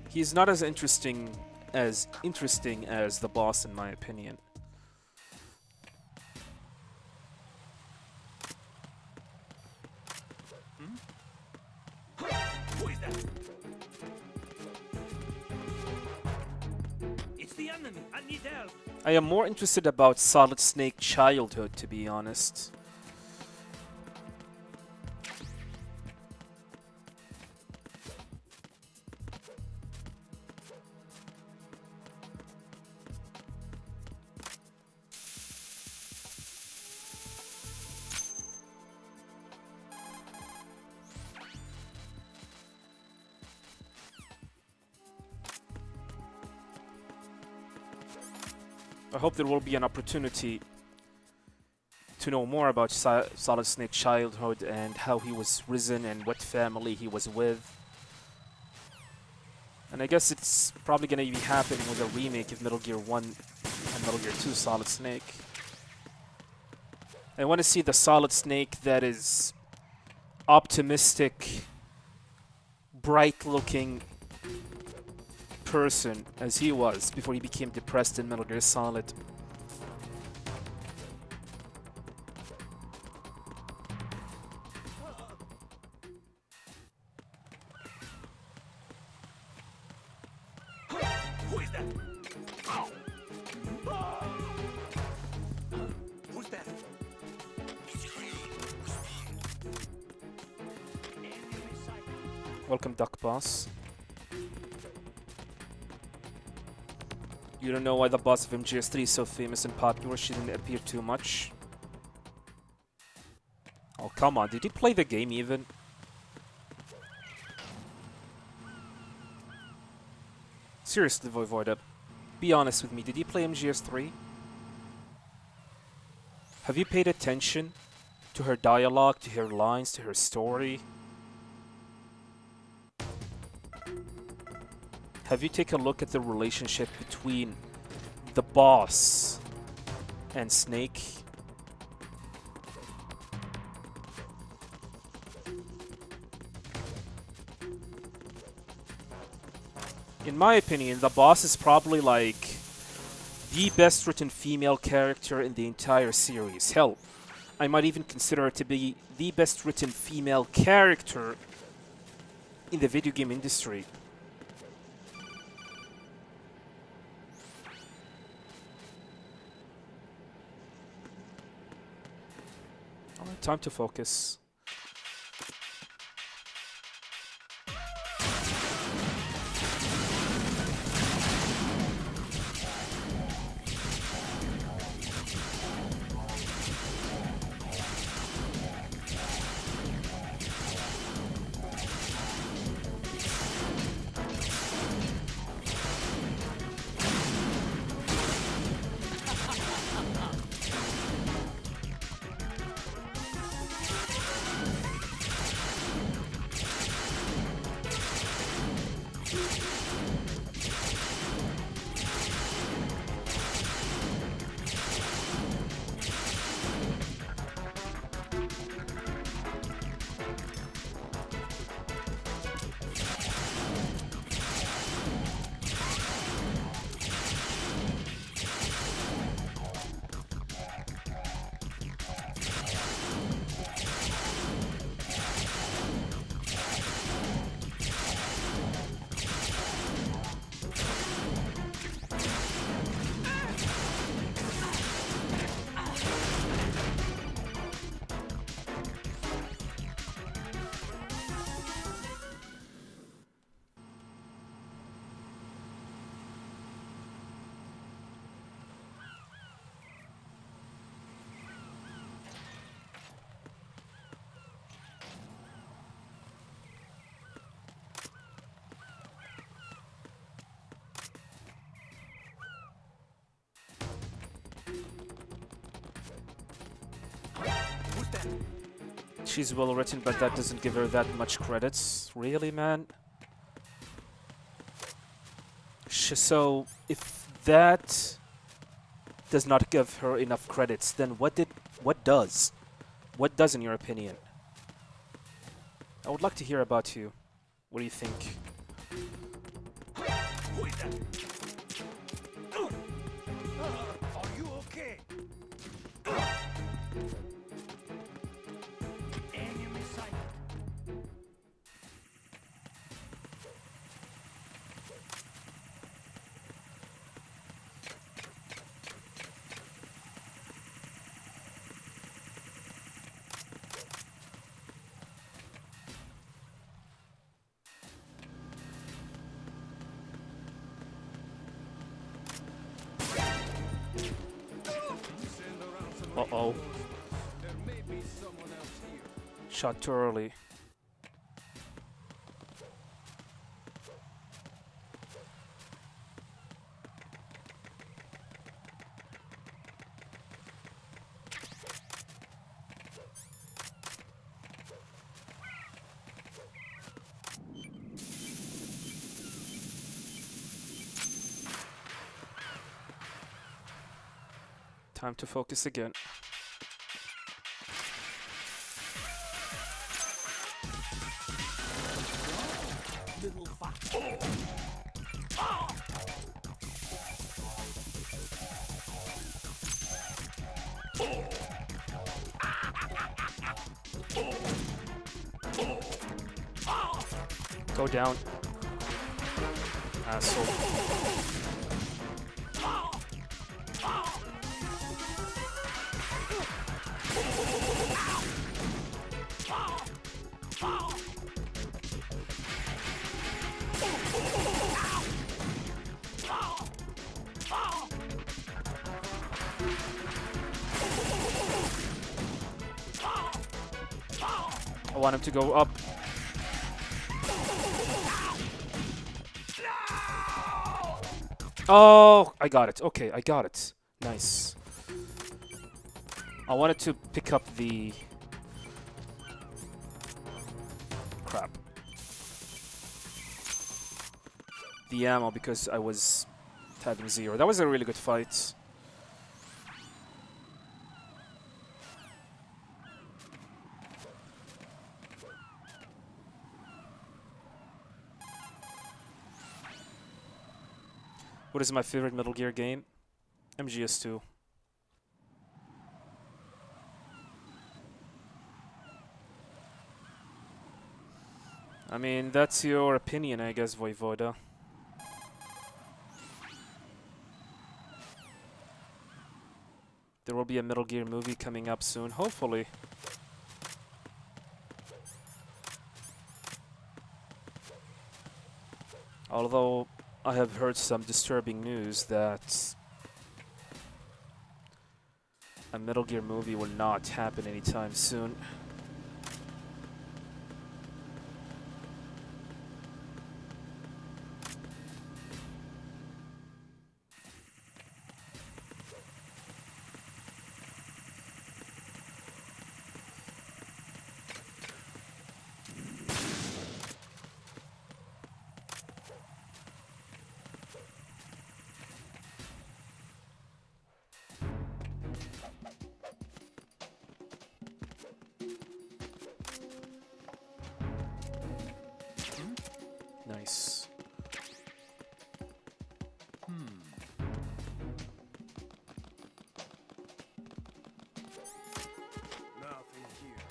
He's not as interesting as the boss, in my opinion. Who is that? It's the enemy. I need help. I am more interested about Solid Snake childhood, to be honest. I hope there will be an opportunity to know more about Solid Snake's childhood and how he was risen and what family he was with. And I guess it's probably going to be happening with a remake of Metal Gear 1 and Metal Gear 2 Solid Snake. I want to see the Solid Snake that is optimistic, bright-looking person as he was before he became depressed in Metal Gear Solid. Who is that? Who's that? Enemy sighted. Welcome, Duck Boss. You don't know why the boss of MGS3 is so famous and popular? She didn't appear too much. Oh, come on. Did you play the game even? Seriously, Voivoda. Be honest with me. Did you play MGS3? Have you paid attention to her dialogue, to her lines, to her story? Have you taken a look at the relationship between the boss and Snake? In my opinion, the boss is probably like the best written female character in the entire series. Hell, I might even consider her to be the best written female character in the video game industry. Alright, time to focus. She's well written, but that doesn't give her that much credits. Really, man? So, if that does not give her enough credits, then what does? What does, in your opinion? I would like to hear about you. What do you think? Who is that? Are you okay? Enemy sighted. Uh-oh. Shot too early. Time to focus again. Little fuck. Go down. Asshole. I want him to go up. Oh, I got it. Okay, I got it. Nice. I wanted to pick up the... crap. The ammo because I was having 0. That was a really good fight. What is my favorite Metal Gear game? MGS2. I mean, that's your opinion, I guess, Voivoda. There will be a Metal Gear movie coming up soon, hopefully. Although, I have heard some disturbing news that a Metal Gear movie will not happen anytime soon. Nice. Nothing here.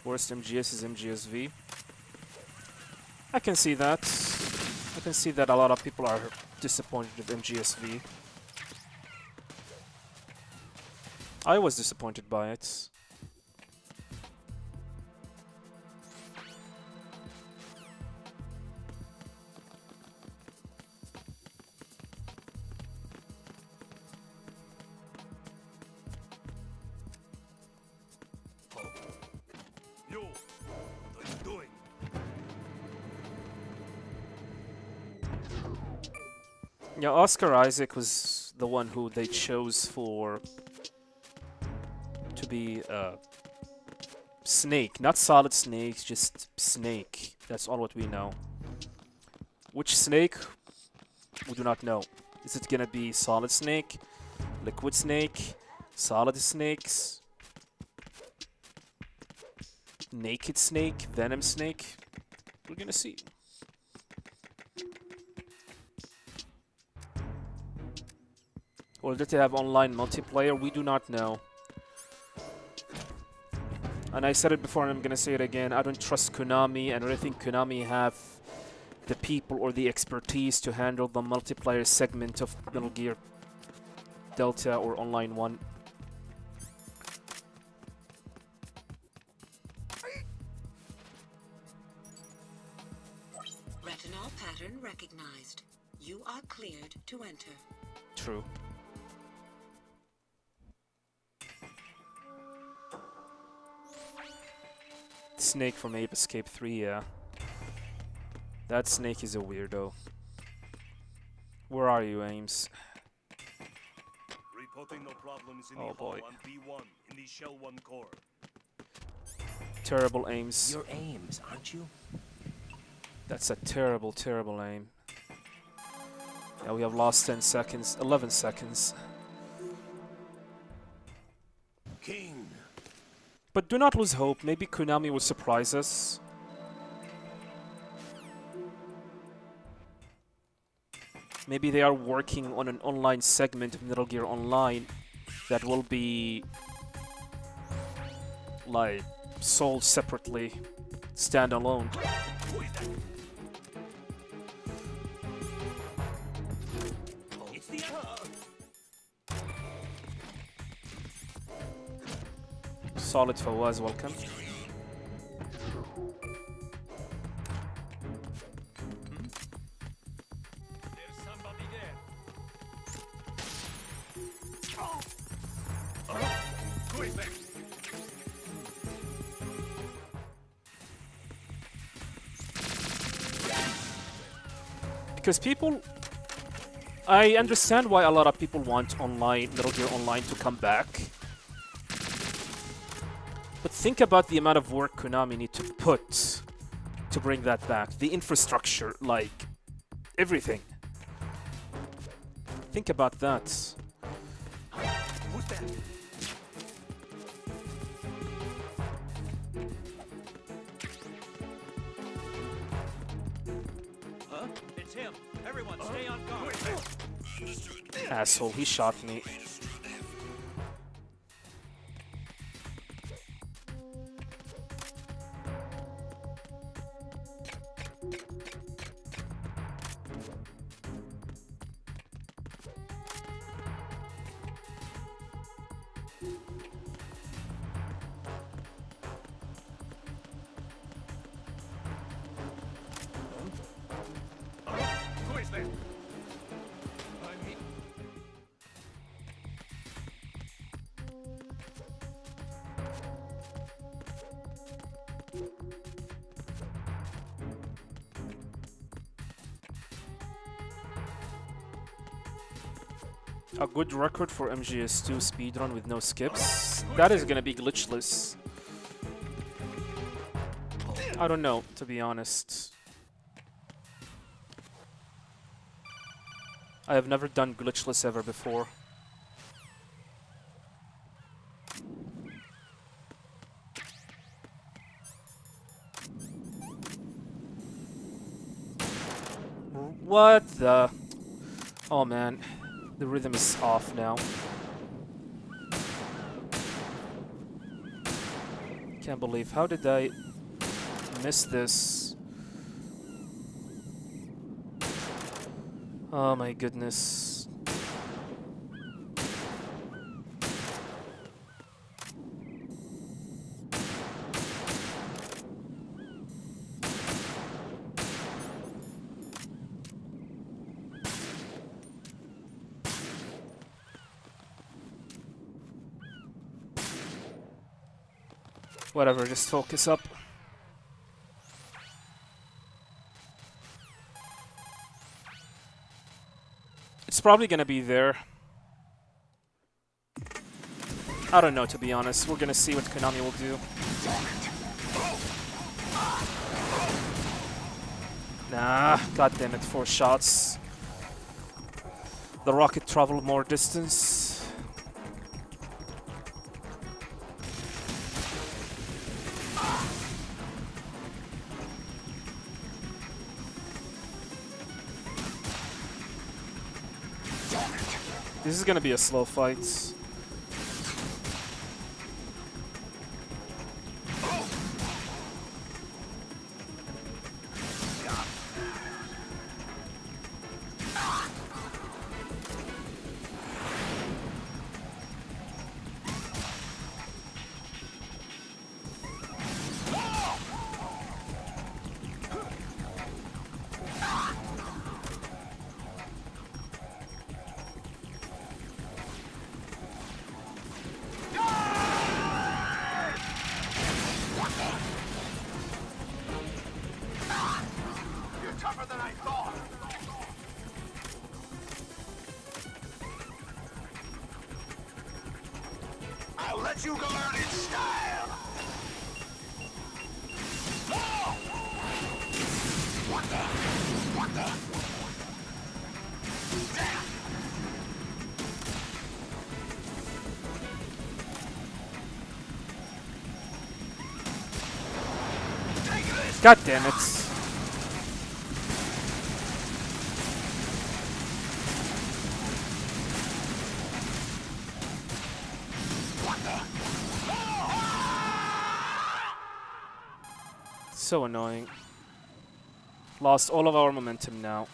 Worst MGS is MGSV. I can see that. I can see that a lot of people are disappointed with MGSV. I was disappointed by it. Yo, what are you doing? Yeah, Oscar Isaac was the one who they chose to be Snake, not Solid Snake, just Snake. That's all what we know. Which Snake? We do not know. Is it gonna be Solid Snake, Liquid Snake, Solid Snakes, Naked Snake, Venom Snake? We're gonna see. Or did they have online multiplayer? We do not know. And I said it before and I'm gonna say it again, I don't trust Konami, and I don't think Konami have the people or the expertise to handle the multiplayer segment of Metal Gear Delta or Online 1. Retinol pattern recognized. You are cleared to enter. True. Snake from Ape Escape 3, yeah. That Snake is a weirdo. Where are you, Ames? Reporting no problems in Oh, the boy. hall on B1 in the Shell 1 core. Terrible Ames. You're Ames, aren't you? That's a terrible, terrible aim. Yeah, we have lost 10 seconds, 11 seconds. King. But do not lose hope. Maybe Konami will surprise us. Maybe they are working on an online segment of Metal Gear Online that will be like sold separately, standalone. Who is that? It's the Solid Fawaz, welcome. There's somebody there. Who is there? Because people... I understand why a lot of people want online, Metal Gear Online to come back. But think about the amount of work Konami need to put to bring that back. The infrastructure, like, everything. Think about that. Who's that? Everyone, stay on guard. Asshole, he shot me. Who is there? I'm he. A good record for MGS2 speedrun with no skips. That is gonna be glitchless. I don't know, to be honest. I have never done glitchless ever before. What the? Oh man, the rhythm is off now. Can't believe, how did I miss this? Oh my goodness. Whatever, just focus up. It's probably gonna be there. I don't know, to be honest. We're gonna see what Konami will do. Nah, goddammit, 4 shots. The rocket traveled more distance. This is gonna be a slow fight. I'll let you go out in style! What the? What the? God damn it. So annoying. Lost all of our momentum now.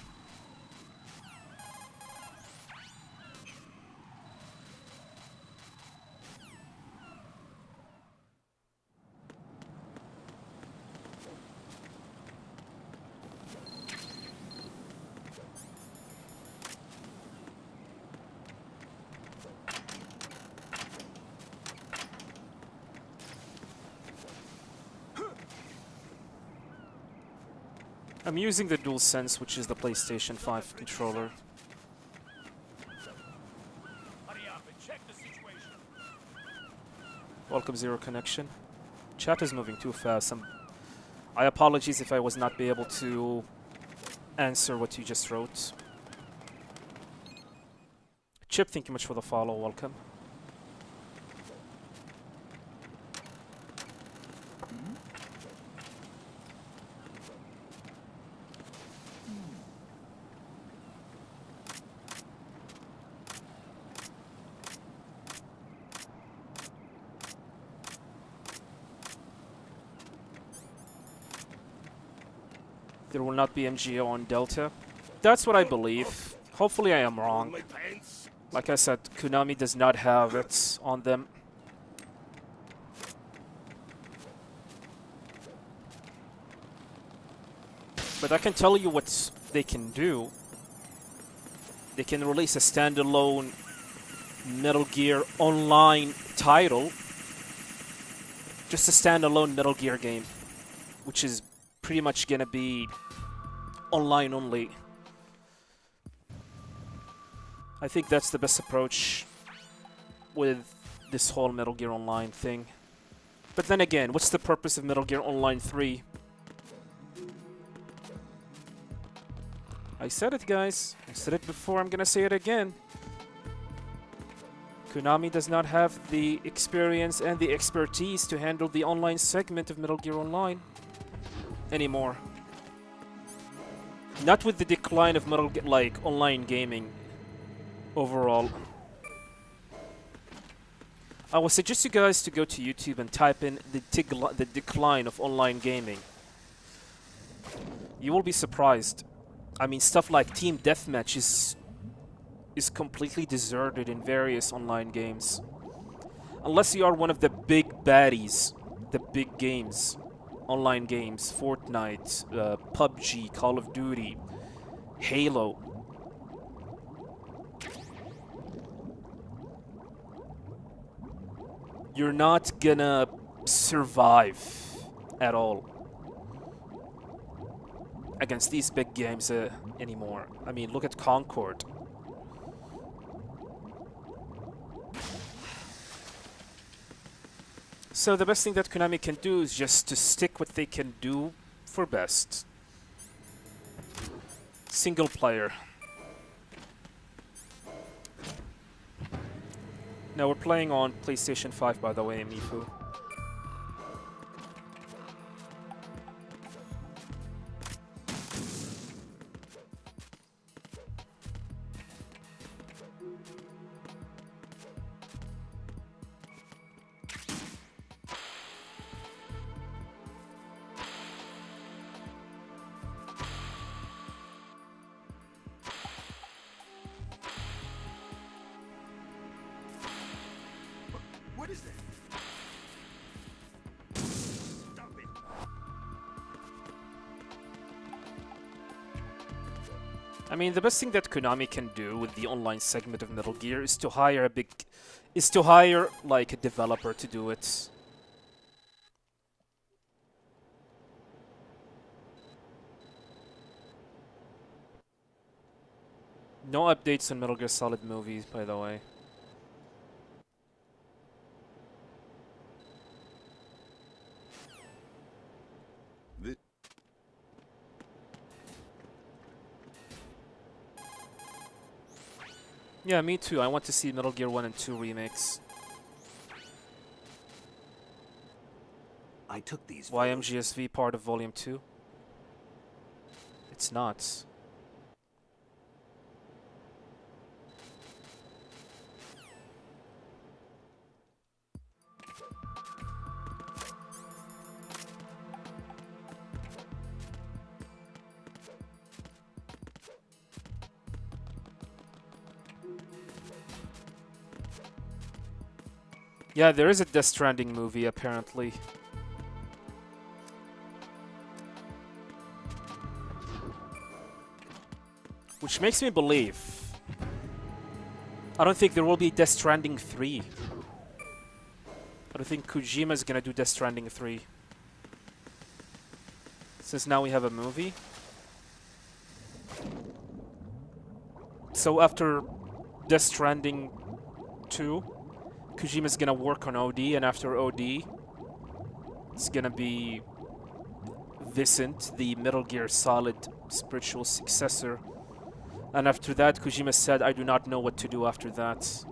I'm using the DualSense, which is the PlayStation 5 controller. Hurry up and check the situation. Welcome, Zero Connection. Chat is moving too fast. I apologize if I was not be able to answer what you just wrote. Chip, thank you much for the follow. Welcome. There will not be MGO on Delta. That's what I believe. Hopefully I am wrong. Like I said, Konami does not have it on them. But I can tell you what they can do. They can release a standalone Metal Gear Online title. Just a standalone Metal Gear game, which is pretty much gonna be online only. I think that's the best approach with this whole Metal Gear Online thing. But then again, what's the purpose of Metal Gear Online 3? I said it, guys. I said it before, I'm gonna say it again. Konami does not have the experience and the expertise to handle the online segment of Metal Gear Online anymore. Not with the decline of online gaming overall. I would suggest you guys to go to YouTube and type in the decline of online gaming. You will be surprised. I mean, stuff like Team Deathmatch is completely deserted in various online games. Unless you are one of the big baddies, the big games, online games, Fortnite, PUBG, Call of Duty, Halo. You're not gonna survive at all against these big games anymore. I mean, look at Concord. So the best thing that Konami can do is just to stick what they can do for best. Single player. Now we're playing on PlayStation 5, by the way, Mifu. What is that? Stop it! I mean, the best thing that Konami can do with the online segment of Metal Gear is to hire like a developer to do it. No updates on Metal Gear Solid movies, by the way. Yeah, me too. I want to see Metal Gear 1 and 2 remakes. I took these. Why MGSV part of Volume 2? It's not. Yeah, there is a Death Stranding movie, apparently. Which makes me believe. I don't think there will be Death Stranding 3. I don't think Kojima is gonna do Death Stranding 3. Since now we have a movie. So after Death Stranding 2, Kojima's gonna work on OD, and after OD, it's gonna be Vicent, the Metal Gear Solid spiritual successor. And after that, Kojima said, I do not know what to do after that.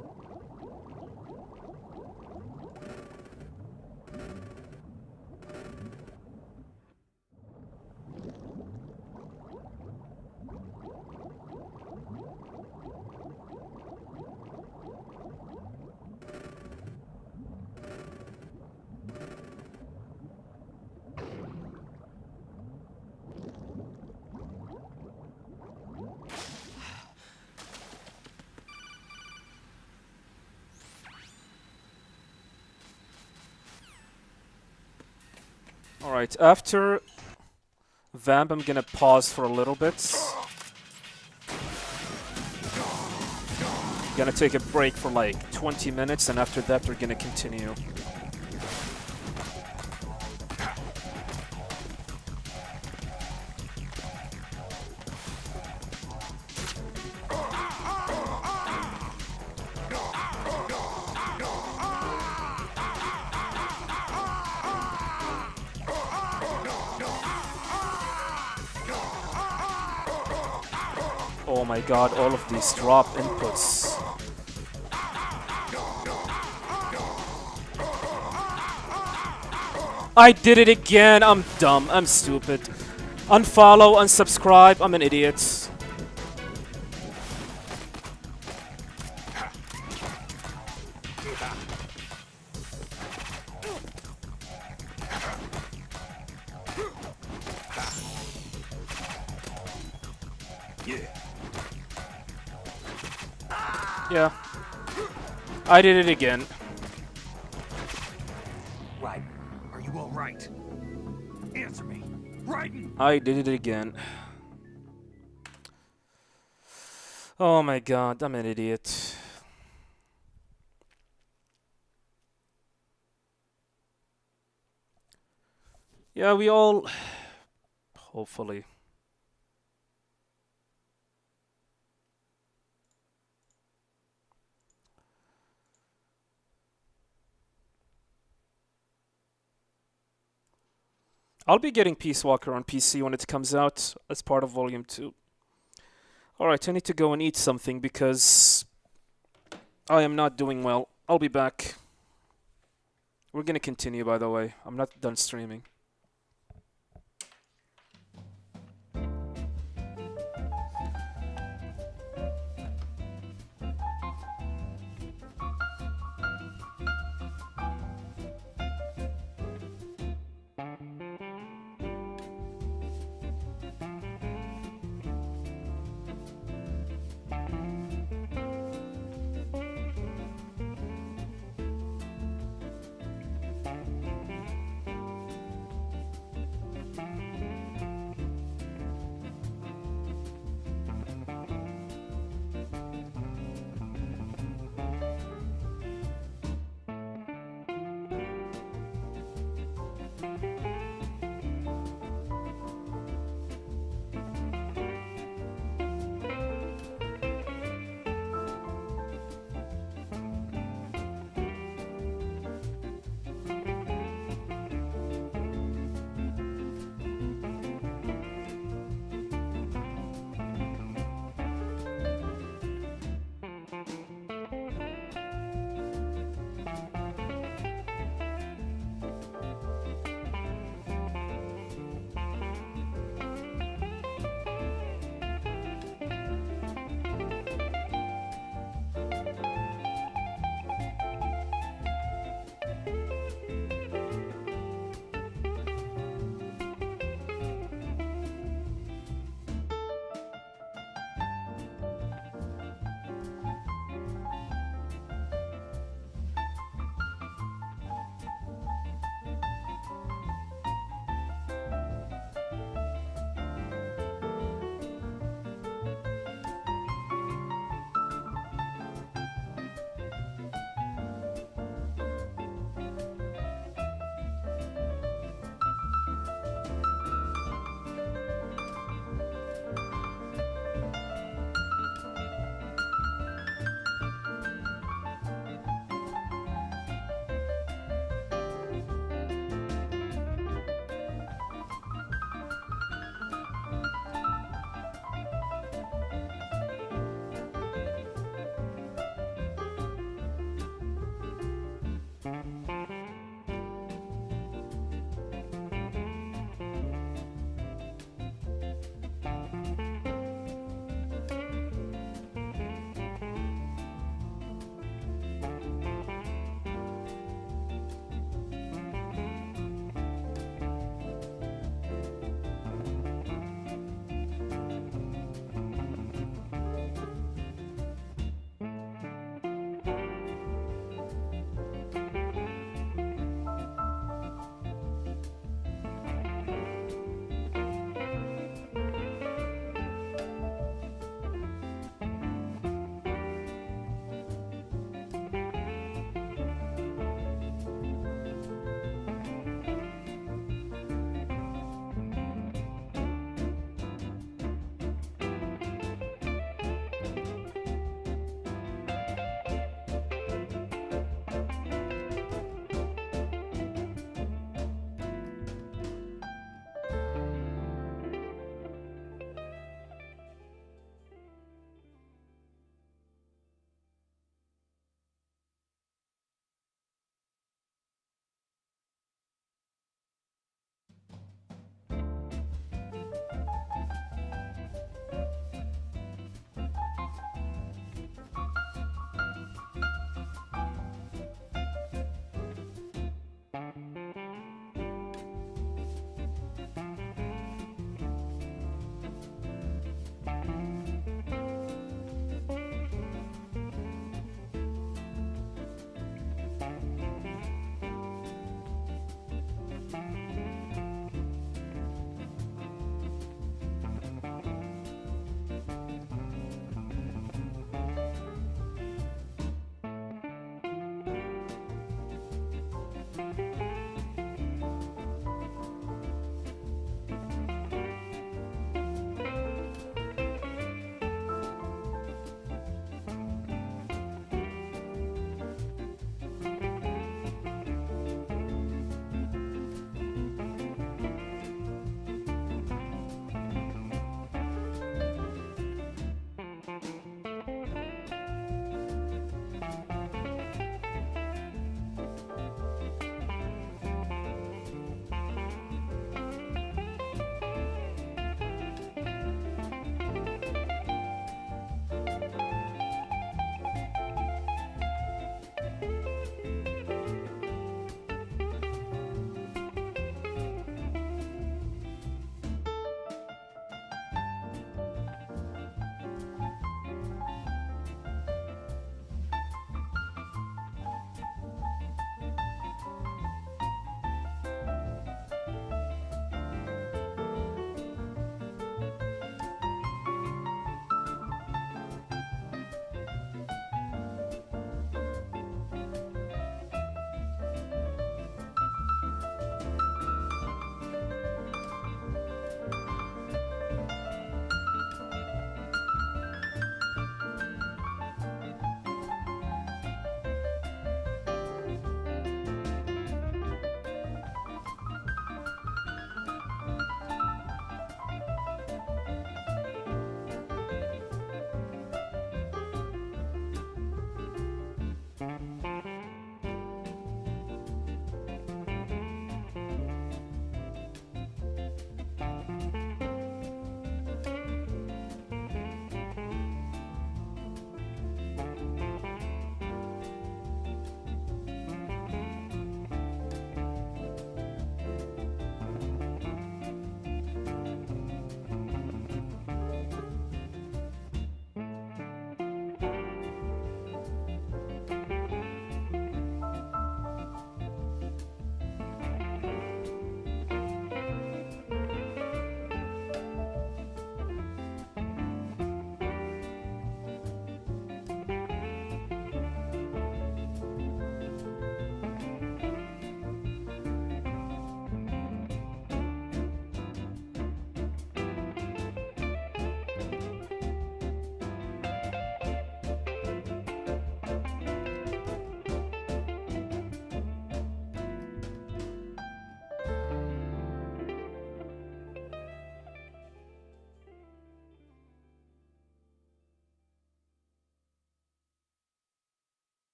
Alright, after Vamp, I'm gonna pause for a little bit. Gonna take a break for like 20 minutes, and after that, we're gonna continue. Oh my god, all of these drop inputs. I did it again! I'm dumb, I'm stupid. Unfollow, unsubscribe, I'm an idiot. Yeah. I did it again. Right. Are you all right? Answer me. Raiden! I did it again. Oh my god, I'm an idiot. Yeah, we all... Hopefully. I'll be getting Peace Walker on PC when it comes out as part of Volume 2. Alright, I need to go and eat something because I am not doing well. I'll be back. We're gonna continue, by the way. I'm not done streaming.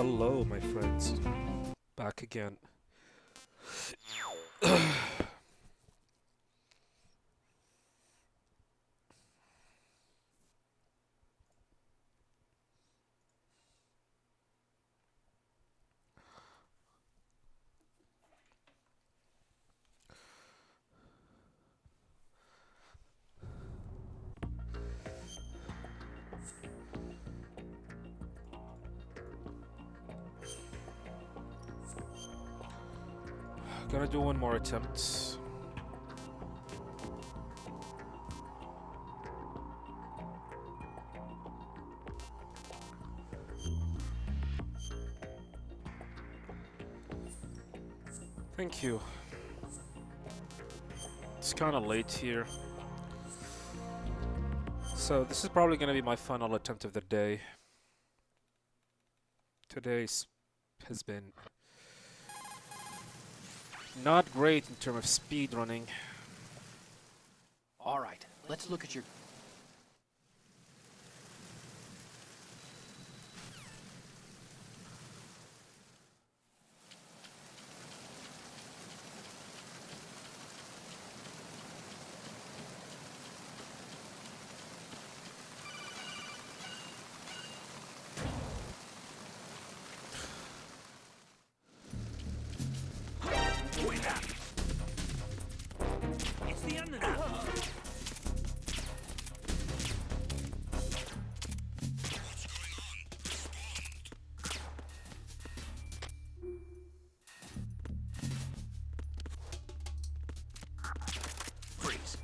Hello, my friends. Back again. Gonna do one more attempt. Thank you. It's kind of late here. So this is probably gonna be my final attempt of the day. Today's has been not great in terms of speed running. All right, let's look at your... It's the end of that. Freeze.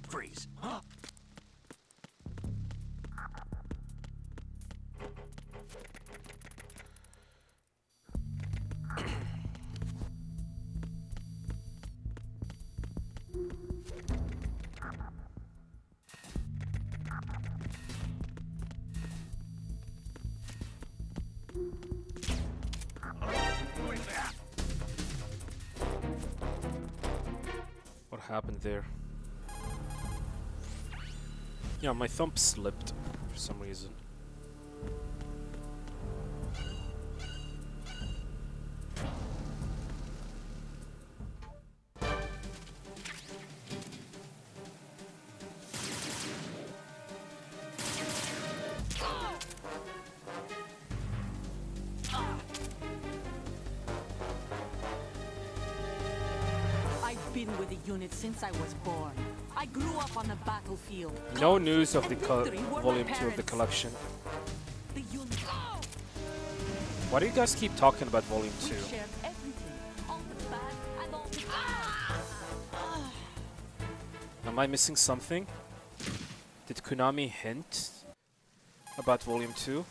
Freeze. What happened there? Yeah, my thumb slipped for some reason. I've been with the unit since I was born. I grew up on the battlefield. No news of the Victory were my volume 2 of the parents. collection. The unit. Why do you guys keep talking about volume 2? We shared everything. All the bad and all the Am I missing something? Did Konami hint about volume 2?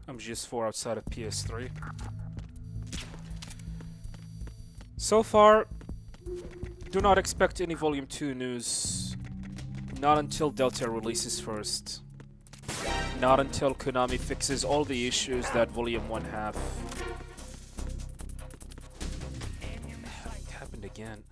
MGS4 outside of PS3. So far, do not expect any Volume 2 news. Not until Delta releases first. Not until Konami fixes all the issues that Volume 1 have. It happened again.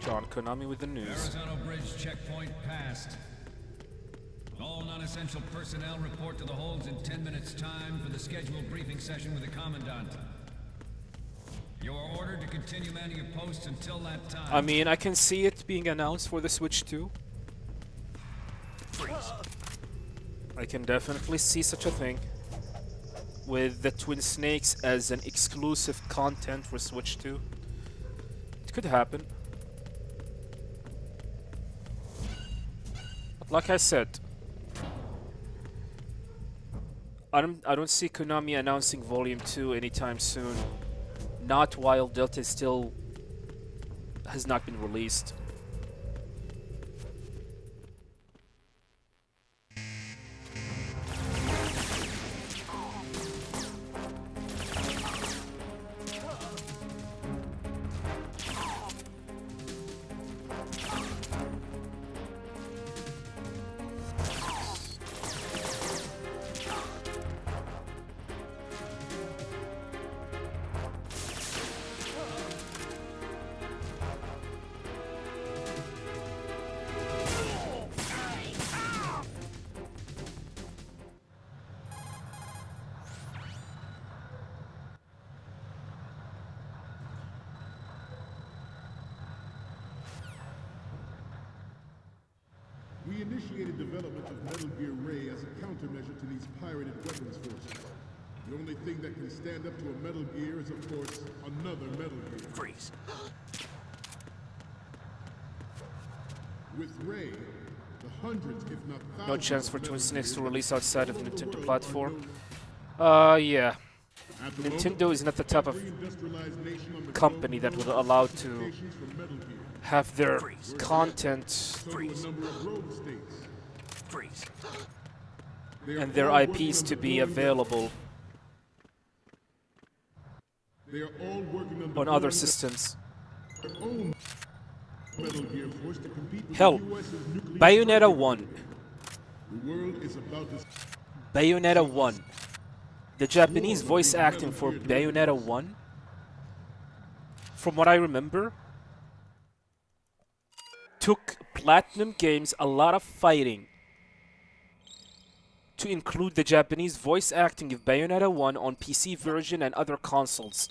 John Konami with the news. Horizontal bridge checkpoint passed. All non-essential personnel report to the holds in 10 minutes' time for the scheduled briefing session with the Commandant. You are ordered to continue manning your posts until that time. I mean, I can see it being announced for the Switch 2. I can definitely see such a thing. With the Twin Snakes as an exclusive content for Switch 2. It could happen. But like I said, I don't see Konami announcing Volume 2 anytime soon. Not while Delta still has not been released. We initiated development of Metal Gear Ray as a countermeasure to these pirated weapons forces. The only thing that can stand up to a Metal Gear is, of course, another Metal Gear. Freeze. With Ray, the hundreds, if not thousands, No chance for of Twin Metal Snakes to Gears release outside of all over the Nintendo world platform. are Yeah. At the Nintendo moment, is not the type of every industrialized nation on the company globe that would knows allow the to implications for Metal Gear. have their content So do a number of rogue states. Freeze. They are and their all working IPs on to be deploying available They are all working on on other deploying systems. their own Metal Gear force to compete with Hell, the US's nuclear Bayonetta strike 1. equipment. The world is about to Bayonetta 1. The Japanese voice acting for Bayonetta 1, from what I remember, took Platinum Games a lot of fighting to include the Japanese voice acting of Bayonetta 1 on PC version and other consoles.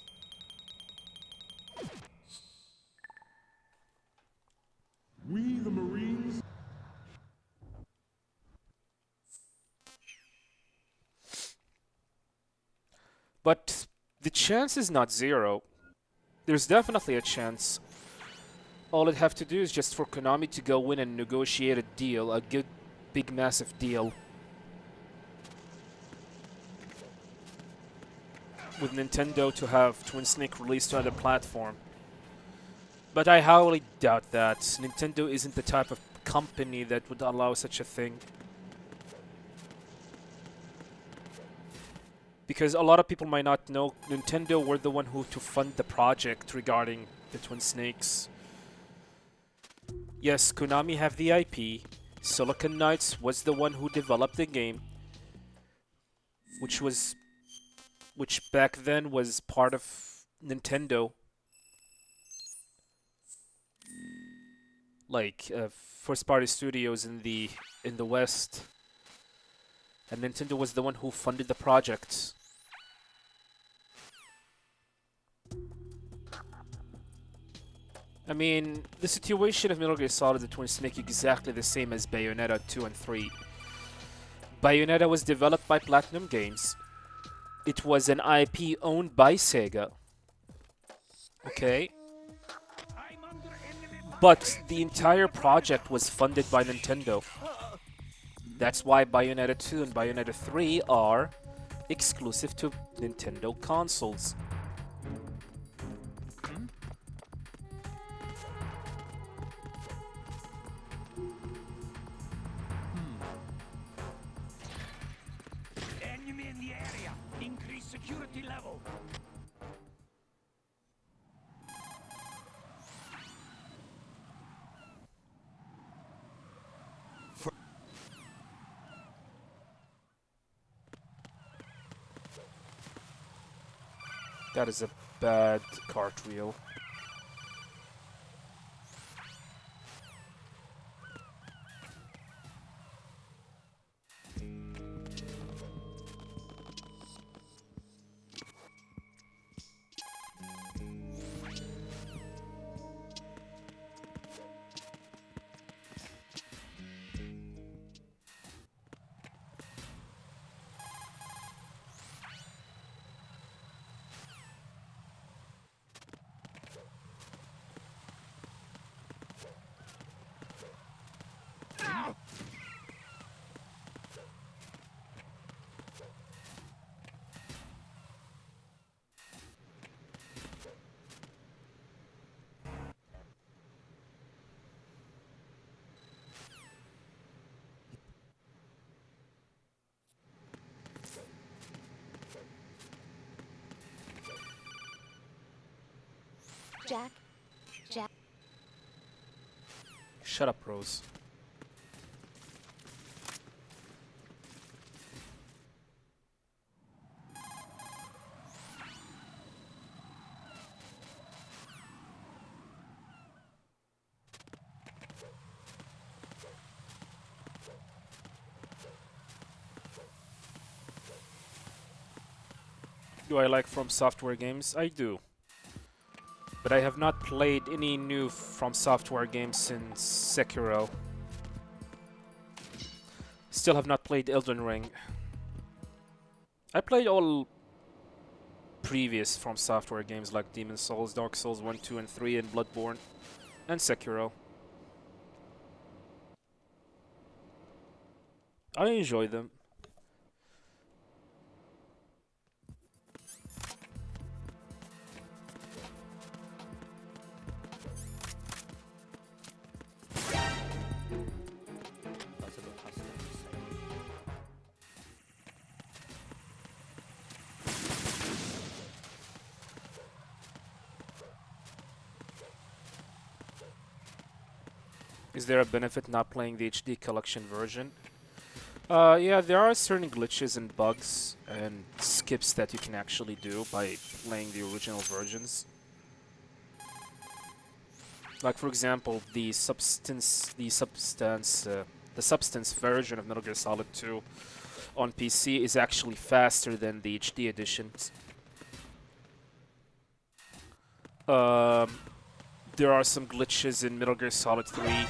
We, the Marines, But the chance is not zero. There's definitely a chance. All it'd have to do is just for Konami to go in and negotiate a deal, a good, big, massive deal with Nintendo to have Twin Snake released to other platform. But I highly doubt that. Nintendo isn't the type of company that would allow such a thing. Because a lot of people might not know, Nintendo were the one who to fund the project regarding the Twin Snakes. Yes, Konami have the IP. Silicon Knights was the one who developed the game, which back then was part of Nintendo. Like first-party studios in the West, and Nintendo was the one who funded the project. I mean, the situation of Metal Gear Solid the Twin Snake exactly the same as Bayonetta 2 and 3. Bayonetta was developed by Platinum Games. It was an IP owned by Sega. Okay. But the entire project was funded by Nintendo. That's why Bayonetta 2 and Bayonetta 3 are exclusive to Nintendo consoles. Enemy in the area. Increase security level. That is a bad cartwheel. Jack. Jack. Shut up, Rose. Do I like From Software games? I do. But I have not played any new From Software games since Sekiro. Still have not played Elden Ring. I played all previous From Software games like Demon Souls, Dark Souls 1, 2, and 3, and Bloodborne, and Sekiro. I enjoy them. Is there a benefit not playing the HD collection version? Yeah, there are certain glitches and bugs and skips that you can actually do by playing the original versions. Like, for example, the substance version of Metal Gear Solid 2 on PC is actually faster than the HD editions. There are some glitches in Metal Gear Solid 3.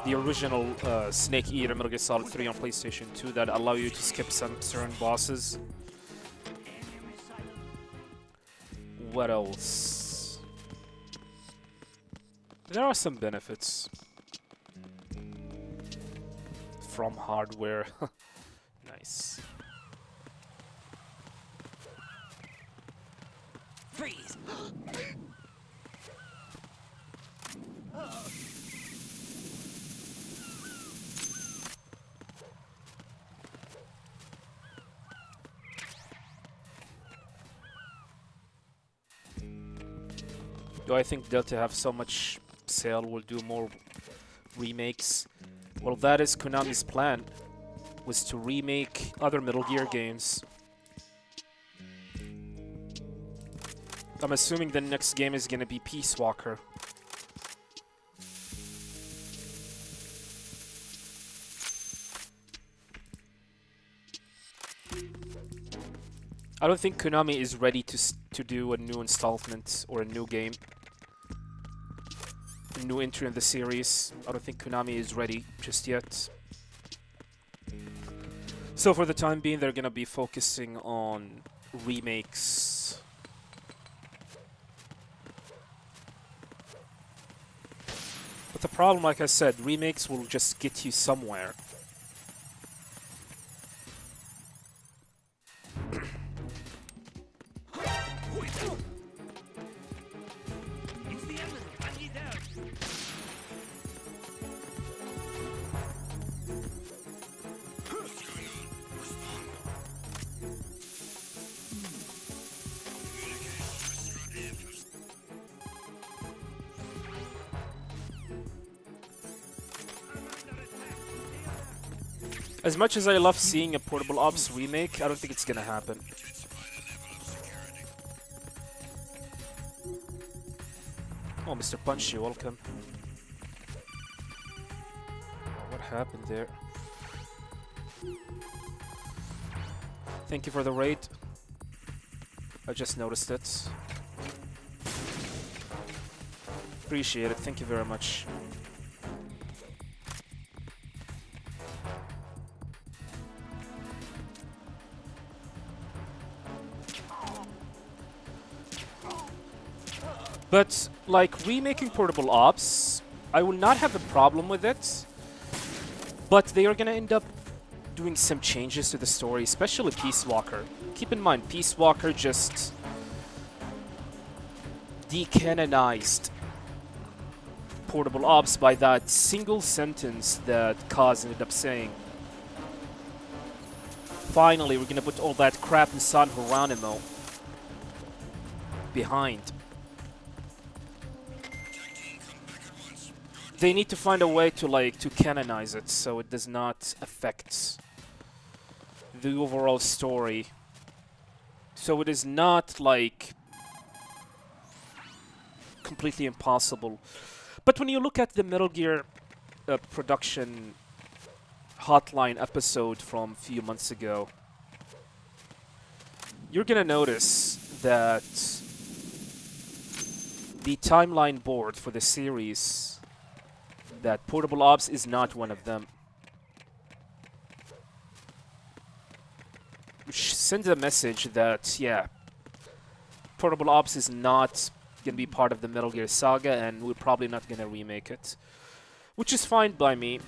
The original Snake Eater Metal Gear Solid 3 on PlayStation 2 that allow you to skip some certain bosses. What else? There are some benefits from hardware. Nice. Freeze! Do I think Delta have so much sale will do more remakes? Well, that is Konami's plan, was to remake other Metal Gear games. I'm assuming the next game is gonna be Peace Walker. I don't think Konami is ready to do a new installment or a new game. A new entry in the series. I don't think Konami is ready just yet. So for the time being, they're gonna be focusing on remakes. But the problem, like I said, remakes will just get you somewhere. As much as I love seeing a Portable Ops remake, I don't think it's gonna happen. Oh, Mr. Punchy, welcome. What happened there? Thank you for the raid. I just noticed it. Appreciate it, thank you very much. But, like, remaking Portable Ops, I will not have a problem with it. But they are gonna end up doing some changes to the story, especially Peace Walker. Keep in mind, Peace Walker just decanonized Portable Ops by that single sentence that Kaz ended up saying. Finally, we're gonna put all that crap in San Geronimo. behind. They need to find a way to canonize it so it does not affect the overall story. So it is not like completely impossible. But when you look at the Metal Gear production hotline episode from a few months ago, you're gonna notice that the timeline board for the series, that Portable Ops is not one of them. Which sends a message that, yeah, Portable Ops is not gonna be part of the Metal Gear saga, and we're probably not gonna remake it. Which is fine by me.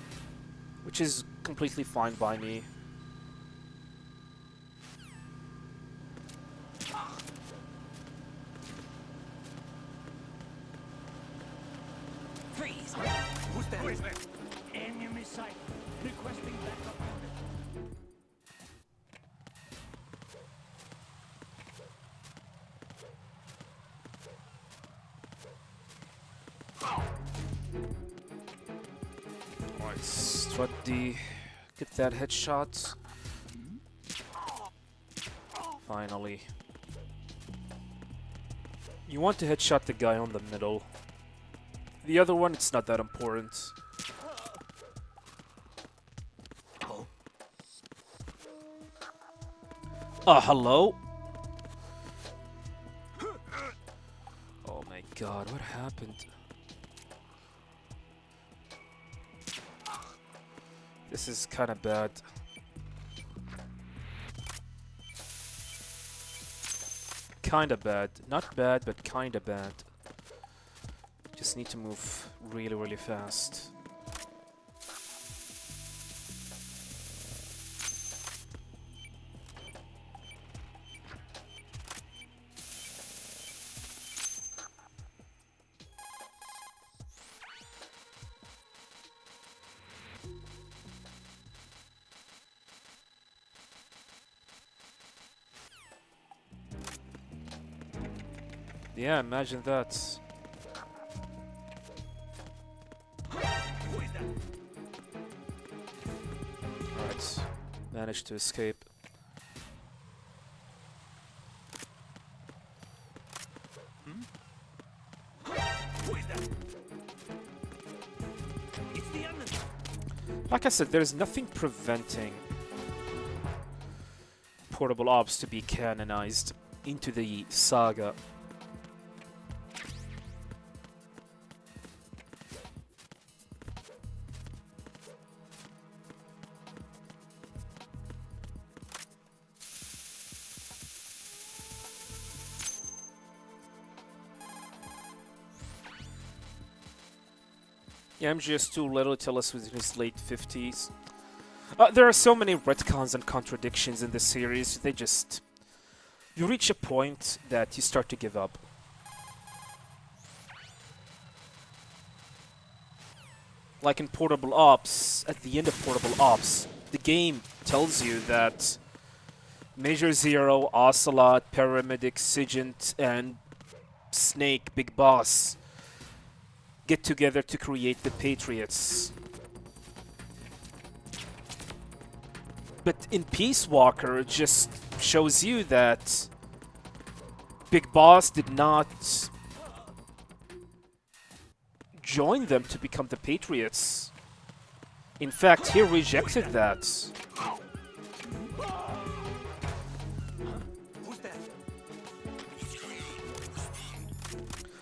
Which is completely fine by me. Freeze! Who's that? Who is that? Enemy sight. Requesting backup. Alright, try to get that headshot. Finally. You want to headshot the guy on the middle. The other one, it's not that important. Hello? Oh my god, what happened? This is kinda bad. Kinda bad. Not bad, but kinda bad. Just need to move really, really fast. Yeah, imagine that. Alright, managed to escape. Like I said, there's nothing preventing Portable Ops to be canonized into the saga. Yeah, MGS2 literally tell us was in his late 50s. There are so many retcons and contradictions in this series, they just... You reach a point that you start to give up. Like in Portable Ops, at the end of Portable Ops, the game tells you that Major Zero, Ocelot, Paramedic, Sigint, and Snake, Big Boss, get together to create the Patriots. But in Peace Walker, it just shows you that Big Boss did not join them to become the Patriots. In fact, he rejected that.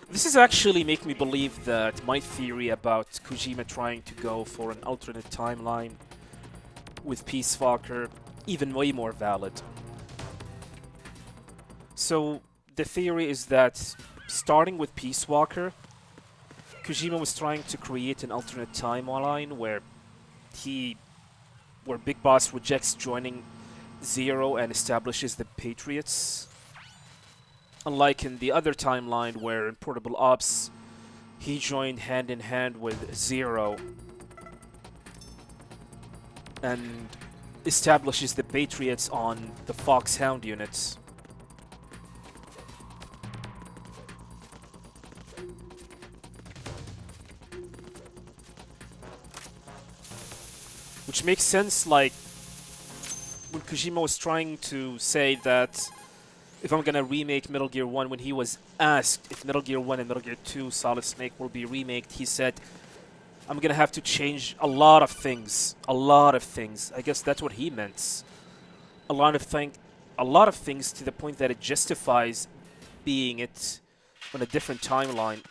This is actually making me believe that my theory about Kojima trying to go for an alternate timeline with Peace Walker even way more valid. So the theory is that starting with Peace Walker, Kojima was trying to create an alternate timeline where Big Boss rejects joining Zero and establishes the Patriots. Unlike in the other timeline where in Portable Ops, he joined hand in hand with Zero and establishes the Patriots on the Foxhound units. Which makes sense, like, when Kojima was trying to say that if I'm gonna remake Metal Gear 1, when he was asked if Metal Gear 1 and Metal Gear 2 Solid Snake will be remaked, he said, I'm gonna have to change a lot of things. A lot of things. I guess that's what he meant. A lot of things to the point that it justifies being it on a different timeline.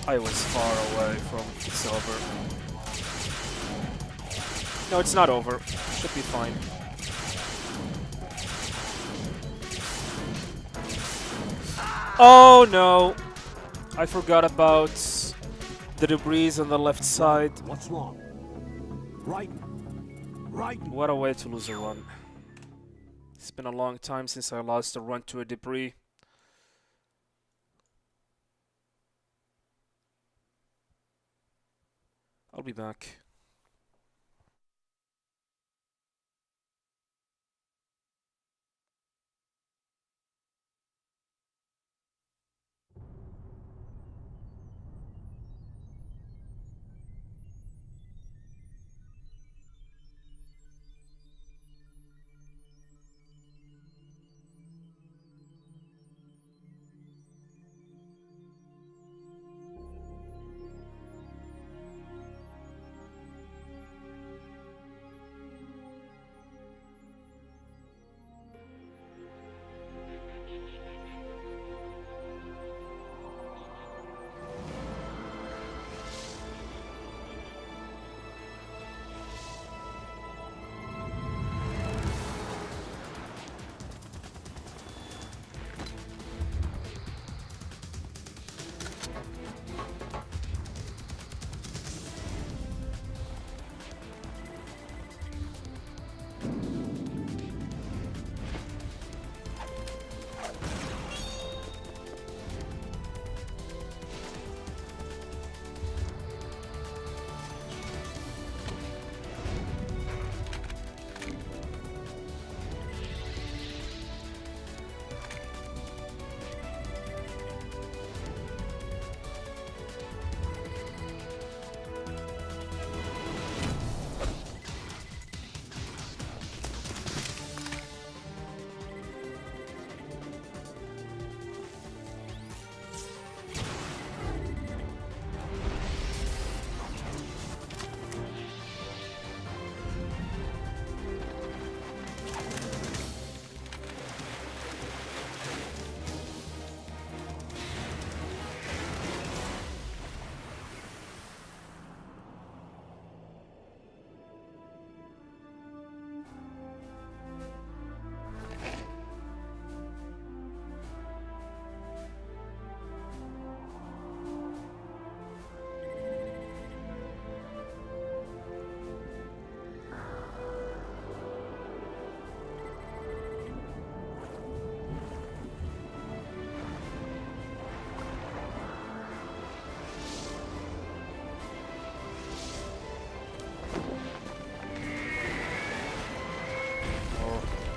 I was far away from it's over. No, it's not over. Should be fine. Oh no! I forgot about the debris on the left side. What's wrong? Right. Right. What a way to lose a run. It's been a long time since I lost a run to a debris. I'll be back.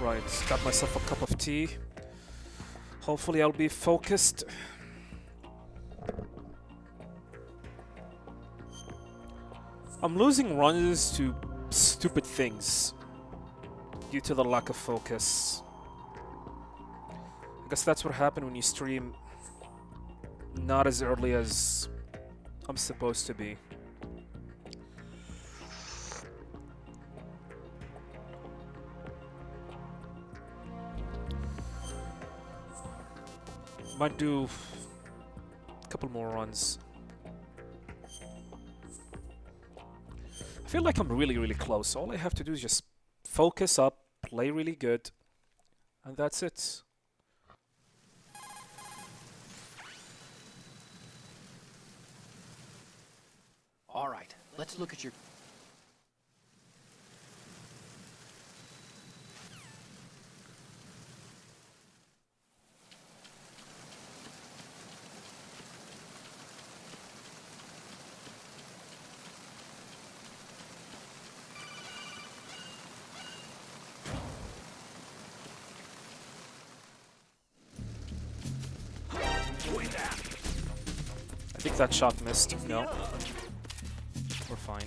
Right, got myself a cup of tea. Hopefully I'll be focused. I'm losing runs to stupid things due to the lack of focus. I guess that's what happened when you stream not as early as I'm supposed to be. Might do a couple more runs. I feel like I'm really close. All I have to do is just focus up, play really good, and that's it. All right, let's look at your... Doing that. think that shot missed. No. We're fine.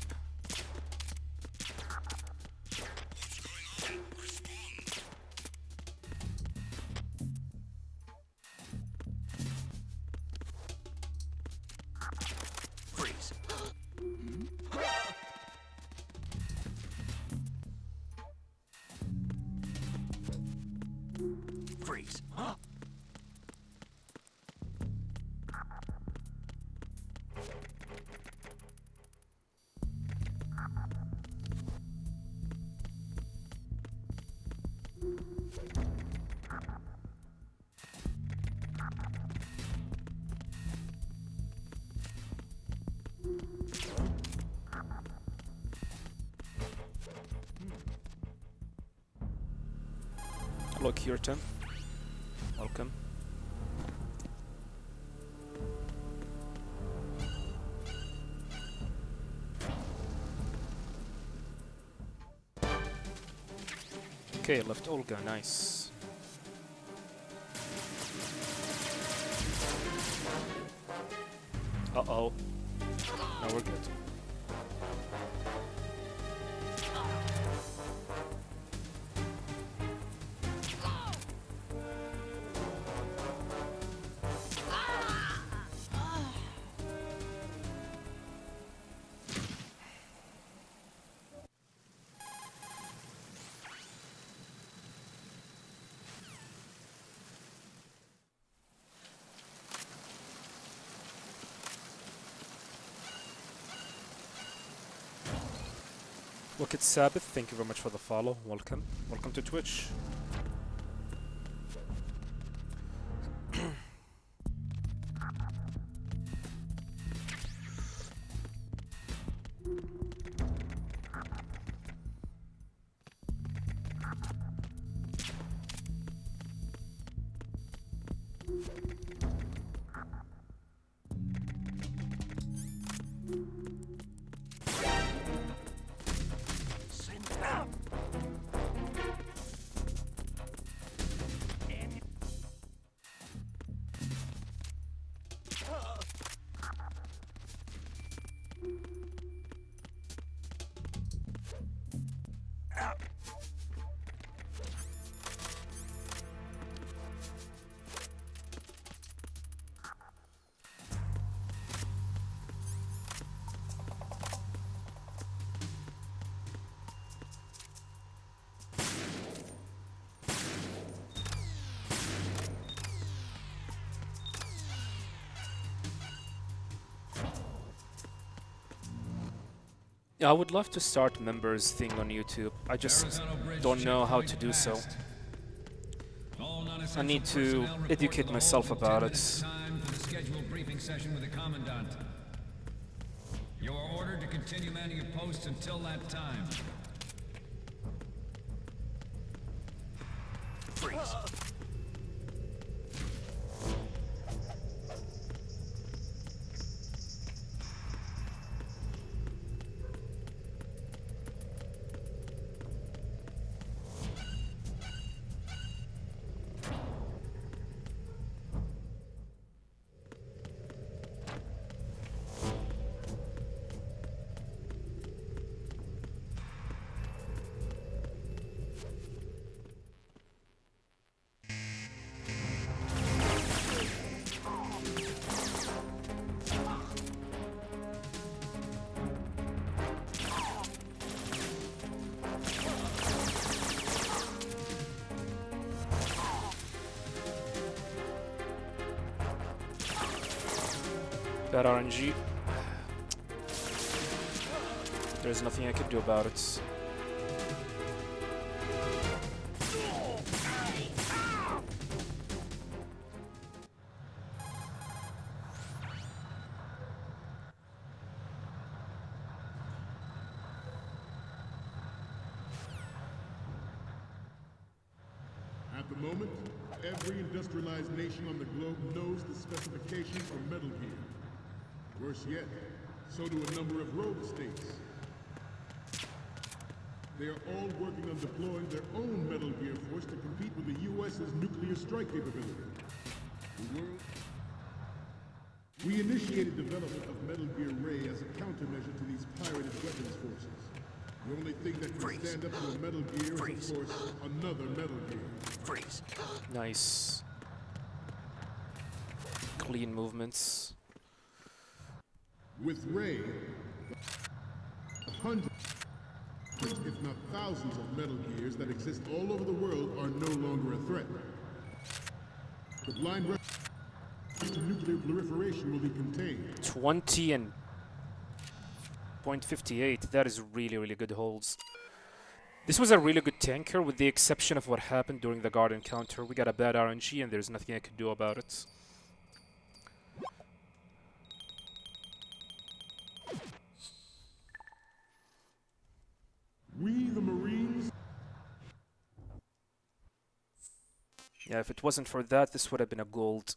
Freeze. Freeze. Huh? Look here, Tim. Welcome. Okay, left Olga, nice. Uh-oh. No, we're good. Look, it's Sabbath. Thank you very much for the follow. Welcome. Welcome to Twitch. Yeah, I would love to start members thing on YouTube. I just don't know how to do so. I need to educate myself about it. Time for the scheduled briefing session with the Commandant. You are ordered to continue manning your posts until that time. Freeze. Bad RNG. There's nothing I can do about it. At the moment, every industrialized nation on the globe knows the specifications for Metal Gear. Worse yet, so do a number of rogue states. They are all working on deploying their own Metal Gear force to compete with the US's nuclear strike capability. We initiated development of Metal Gear Ray as a countermeasure to these pirated weapons forces. The only thing that can stand up to a Metal Gear is, of course, another Metal Gear. Freeze. Nice. Clean movements. With Ray, hundreds, if not thousands of Metal Gears that exist all over the world are no longer a threat. The blind rush to nuclear proliferation will be contained. 20 and .58. That is really, really good holds. This was a really good tanker, with the exception of what happened during the guard encounter. We got a bad RNG, and there's nothing I could do about it. We, the Marines... Yeah, if it wasn't for that, this would have been a gold.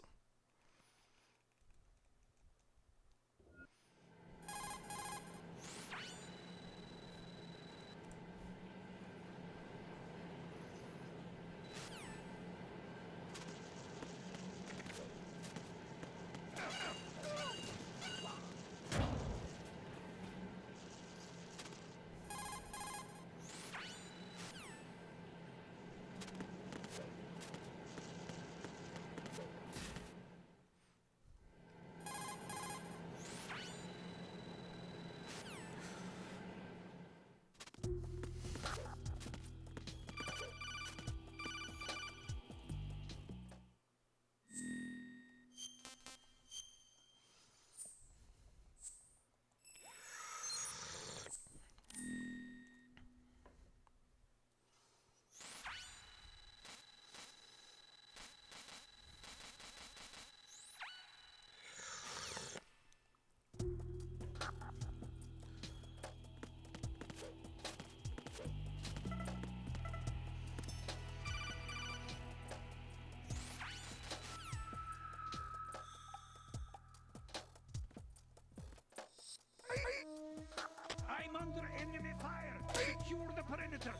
I'm under enemy fire. Secure the perimeter.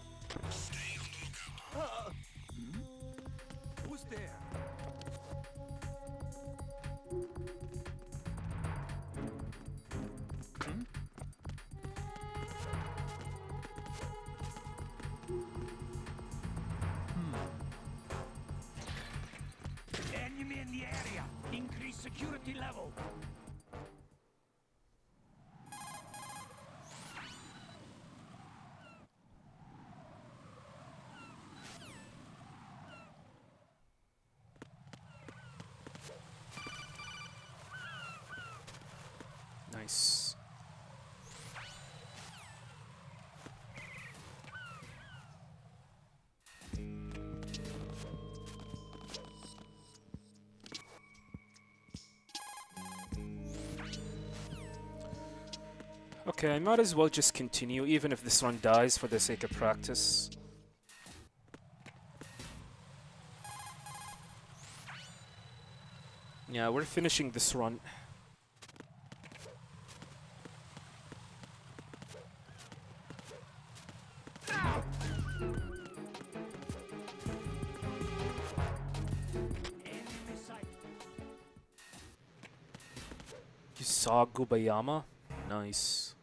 Stay on the lookout. Who's there? Enemy in the area. Increase security level. Nice. Okay, I might as well just continue, even if this run dies, for the sake of practice. Yeah, we're finishing this run. Enemy sight. You saw Gubayama? Nice.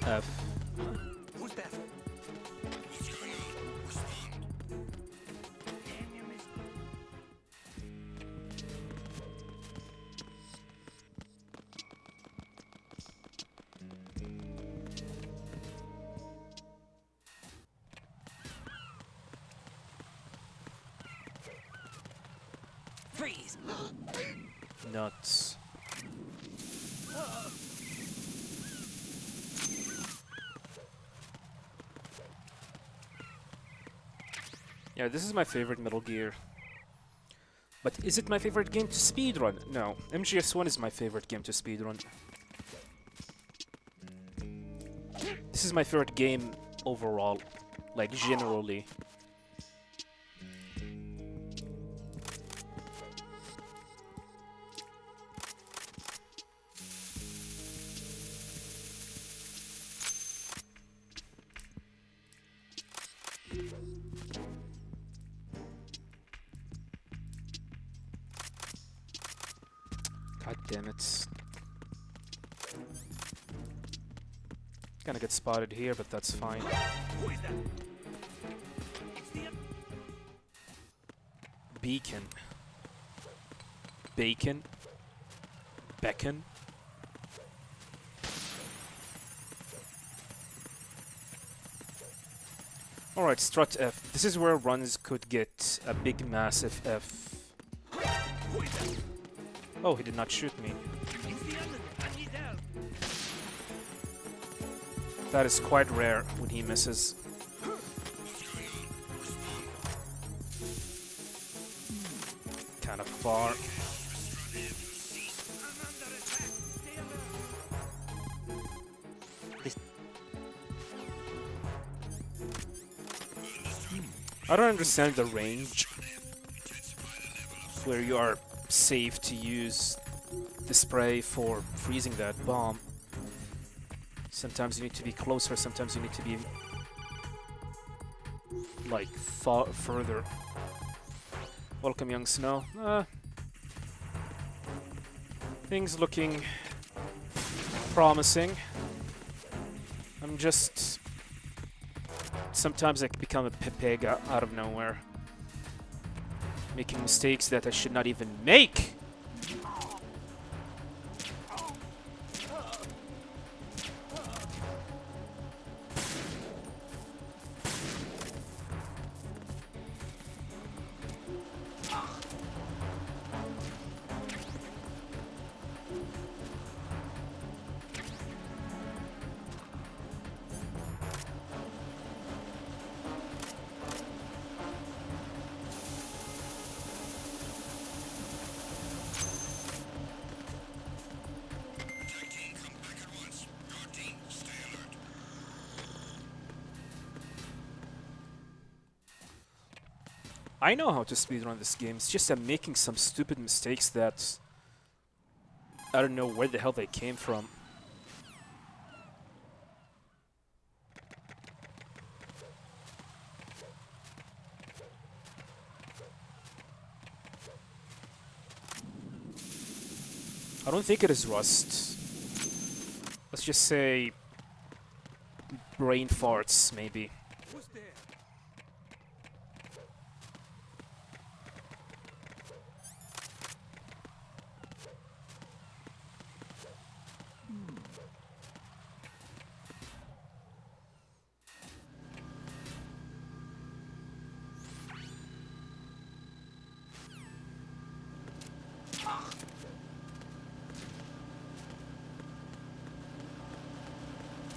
F. Who's that? Freeze! Nuts. Yeah, this is my favorite Metal Gear. But is it my favorite game to speedrun? No. MGS1 is my favorite game to speedrun. This is my favorite game overall. Like, generally. God damn it. Gonna get spotted here, but that's fine. Who is that? It's the... Beacon. Bacon. Beacon. Alright, strut F. This is where runs could get a big massive F. Who is that? Oh, he did not shoot me. It's the enemy. I need help. That is quite rare when he misses. Kind of far. I'm under attack. Stay alert. I don't understand the range where you are safe to use the spray for freezing that bomb. Sometimes you need to be closer, sometimes you need to be like far further. Welcome, young Snow. Things looking promising. I'm just... Sometimes I become a pepega out of nowhere. Making mistakes that I should not even make! I know how to speedrun this game, it's just I'm making some stupid mistakes that I don't know where the hell they came from. I don't think it is rust. Let's just say brain farts, maybe. Who's there?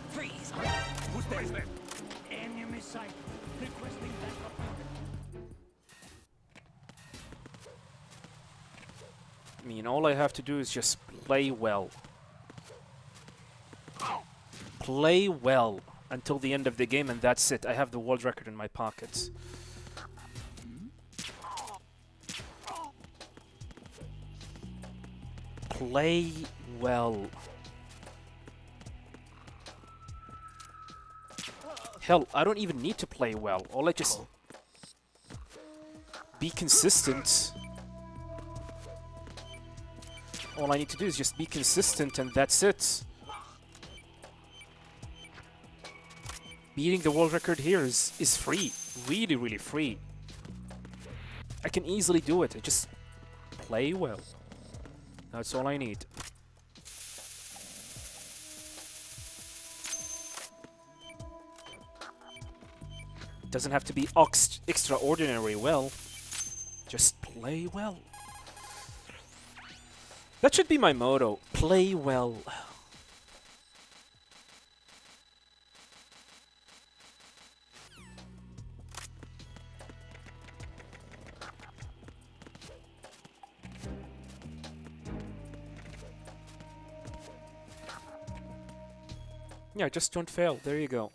Freeze! Who's there? Enemy sight. Requesting backup unit. I mean, all I have to do is just play well. Play well until the end of the game, and that's it. I have the world record in my pockets. Play well. Hell, I don't even need to play well. All I just... Be consistent. All I need to do is just be consistent and that's it. Beating the world record here is free. Really, really free. I can easily do it. I just play well. That's all I need. Doesn't have to be extraordinary well. Just play well. That should be my motto. Play well. Yeah, just don't fail. There you go.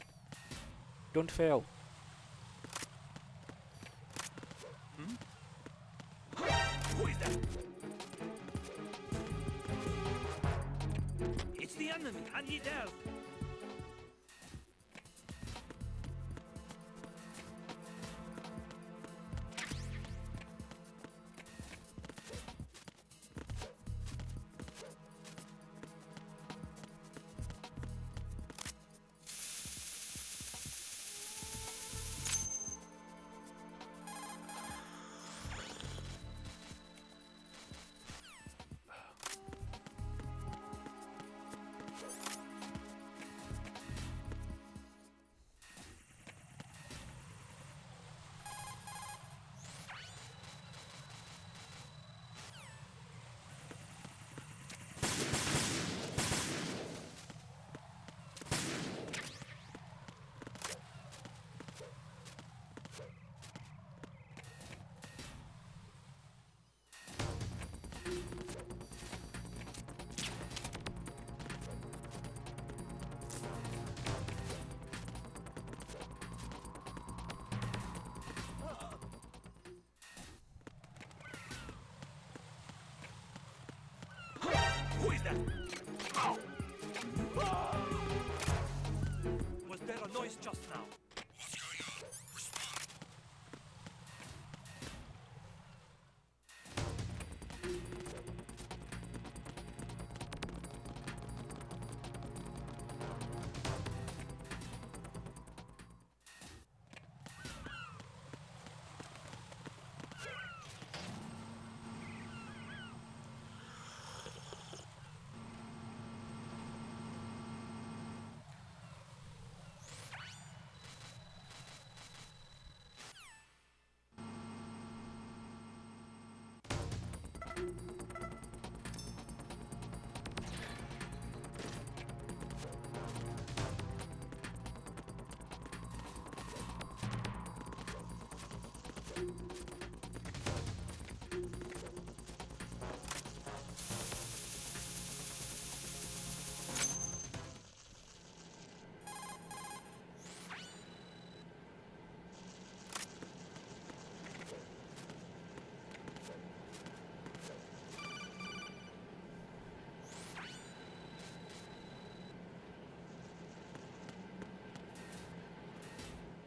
Don't fail. Who is that? It's the enemy. I need help. Who is that? Ow! Was there a noise just now?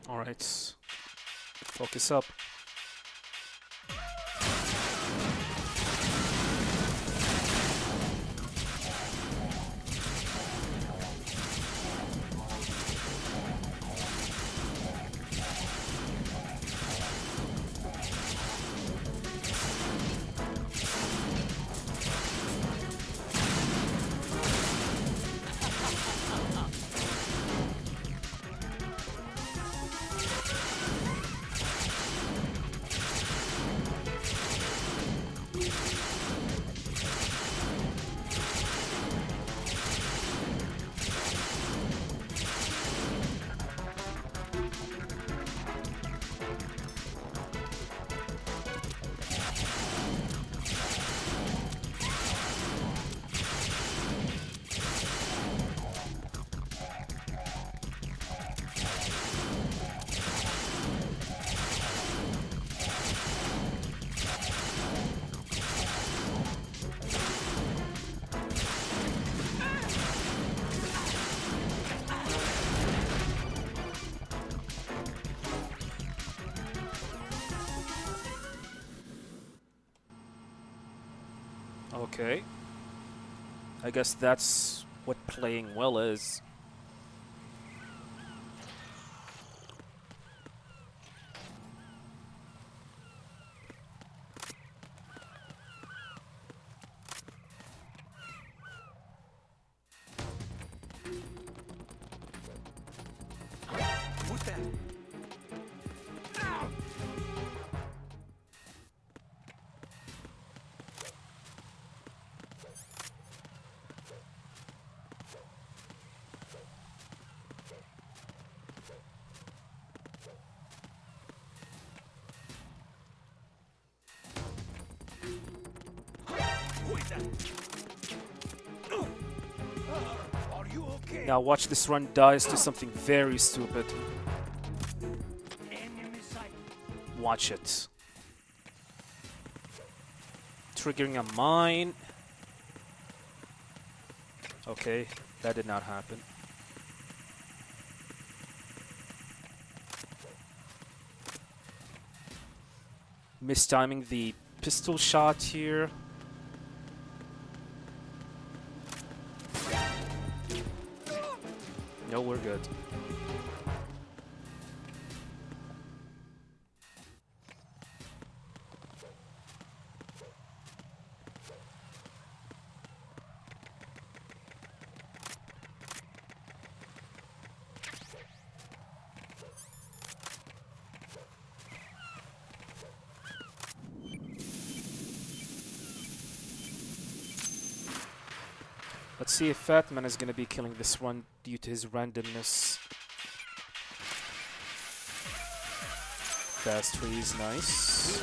Alright. Focus up. Okay. I guess that's what playing well is. What's that? Who is that? Are you okay? Now watch this run dies to something very stupid. Enemy sight. Watch it. Triggering a mine. Okay, that did not happen. Mistiming the pistol shot here. No, we're good. Let's see if Fatman is gonna be killing this run due to his randomness. Fast freeze, nice.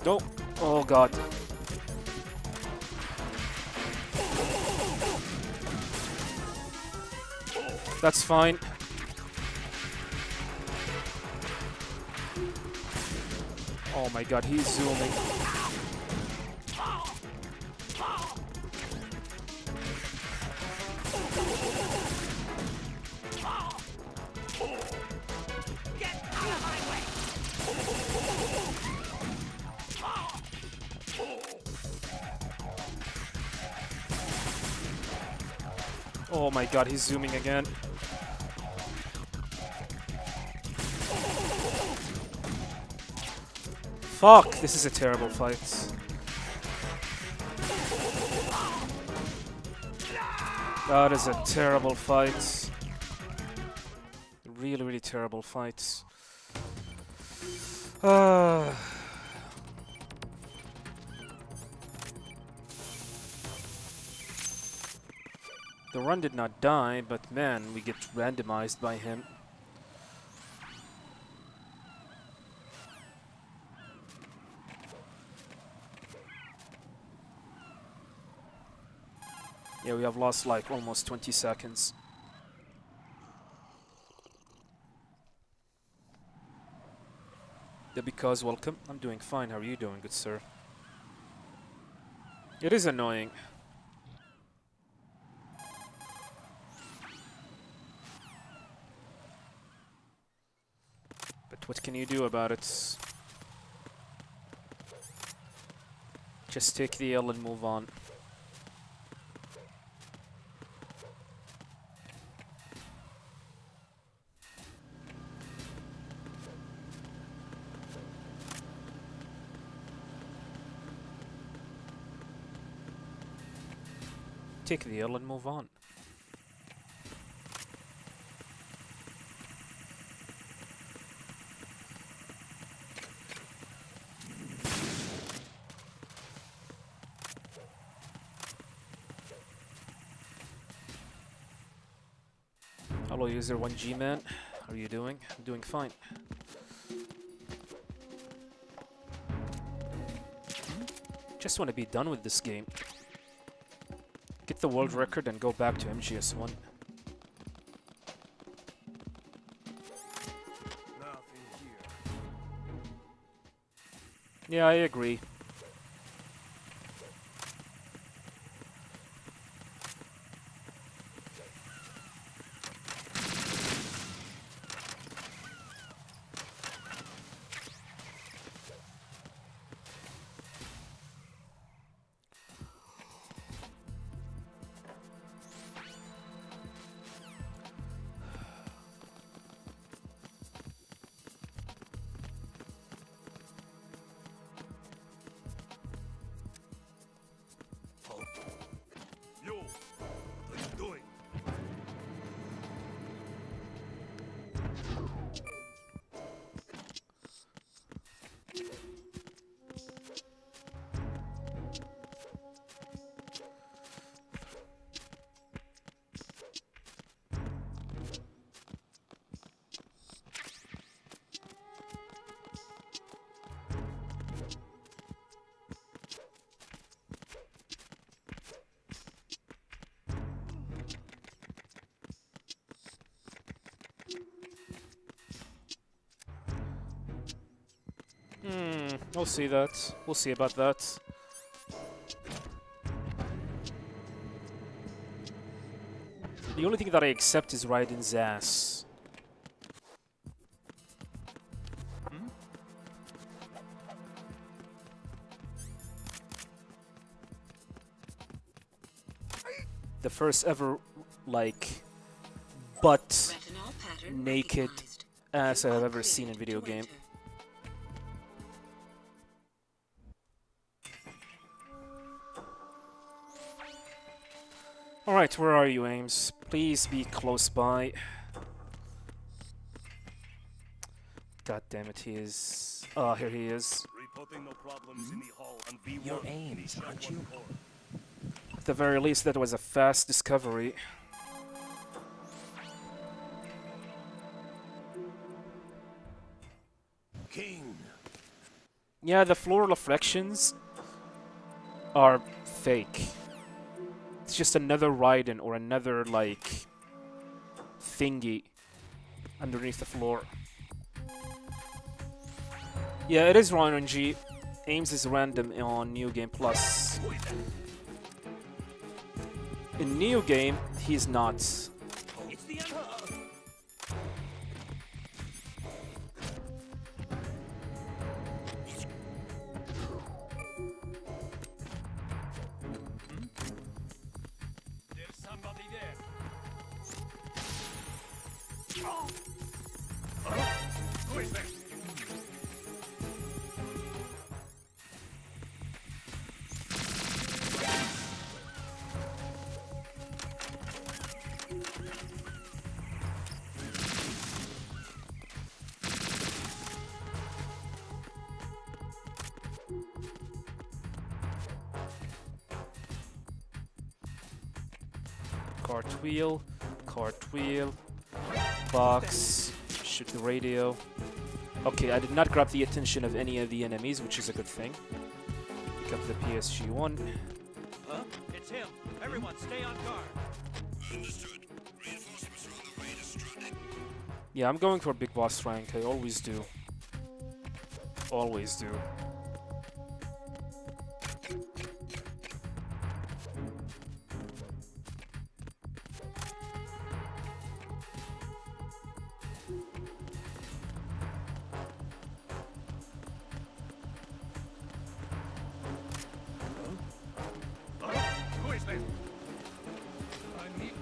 Go! Oh god. That's fine. Oh my god, he's zooming. Oh my god, he's zooming again. Fuck, this is a terrible fight. That is a terrible fight. Really, really terrible fight. The run did not die, but man, we get randomized by him. Yeah, we have lost like almost 20 seconds. Yeah, because welcome. I'm doing fine. How are you doing, good sir? It is annoying. But what can you do about it? Just take the L and move on. Take the L and move on. Hello user 1G man, how are you doing? I'm doing fine. Just want to be done with this game. Get the world record and go back to MGS1. Nothing here. Yeah, I agree. We'll see that. We'll see about that. The only thing that I accept is Raiden's ass. The first ever, like, butt Retinol pattern naked recognized. ass You I've are ever seen in cleared video to game. enter. Alright, where are you, Ames? Please be close by. God damn it, he is... Oh, here he is. Reporting no problems in the hall on V1. Your aims, aren't you? At the very least, that was a fast discovery. King. Yeah, the floor reflections are fake. It's just another Raiden or another, like, thingy underneath the floor. Yeah, it is RNG. Ames is random on New Game Plus. In New Game, he's not. It's the Emperor. There's somebody there. Who is that? Cartwheel, cartwheel, box, shoot the radio. Okay, I did not grab the attention of any of the enemies, which is a good thing. Pick up the PSG-1. Huh? It's him. Everyone, stay on guard. Yeah, I'm going for big boss rank. I always do. Always do. Who is that? I need...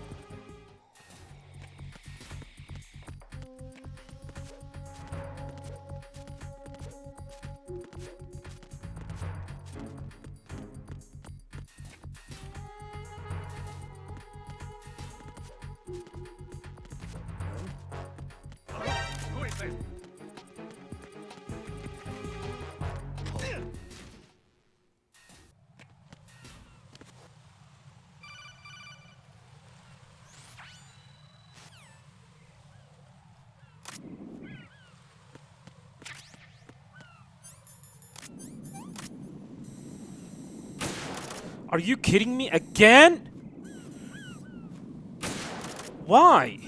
Who is that? Are you kidding me again? Why?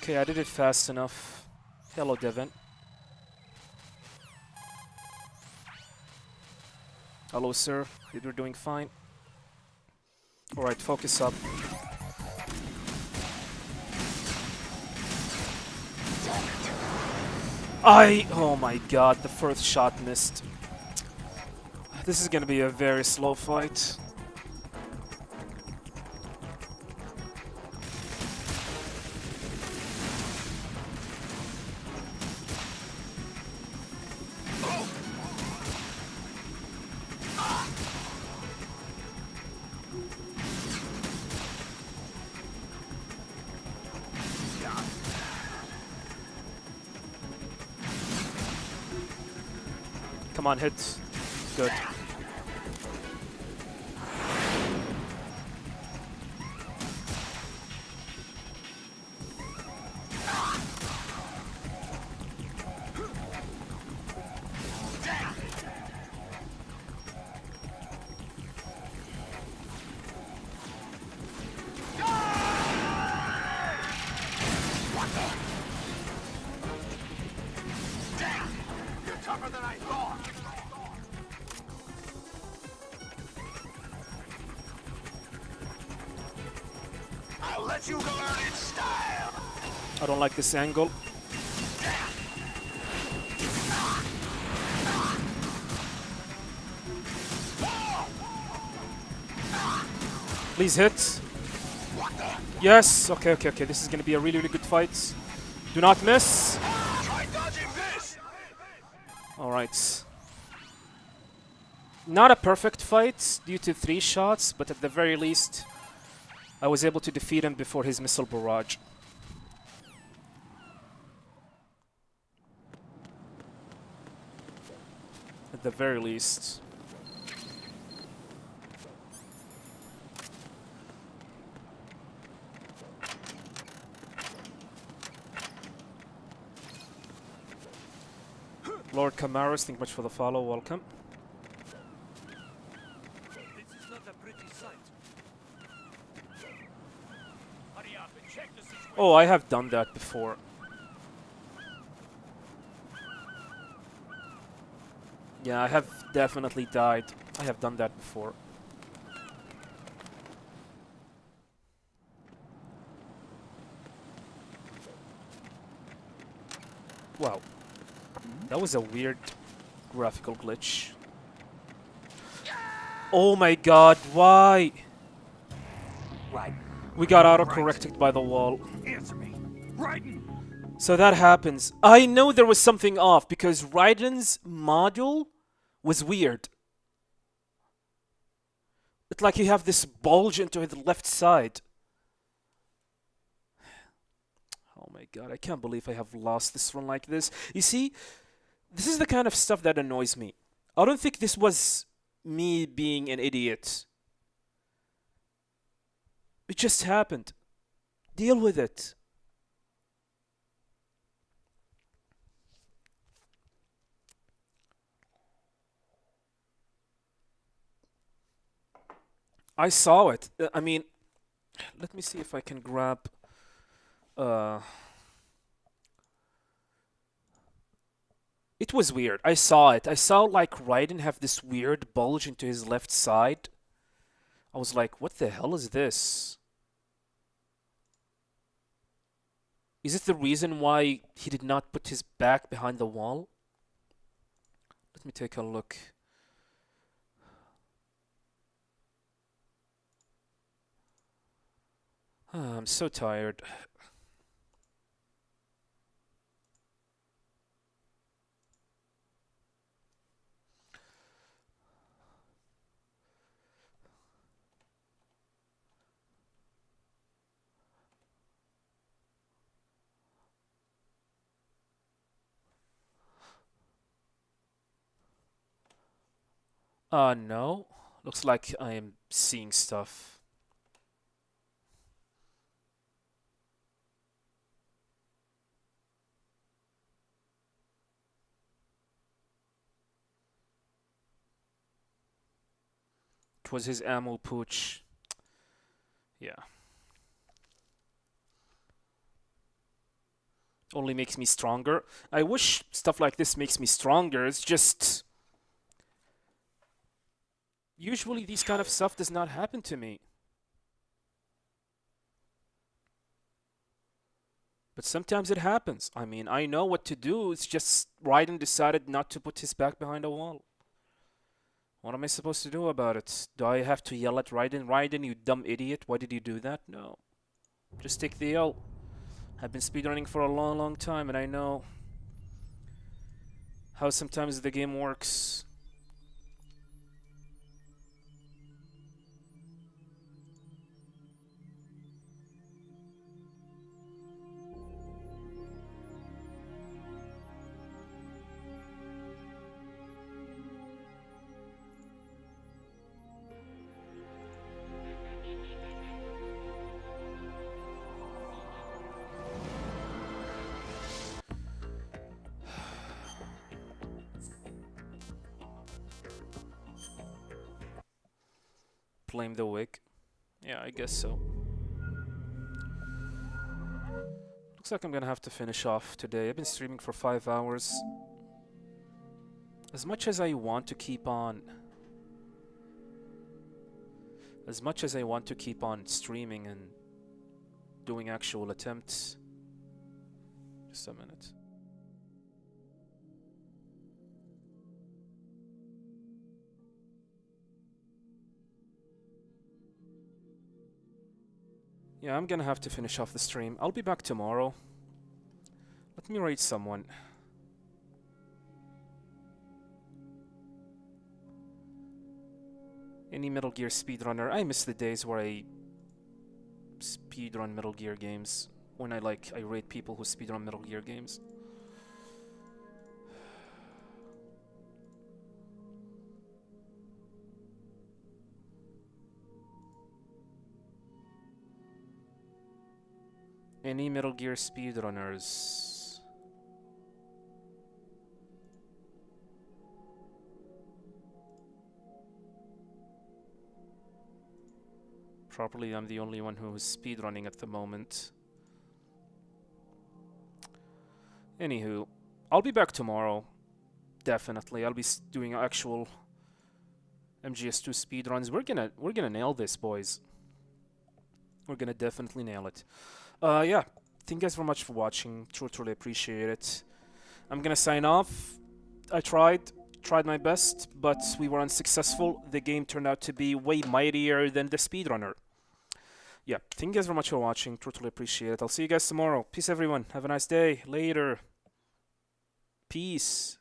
Okay, I did it fast enough. Hello, Devin. Hello, sir. You're doing fine. Alright, focus up. Oh my god, the first shot missed. This is gonna be a very slow fight. Come on, hit. Good. You're tougher than I thought. I'll let you learn in style. I don't like this angle. Please hit. Yes. Okay, okay, okay. This is going to be a really, really good fight. Do not miss. Try dodging this. All right. Not a perfect fight due to 3 shots, but at the very least, I was able to defeat him before his missile barrage. At the very least. Lord Camaros, thank you much for the follow. Welcome. This is not a pretty sight. Hurry up and check the situation. Oh, I have done that before. Yeah, I have definitely died. I have done that before. Wow. That was a weird graphical glitch. Oh my god, why? Right. We got auto-corrected by the wall. Answer me. Raiden. So that happens. I know there was something off because Raiden's module was weird. It's like you have this bulge into the left side. Oh my god, I can't believe I have lost this run like this. You see, this is the kind of stuff that annoys me. I don't think this was me being an idiot. It just happened. Deal with it. I saw it. I mean, let me see if I can grab... It was weird. I saw it. I saw like Raiden have this weird bulge into his left side. I was like, what the hell is this? Is it the reason why he did not put his back behind the wall? Let me take a look. I'm so tired. No. Looks like I am seeing stuff. It was his ammo pooch. Yeah. Only makes me stronger. I wish stuff like this makes me stronger. It's just... Usually these kind of stuff does not happen to me. But sometimes it happens. I mean, I know what to do. It's just Raiden decided not to put his back behind a wall. What am I supposed to do about it? Do I have to yell at Raiden? Raiden, you dumb idiot. Why did you do that? No. Just take the L. I've been speedrunning for a long, long time, and I know how sometimes the game works. Blame the wig. Yeah, I guess so. Looks like I'm gonna have to finish off today. I've been streaming for 5 hours. As much as I want to keep on streaming and doing actual attempts. Just a minute. Yeah, I'm gonna have to finish off the stream. I'll be back tomorrow. Let me rate someone. Any Metal Gear speedrunner. I miss the days where I speedrun Metal Gear games. When I rate people who speedrun Metal Gear games. Any Metal Gear speedrunners? Probably I'm the only one who is speedrunning at the moment. Anywho, I'll be back tomorrow. Definitely, I'll be doing actual MGS2 speedruns. We're gonna nail this, boys. We're gonna definitely nail it. Yeah, thank you guys very much for watching. Truly appreciate it. I'm gonna sign off. I tried my best, but we were unsuccessful. The game turned out to be way mightier than the speedrunner. Yeah, thank you guys very much for watching. Truly appreciate it. I'll see you guys tomorrow. Peace, everyone. Have a nice day. Later. Peace.